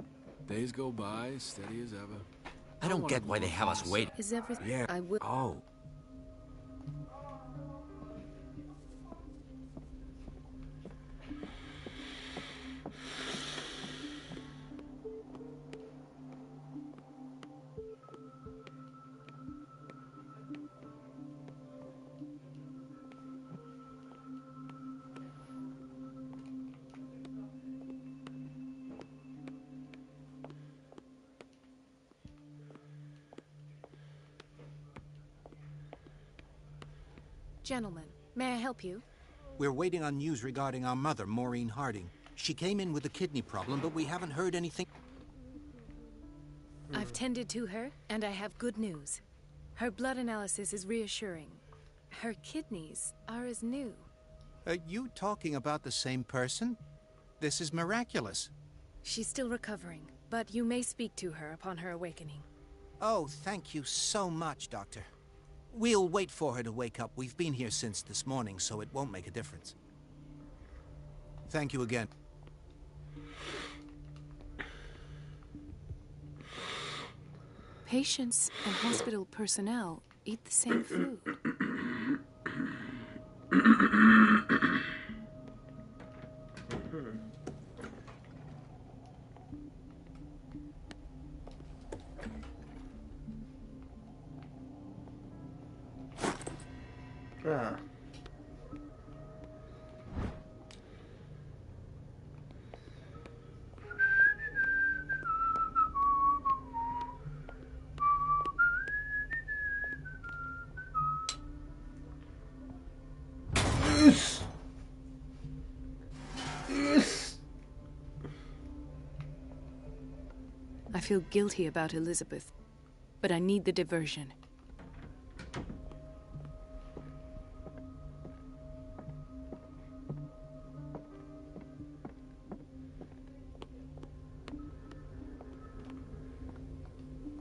Days go by, steady as ever. I don't get why they have us wait. Is everything? Yeah. I will. Oh. Gentlemen, may I help you? We're waiting on news regarding our mother, Maureen Harding. She came in with a kidney problem, but we haven't heard anything. I've tended to her, and I have good news. Her blood analysis is reassuring. Her kidneys are as new. Are you talking about the same person? This is miraculous. She's still recovering, but you may speak to her upon her awakening. Oh, thank you so much, Doctor. We'll wait for her to wake up. We've been here since this morning, so it won't make a difference. Thank you again. Patients and hospital personnel eat the same food. Ah. Yes. Yes. I feel guilty about Elizabeth, but I need the diversion.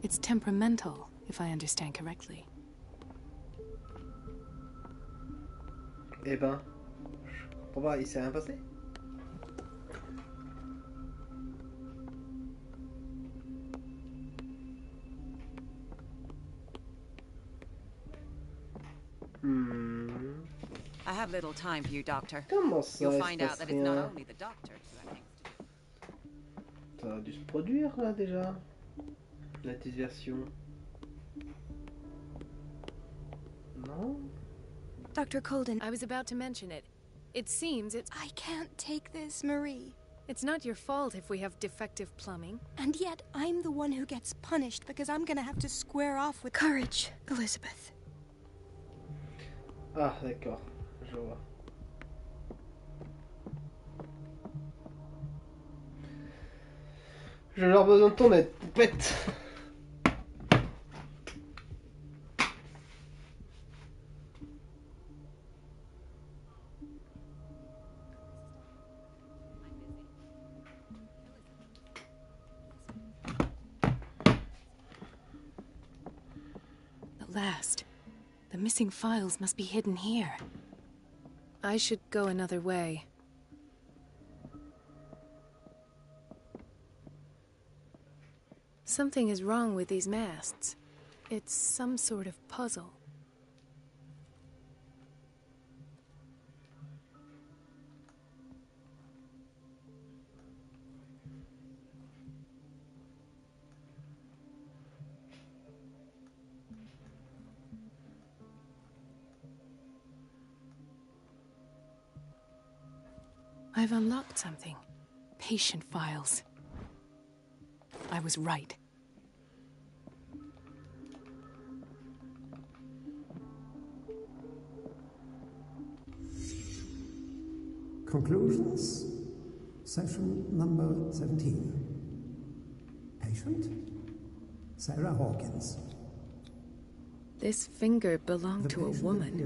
It's temperamental, if I understand correctly. Eh ben, je comprends pas, il s'est rien passé? I have little time for you, Doctor. Comment ça, You'll il se find out passe that it's not rien? only the doctors who have things to do. Ça a dû se produire là déjà. La diversion. Non? Dr. Colden. I was about to mention it. It seems it's... I can't take this, Marie. It's not your fault if we have defective plumbing. And yet, I'm the one who gets punished because I'm gonna have to square off with... Courage, Elizabeth. Ah, d'accord. Je vois. Je vais avoir besoin de ton aide, poupette. last. The missing files must be hidden here. I should go another way. Something is wrong with these masts. It's some sort of puzzle. I've unlocked something. Patient files. I was right. Conclusions. Session number 17. Patient? Sarah Hawkins. This finger belonged to a woman.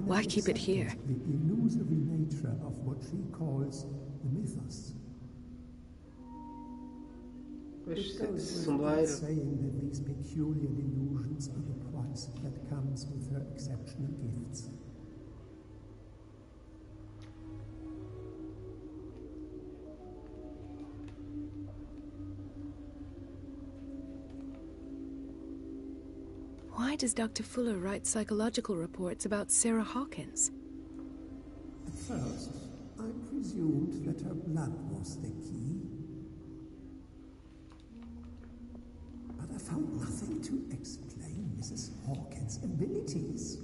Why keep it here? The illusory nature of what she calls the mythos. It goes without saying that these peculiar delusions are the price that comes with her exceptional gifts. Why does Dr. Fuller write psychological reports about Sarah Hawkins? At first, I presumed that her blood was the key. But I found nothing to explain Mrs. Hawkins' abilities.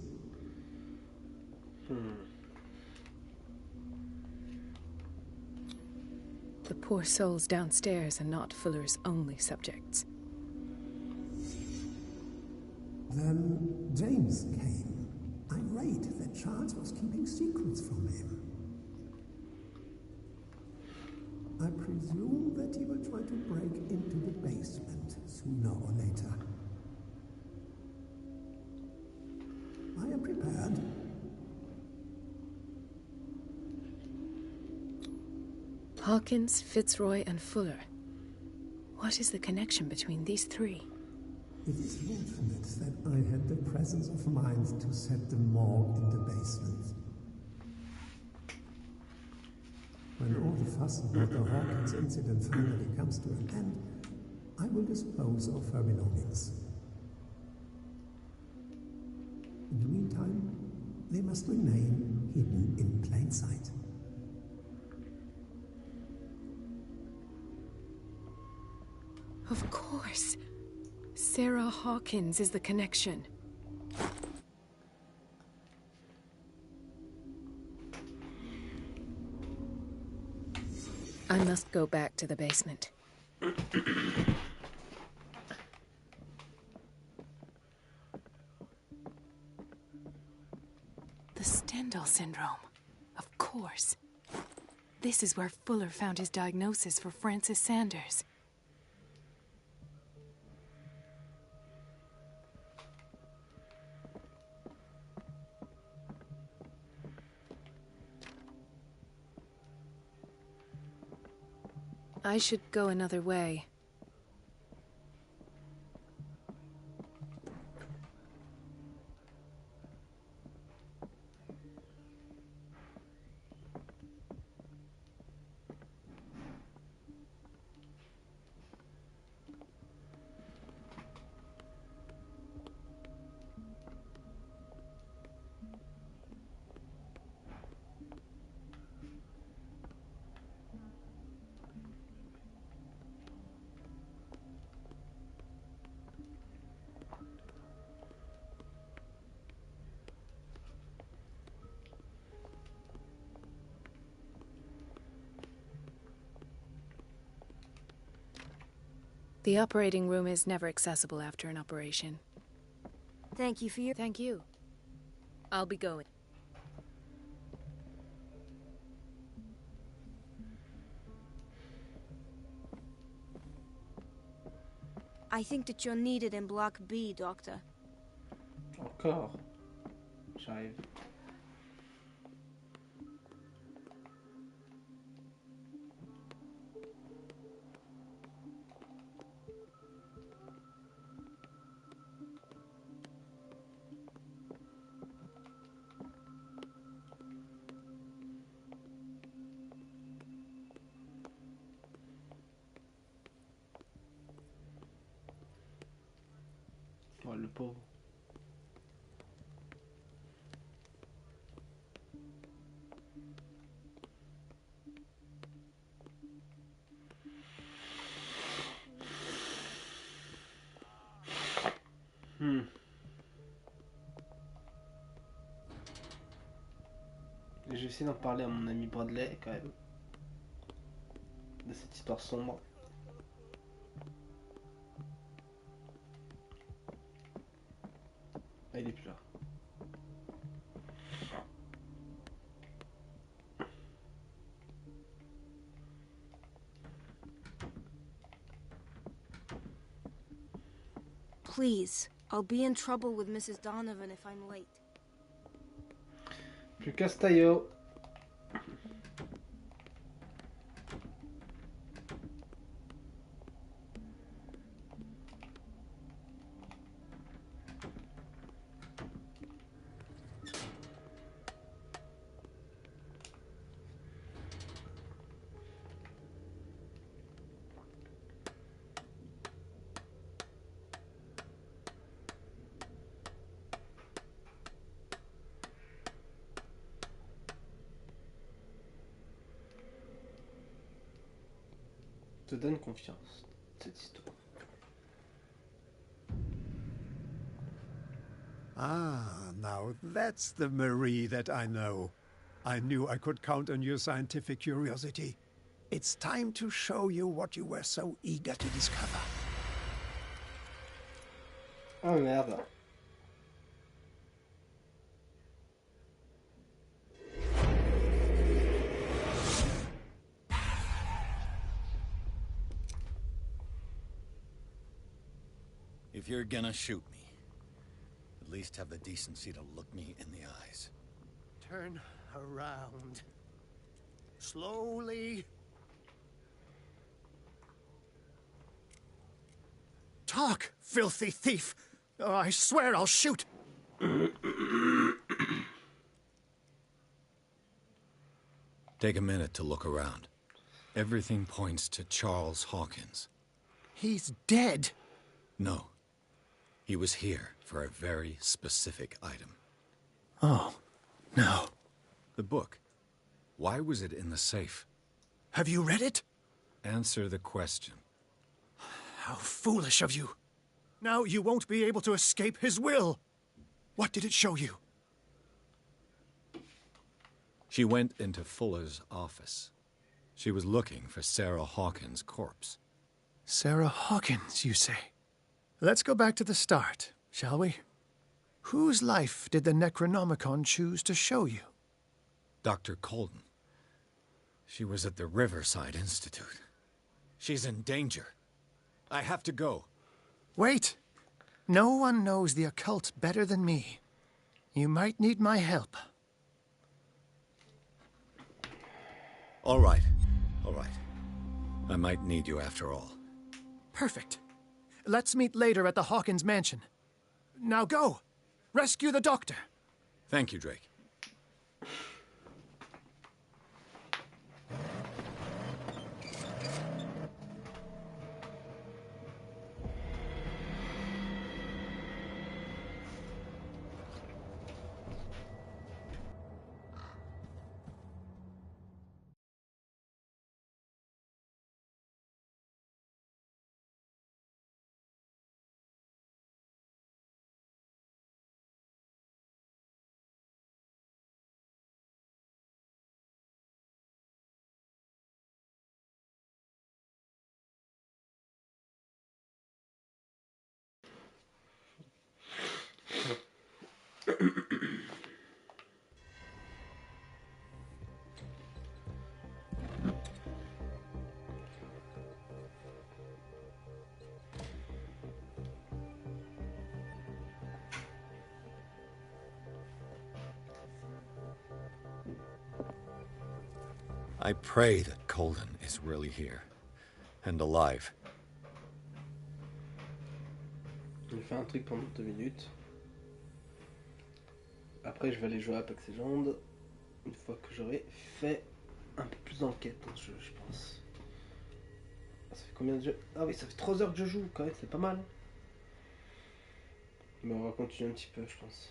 The poor souls downstairs are not Fuller's only subjects. Then James came, irate that Charles was keeping secrets from him. I presume that he will try to break into the basement sooner or later. I am prepared. Hawkins, Fitzroy, and Fuller. What is the connection between these three? It is fortunate that I had the presence of mind to set them all in the basement. When all the fuss about the Hawkins incident finally comes to an end, I will dispose of her belongings. In the meantime, they must remain hidden in plain sight. Of course. Sarah Hawkins is the connection. I must go back to the basement. The Stendhal syndrome. Of course. This is where Fuller found his diagnosis for Francis Sanders. I should go another way. The operating room is never accessible after an operation. Thank you for your... Thank you. I'll be going. I think that you're needed in Block B, Doctor. Encore. J'arrive. le pauvre. Je vais essayer d'en parler à mon ami Bradley quand même. De cette histoire sombre. Ah, il est plus là. Please, I'll be in trouble with Mrs. Donovan if I'm late. Plus Castello. Te donne confiance, cette histoire. Ah, now that's the Marie that I know. I knew I could count on your scientific curiosity. It's time to show you what you were so eager to discover. Oh merde. If you're gonna shoot me, at least have the decency to look me in the eyes. Turn around. Slowly. Talk, filthy thief! Oh, I swear I'll shoot! Take a minute to look around. Everything points to Charles Hawkins. He's dead! No. He was here for a very specific item. Oh, no. The book. Why was it in the safe? Have you read it? Answer the question. How foolish of you. Now you won't be able to escape his will. What did it show you? She went into Fuller's office. She was looking for Sarah Hawkins' corpse. Sarah Hawkins, you say? Let's go back to the start, shall we? Whose life did the Necronomicon choose to show you? Dr. Colden. She was at the Riverside Institute. She's in danger. I have to go. Wait. No one knows the occult better than me. You might need my help. All right. All right. I might need you after all. Perfect. Let's meet later at the Hawkins mansion. Now go. Rescue the doctor. Thank you, Drake. I pray that Colden is really here. And alive. Je fais un truc pendant 2 minutes. Après, je vais aller jouer à Apex Legends. Une fois que j'aurai fait un peu plus d'enquête dans ce jeu, je pense. Ça fait combien de jeux? Ah oui, ça fait 3 heures que je joue quand même, c'est pas mal. Mais on va continuer un petit peu, je pense.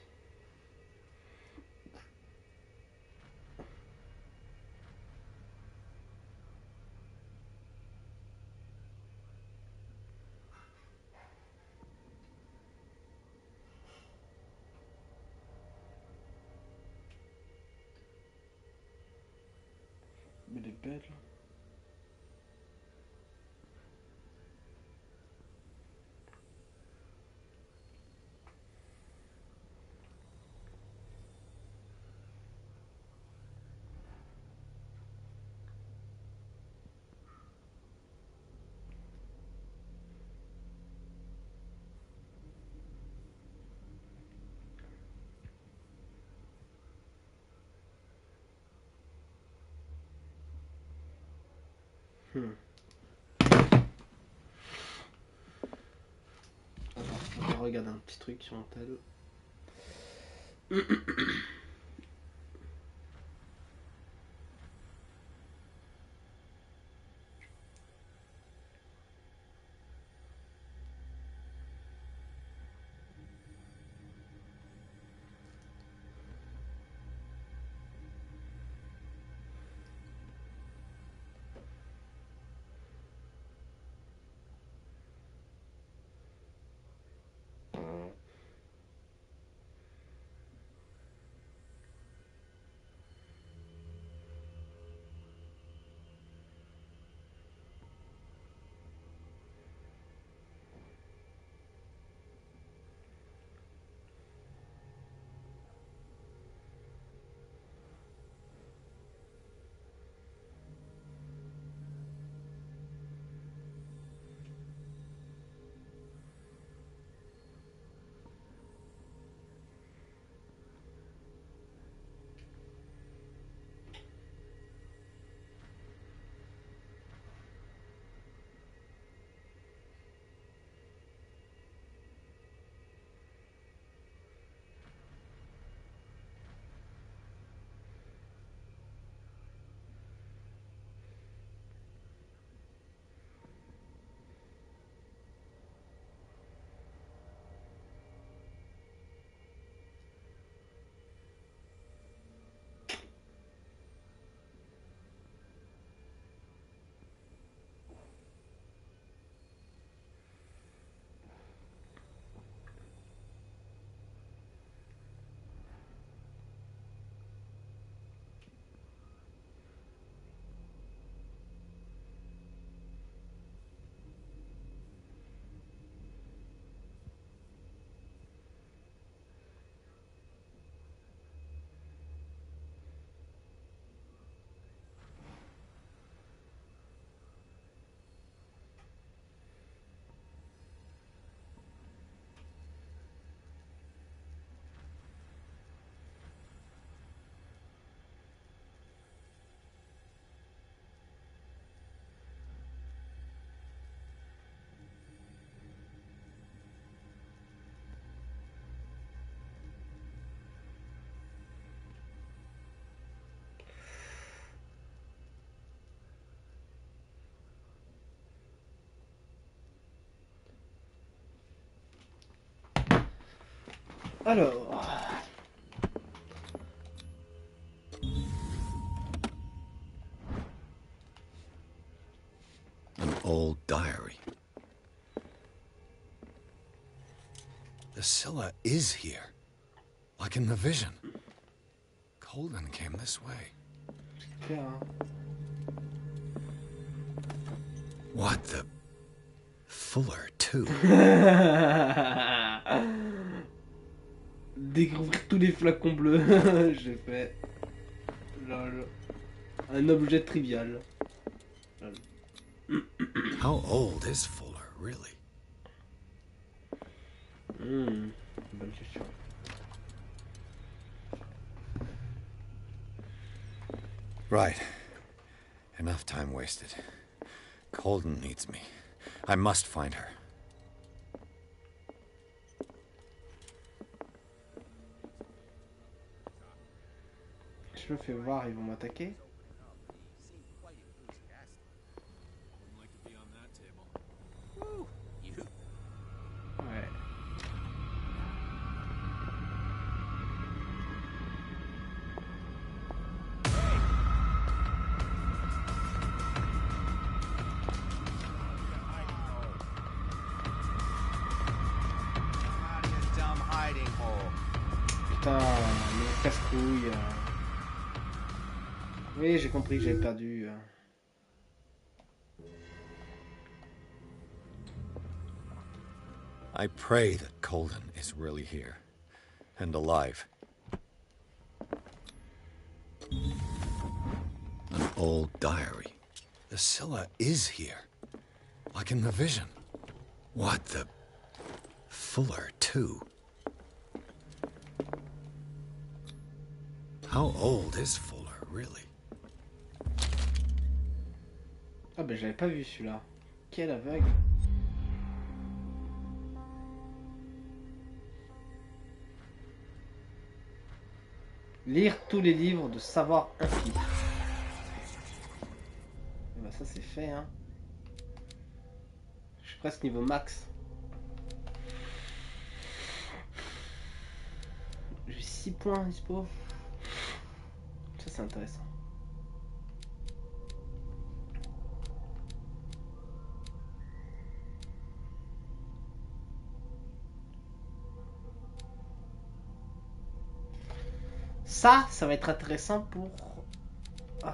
Mais elle est belle. Attends, on va regarder un petit truc sur un tel. Alors. An old diary. The Scylla is here. Like in the vision. Colden came this way. Yeah. What the... Fuller, too. Découvrir tous les flacons bleus. J'ai fait. Lol. Un objet trivial. Lol. How old is Fuller, really? Bonne question. Right. Enough time wasted. Colden needs me. I must find her. Je me fais voir, ils vont m'attaquer. Ouais. putain, mais casse-couille. Oui, j'ai compris que j'avais perdu. I pray that Colden is really here. And alive. An old diary. The Scylla is here. Like in the vision. What the... Fuller, too. How old is Fuller, really? Ah ben j'avais pas vu celui-là. Quel aveugle. Lire tous les livres de savoir infini. Et ben ça c'est fait hein. Je suis presque niveau max. J'ai 6 points dispo. Ça c'est intéressant. Ça va être intéressant pour... Ah.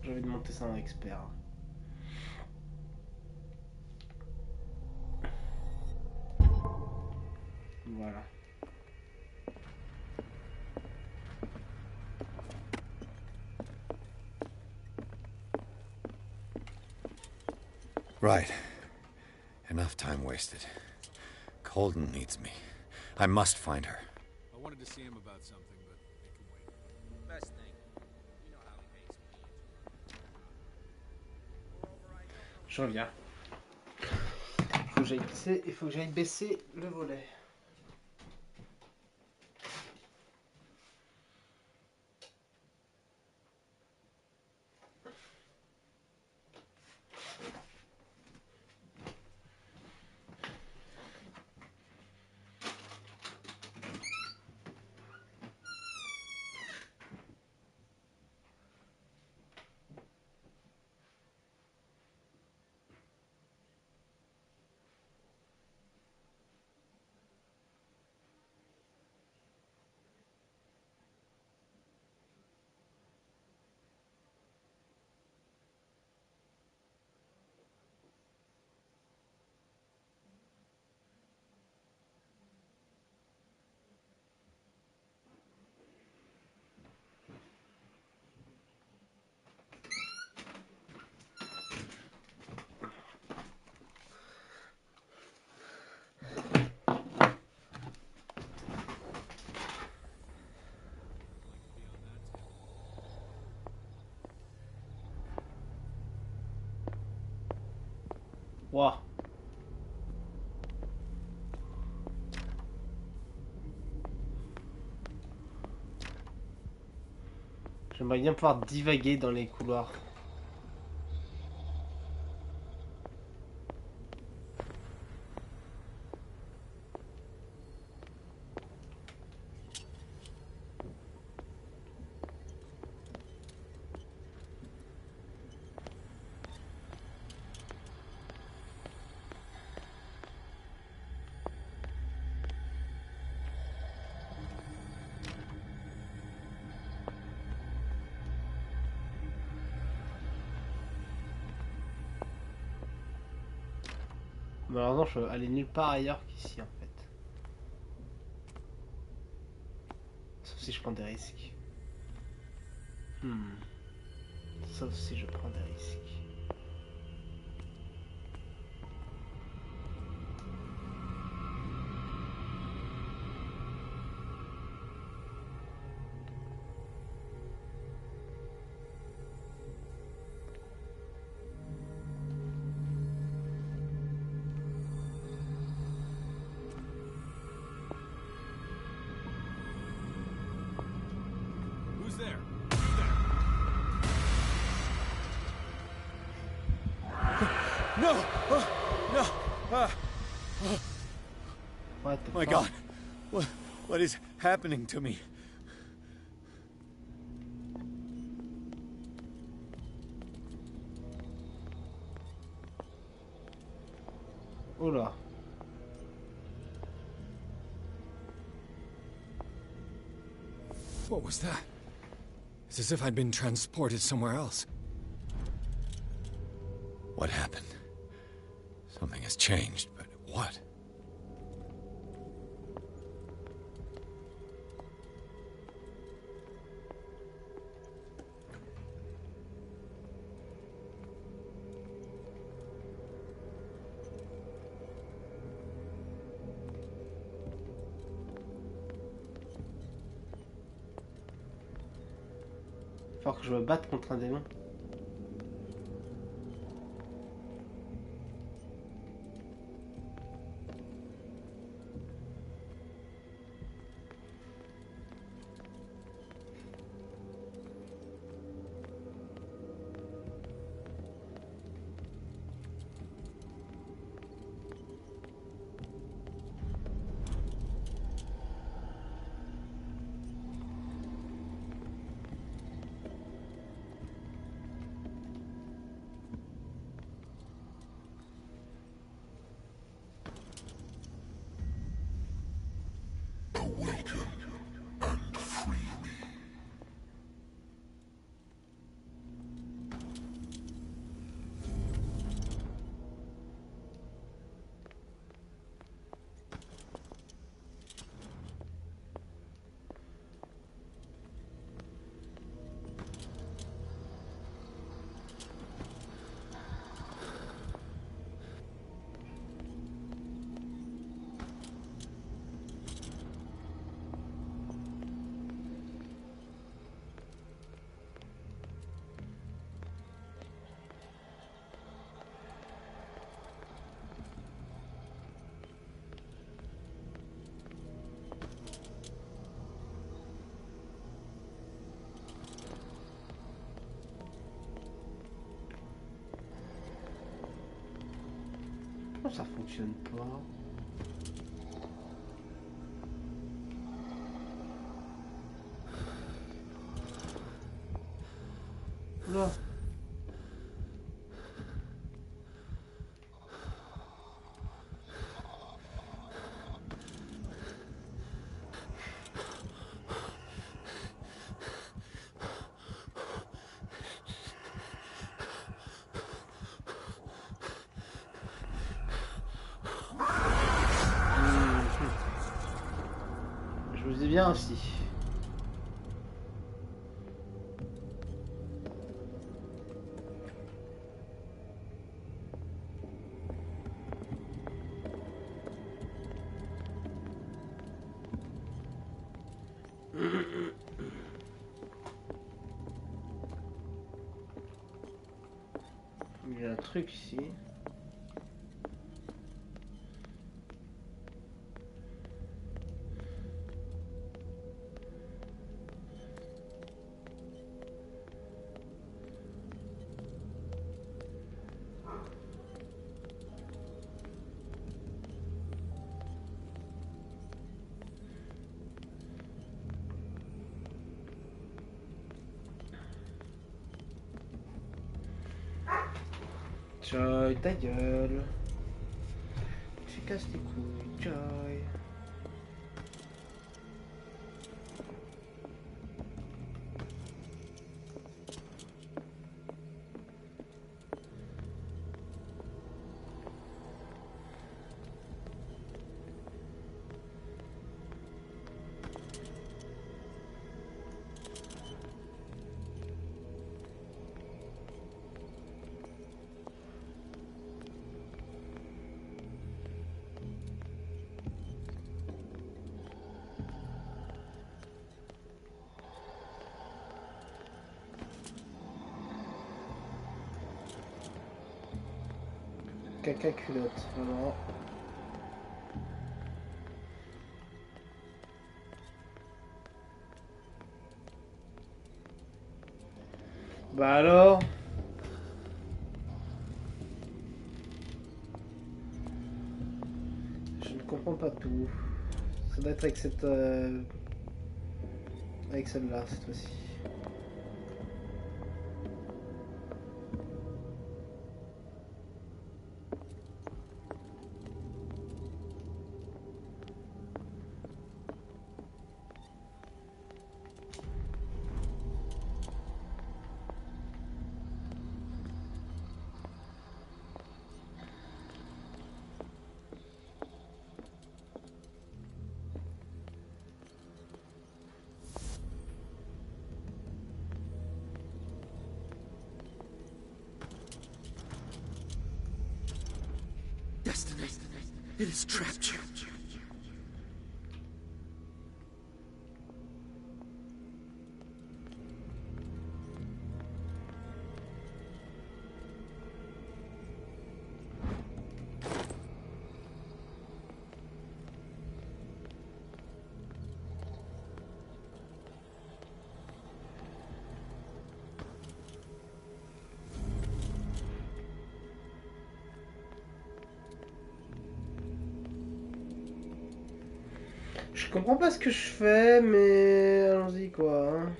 J'ai envie de monter ça en expert. Voilà. Right. Enough time wasted. Colden needs me. I must find her. I wanted to see him about something, but it can wait. Best thing. You know how he makes me. Je reviens. Il faut que j'aille baisser le volet. Wow. J'aimerais bien pouvoir divaguer dans les couloirs. Malheureusement, je peux aller nulle part ailleurs qu'ici en fait. Sauf si je prends des risques. Sauf si je prends des risques. Who's there? No! No! What the My fuck? God! What is happening to me? Oula. What was that? It's as if I'd been transported somewhere else. What happened? Something has changed, but what? Faut que je me batte contre un démon. Ça fonctionne pas. Là. Je vous ai bien ainsi. Il y a un truc ici. Joy, ta gueule. Tu casses tes couilles, Joy. Caca culotte, vraiment. Bah alors, je ne comprends pas tout. Ça doit être avec cette avec celle-là cette fois-ci. It has trapped you. Je comprends pas ce que je fais, mais allons-y quoi. Hein.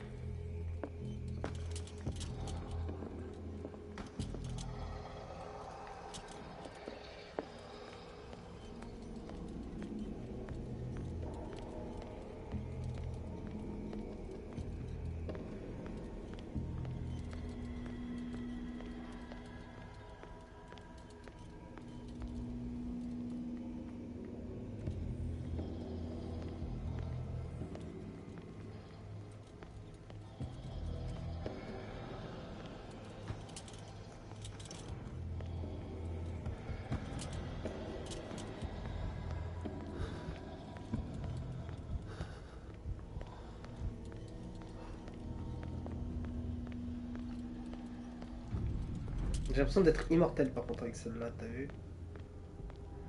J'ai l'impression d'être immortel par contre avec celle-là, t'as vu?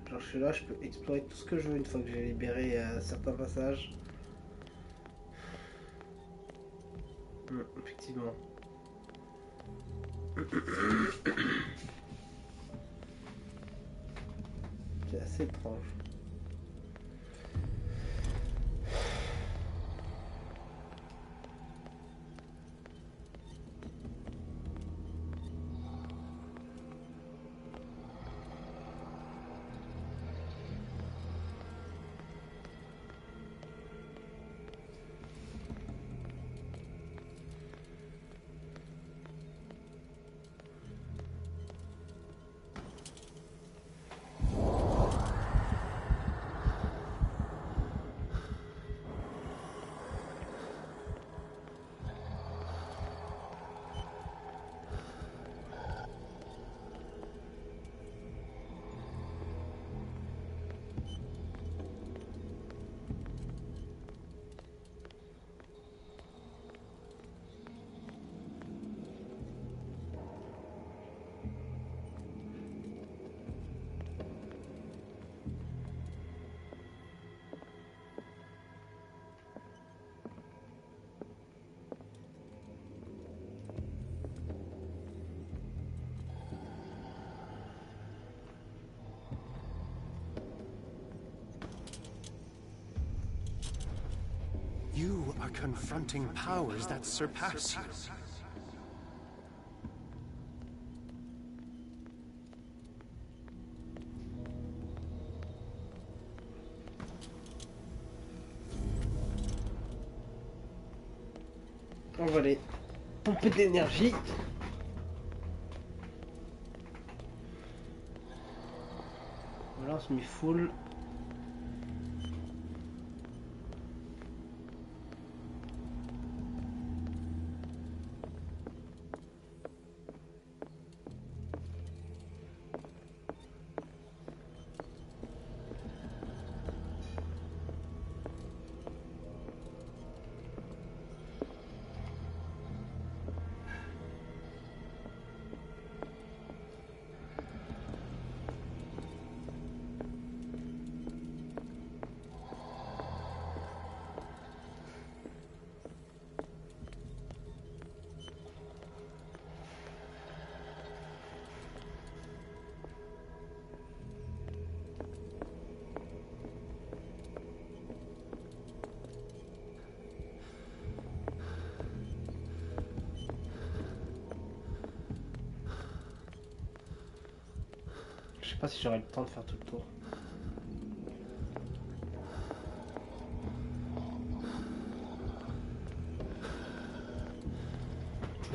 Genre je suis là, je peux explorer tout ce que je veux une fois que j'ai libéré certains passages. Effectivement. C'est assez étrange. You are confronting powers that surpass you. On va aller pomper de l'énergie. Voilà, on se met full. Je sais pas si j'aurai le temps de faire tout le tour.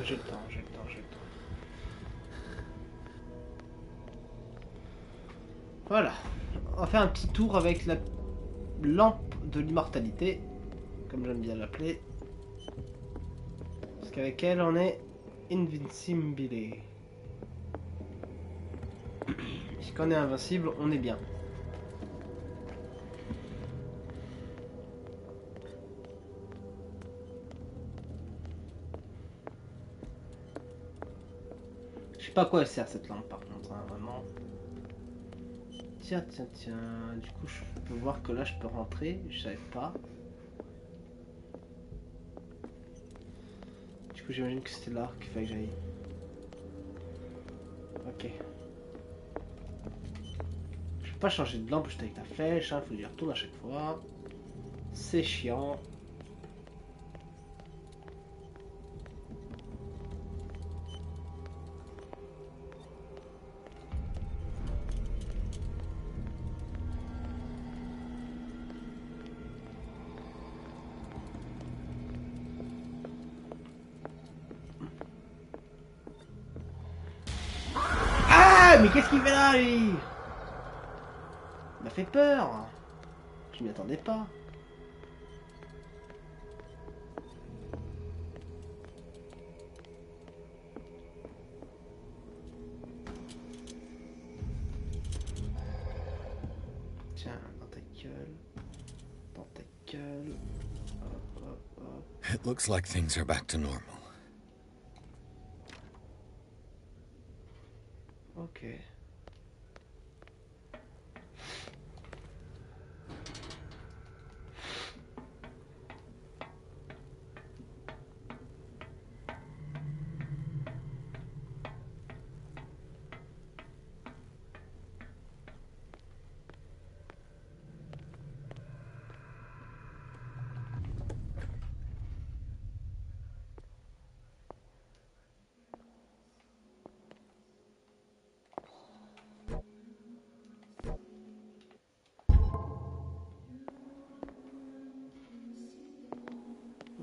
J'ai le temps, j'ai le temps, j'ai le temps. Voilà. On va faire un petit tour avec la lampe de l'immortalité, comme j'aime bien l'appeler. Parce qu'avec elle, on est invincible. Quand on est invincible, on est bien. Je sais pas à quoi elle sert cette lampe par contre, hein, vraiment. Tiens. Du coup, je peux voir que là je peux rentrer. Je savais pas. Du coup, j'imagine que c'était là qu'il fallait que j'aille. Ok. Je peux pas changer de lampe juste avec la flèche, hein, faut que j'y retourne à chaque fois. C'est chiant. Ah, mais qu'est-ce qu'il fait là, lui? Il m'a fait peur. Je m'y attendais pas. Tiens, dans ta gueule. Dans ta gueule. Hop. It looks like things are back to normal. Ok.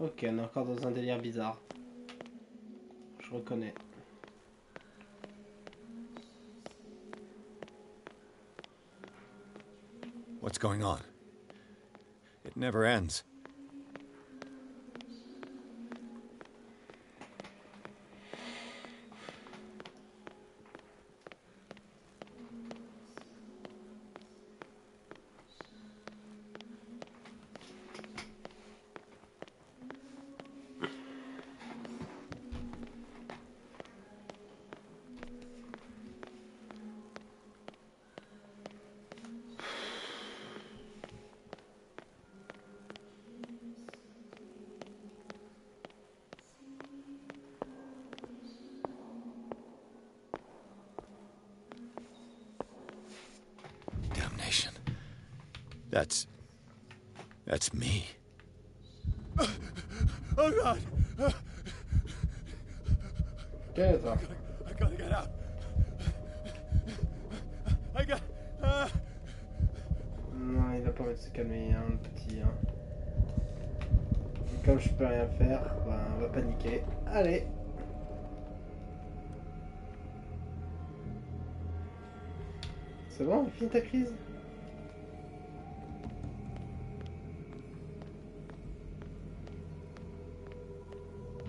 Ok, on est encore dans un délire bizarre. Je reconnais. What's going on? It never ends. Damnation. That's me. Oh God! Qu'est-ce ça? I gotta get out. I got. Non, il va pas envie de se calmer, hein, le petit. Hein. Et comme je peux rien faire, ben, on va paniquer. Allez. C'est bon, finis ta crise.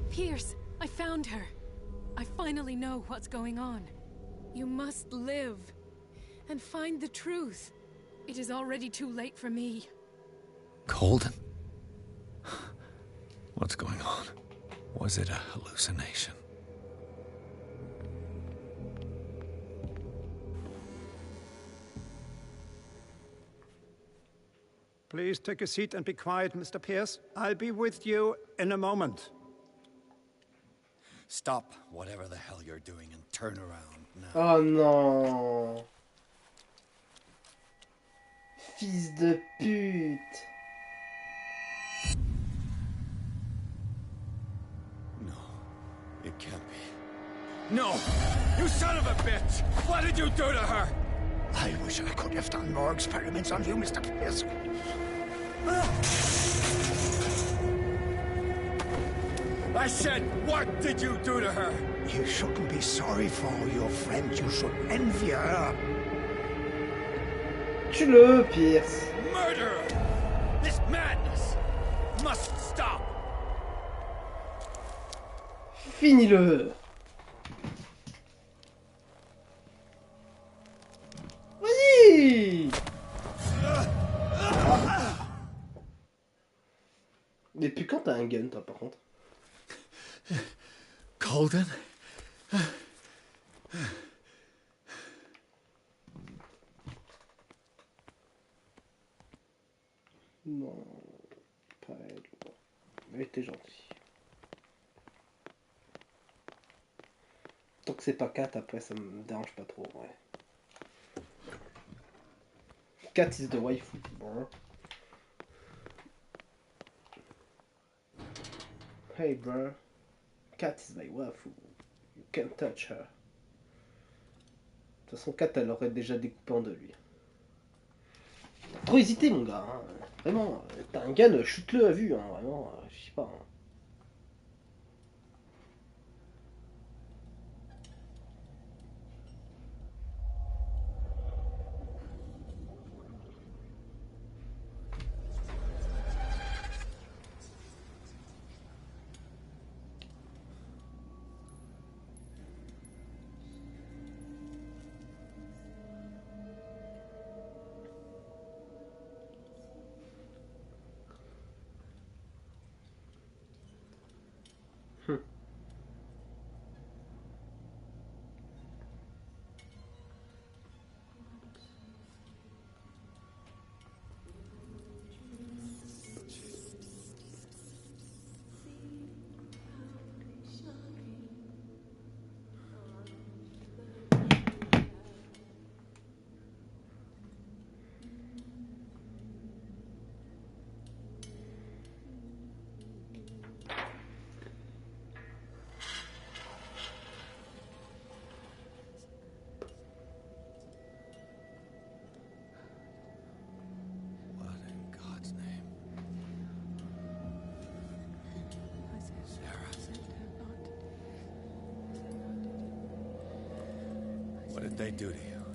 Pierce, I found her. I finally know what's going on. You must live and find the truth. It is already too late for me. Colden? What's going on? Was it a hallucination? Please take a seat and be quiet, Mr. Pierce. I'll be with you in a moment. Stop whatever the hell you're doing and turn around now. Oh non. Fils de pute. No, it can't be. No! You son of a bitch! What did you do to her? I wish I could have done more experiments on you, Mr. Pierce. I said, what did you do to her? You shouldn't be sorry for your friend. You should envy her. Tue-le, Pierce. Murderer! This madness must stop. Finis-le. Vas-y. Mais depuis quand t'as un gun, toi, par contre? Colden? Non, pas elle. Elle était gentille. Tant que c'est pas Kat, après ça me dérange pas trop, ouais. Kat is the waifu. Bon. Hey bro, Kat is my waifu. You can't touch her. De toute façon, Kat elle aurait déjà découpé en deux lui. T'as trop hésité mon gars, hein. Vraiment. T'as un gun, shoot-le à vue, hein. Vraiment, je sais pas. Hein. What did they do to you?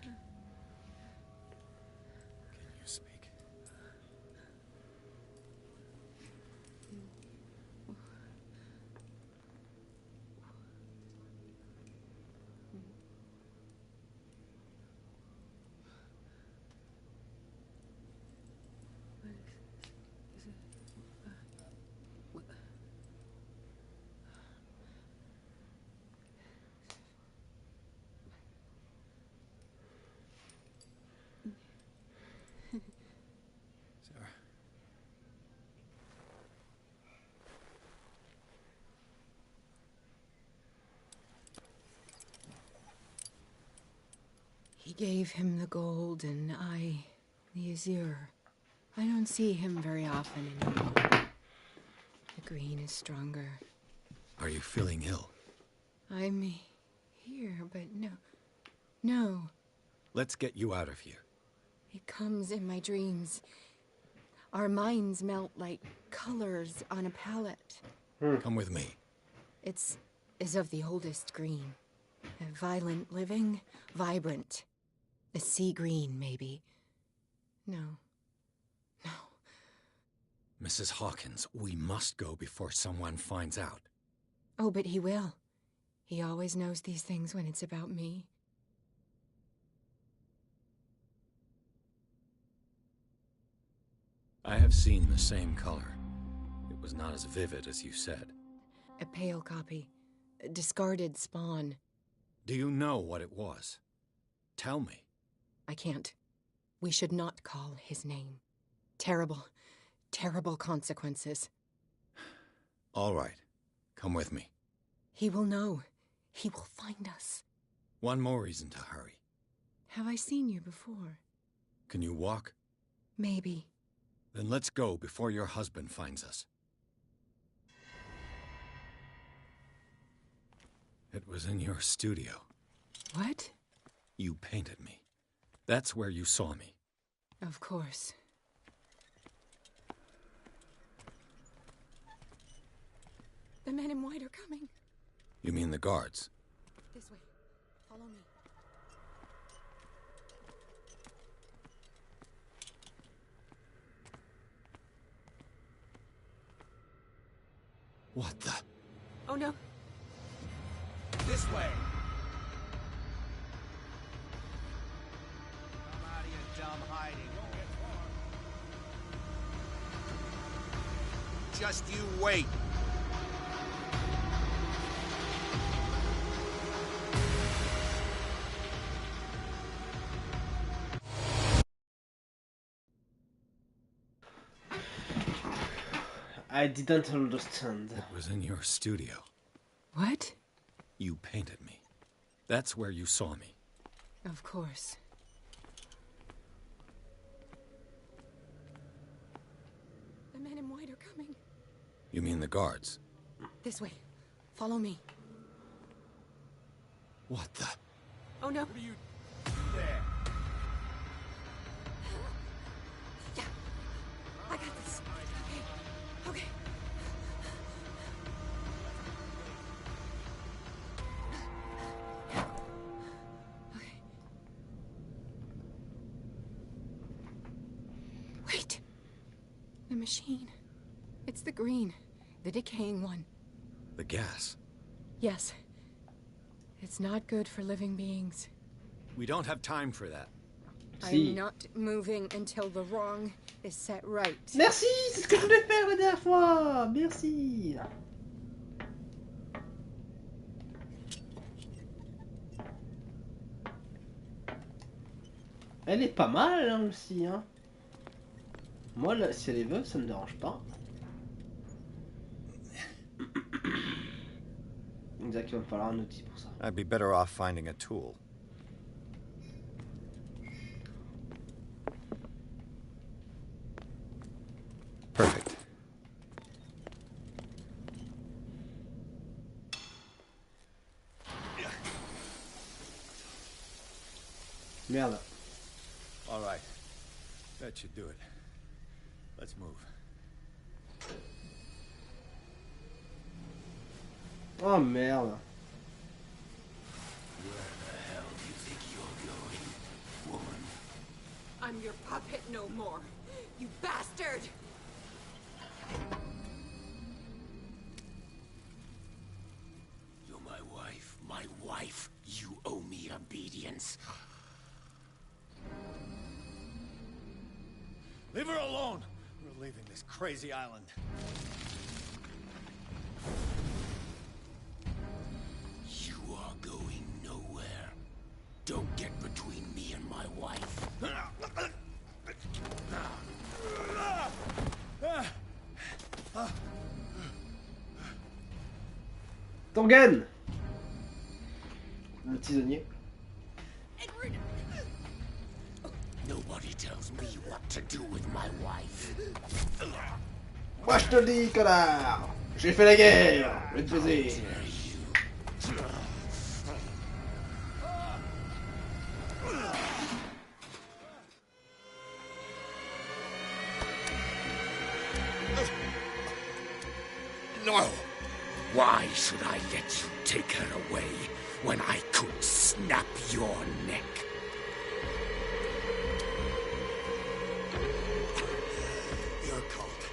Can you speak? Sarah. He gave him the gold and I the azure. I don't see him very often anymore. The green is stronger. Are you feeling ill? I'm here, but no. Let's get you out of here. It comes in my dreams. Our minds melt like colors on a palette. Come with me. It's of the oldest green. A violent living, vibrant. A sea green, maybe. No. Mrs. Hawkins, we must go before someone finds out. Oh, but he will. He always knows these things when it's about me. I have seen the same color. It was not as vivid as you said. A pale copy. A discarded spawn. Do you know what it was? Tell me. I can't. We should not call his name. Terrible, terrible consequences. All right. Come with me. He will know. He will find us. One more reason to hurry. Have I seen you before? Can you walk? Maybe. Then let's go before your husband finds us. It was in your studio. What? You painted me. That's where you saw me. Of course. The men in white are coming. You mean the guards? This way. Follow me. What the? Oh no. This way. Come out of your dumb hiding. Just you wait. I didn't understand. It was in your studio. What? You painted me. That's where you saw me. Of course. The men in white are coming. You mean the guards? This way. Follow me. What the? Oh no. What are you there? Yeah. I got this. Okay. Okay. Okay. Wait. The machine. It's the green. The decaying one. The gas. Yes. It's not good for living beings. We don't have time for that. I'm not moving until the wrong is set right. Merci, c'est ce que je voulais faire la dernière fois. Merci. Elle est pas mal hein, aussi. Hein. Moi, là, si elle est veuve, ça me dérange pas. Exact, il va me falloir un outil pour ça. I'd be better off finding a tool. Perfect. Merde. All right. That should do it. Let's move. Oh merde. Where the hell do you think you're going, woman? I'm your puppet no more. You bastard! You're my wife. My wife. You owe me obedience. Leave her alone! We're leaving this crazy island. You are going nowhere. Don't get between me and my wife. Tangen. Le tisonnier. Nobody tells me what to do with my wife. Moi je te le dis, connard. J'ai fait la guerre. Je vais te baiser. No! Why should I let you take her away when I could snap your neck? Your cult.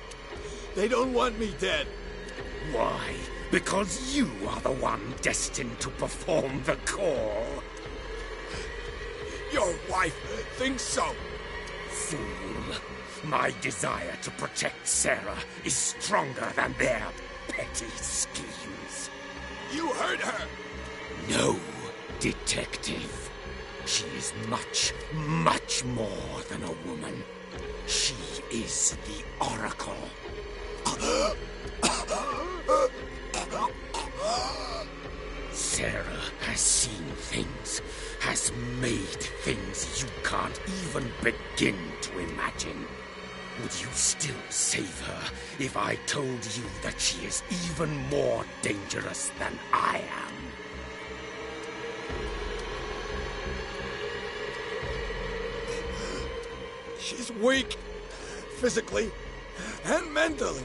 They don't want me dead. Why? Because you are the one destined to perform the call. Your wife thinks so. Fool. My desire to protect Sarah is stronger than their petty schemes. You hurt her. No, detective. She is much, much more than a woman. She is the Oracle. Sarah has seen things, has made things you can't even begin to imagine. Would you still save her if I told you that she is even more dangerous than I am? She's weak. Physically and mentally.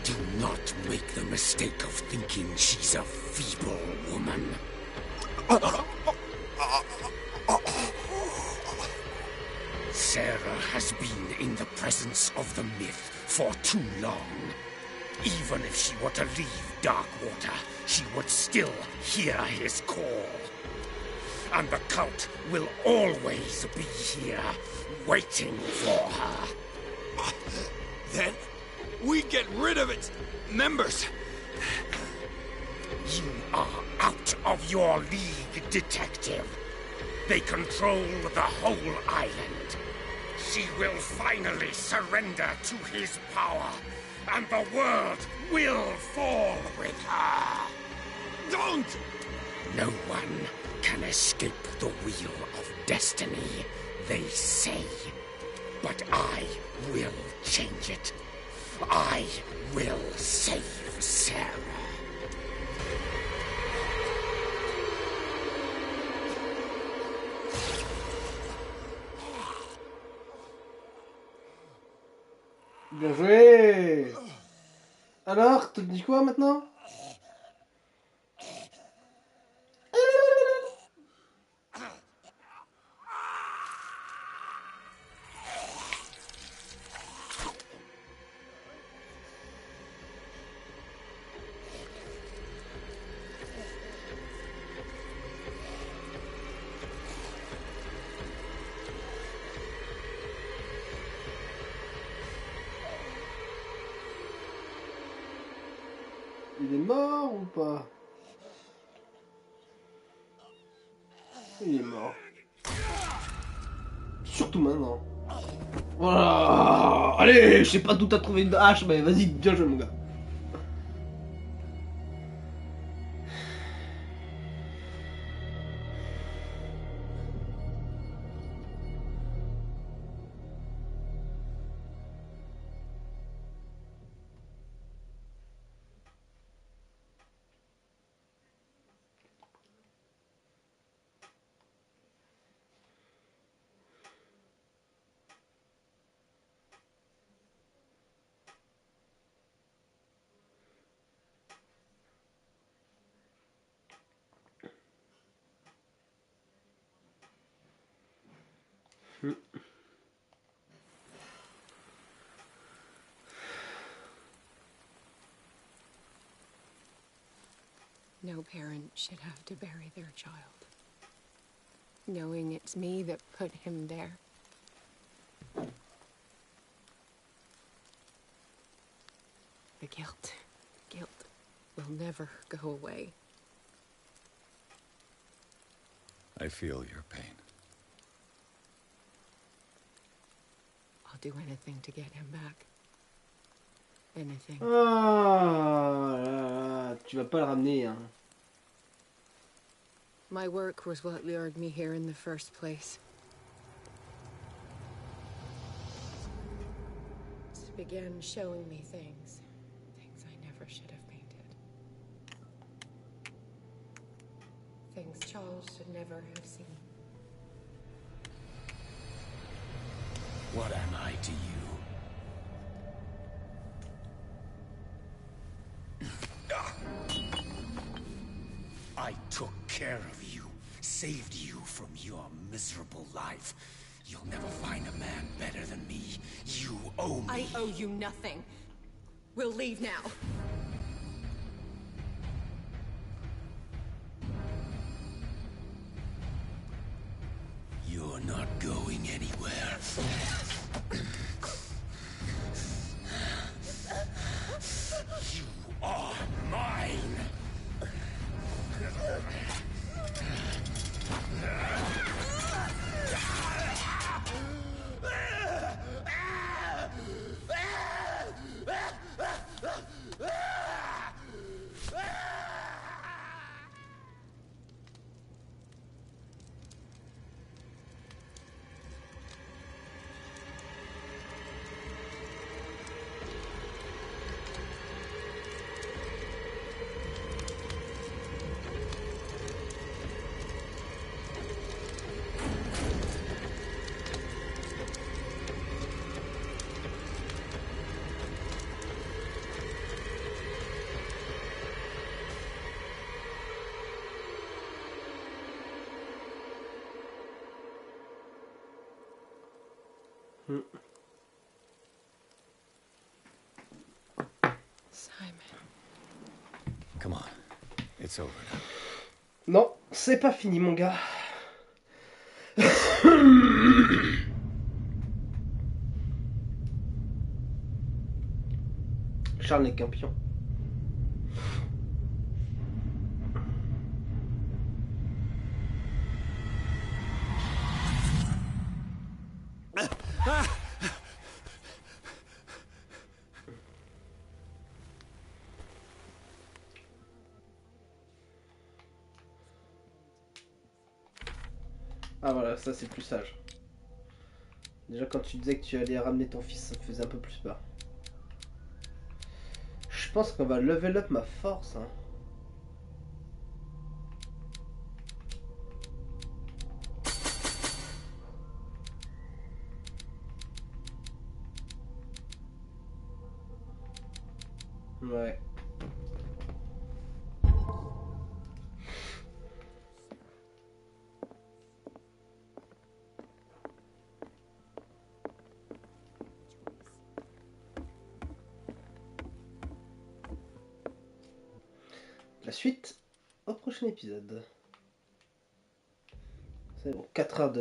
Do not make the mistake of thinking she's a feeble woman. Sarah has been in the presence of the myth for too long. Even if she were to leave Darkwater, she would still hear his call. And the cult will always be here, waiting for her. Then we get rid of its members. You are out of your league, detective. They control the whole island. She will finally surrender to his power, and the world will fall with her. Don't! No one can escape the wheel of destiny, they say. But I will change it. I will save Sarah. Bien joué. Alors, tu te dis quoi maintenant? Il est mort ou pas? Il est mort. Surtout maintenant. Voilà. Allez, je sais pas d'où t'as trouvé une hache, mais vas-y, bien joué mon gars. No parent should have to bury their child, knowing it's me that put him there. The guilt will never go away. I feel your pain. I'll do anything to get him back. Anything. Ah, là, là, tu vas pas le ramener, hein. My work was what lured me here in the first place. It began showing me things I never should have painted. Things Charles should never have seen. What am I to you? I took care of you, saved you from your miserable life. You'll never find a man better than me. You owe me. I owe you nothing. We'll leave now. You're not going anywhere. You are mine. Simon. Come on. It's over now. Non, c'est pas fini, mon gars. Charles n'est qu'un pion. Ah voilà, ça c'est plus sage. Déjà quand tu disais que tu allais ramener ton fils, ça me faisait un peu plus peur. Je pense qu'on va level up ma force. Hein. Ouais. La suite au prochain épisode. C'est bon, 4 heures de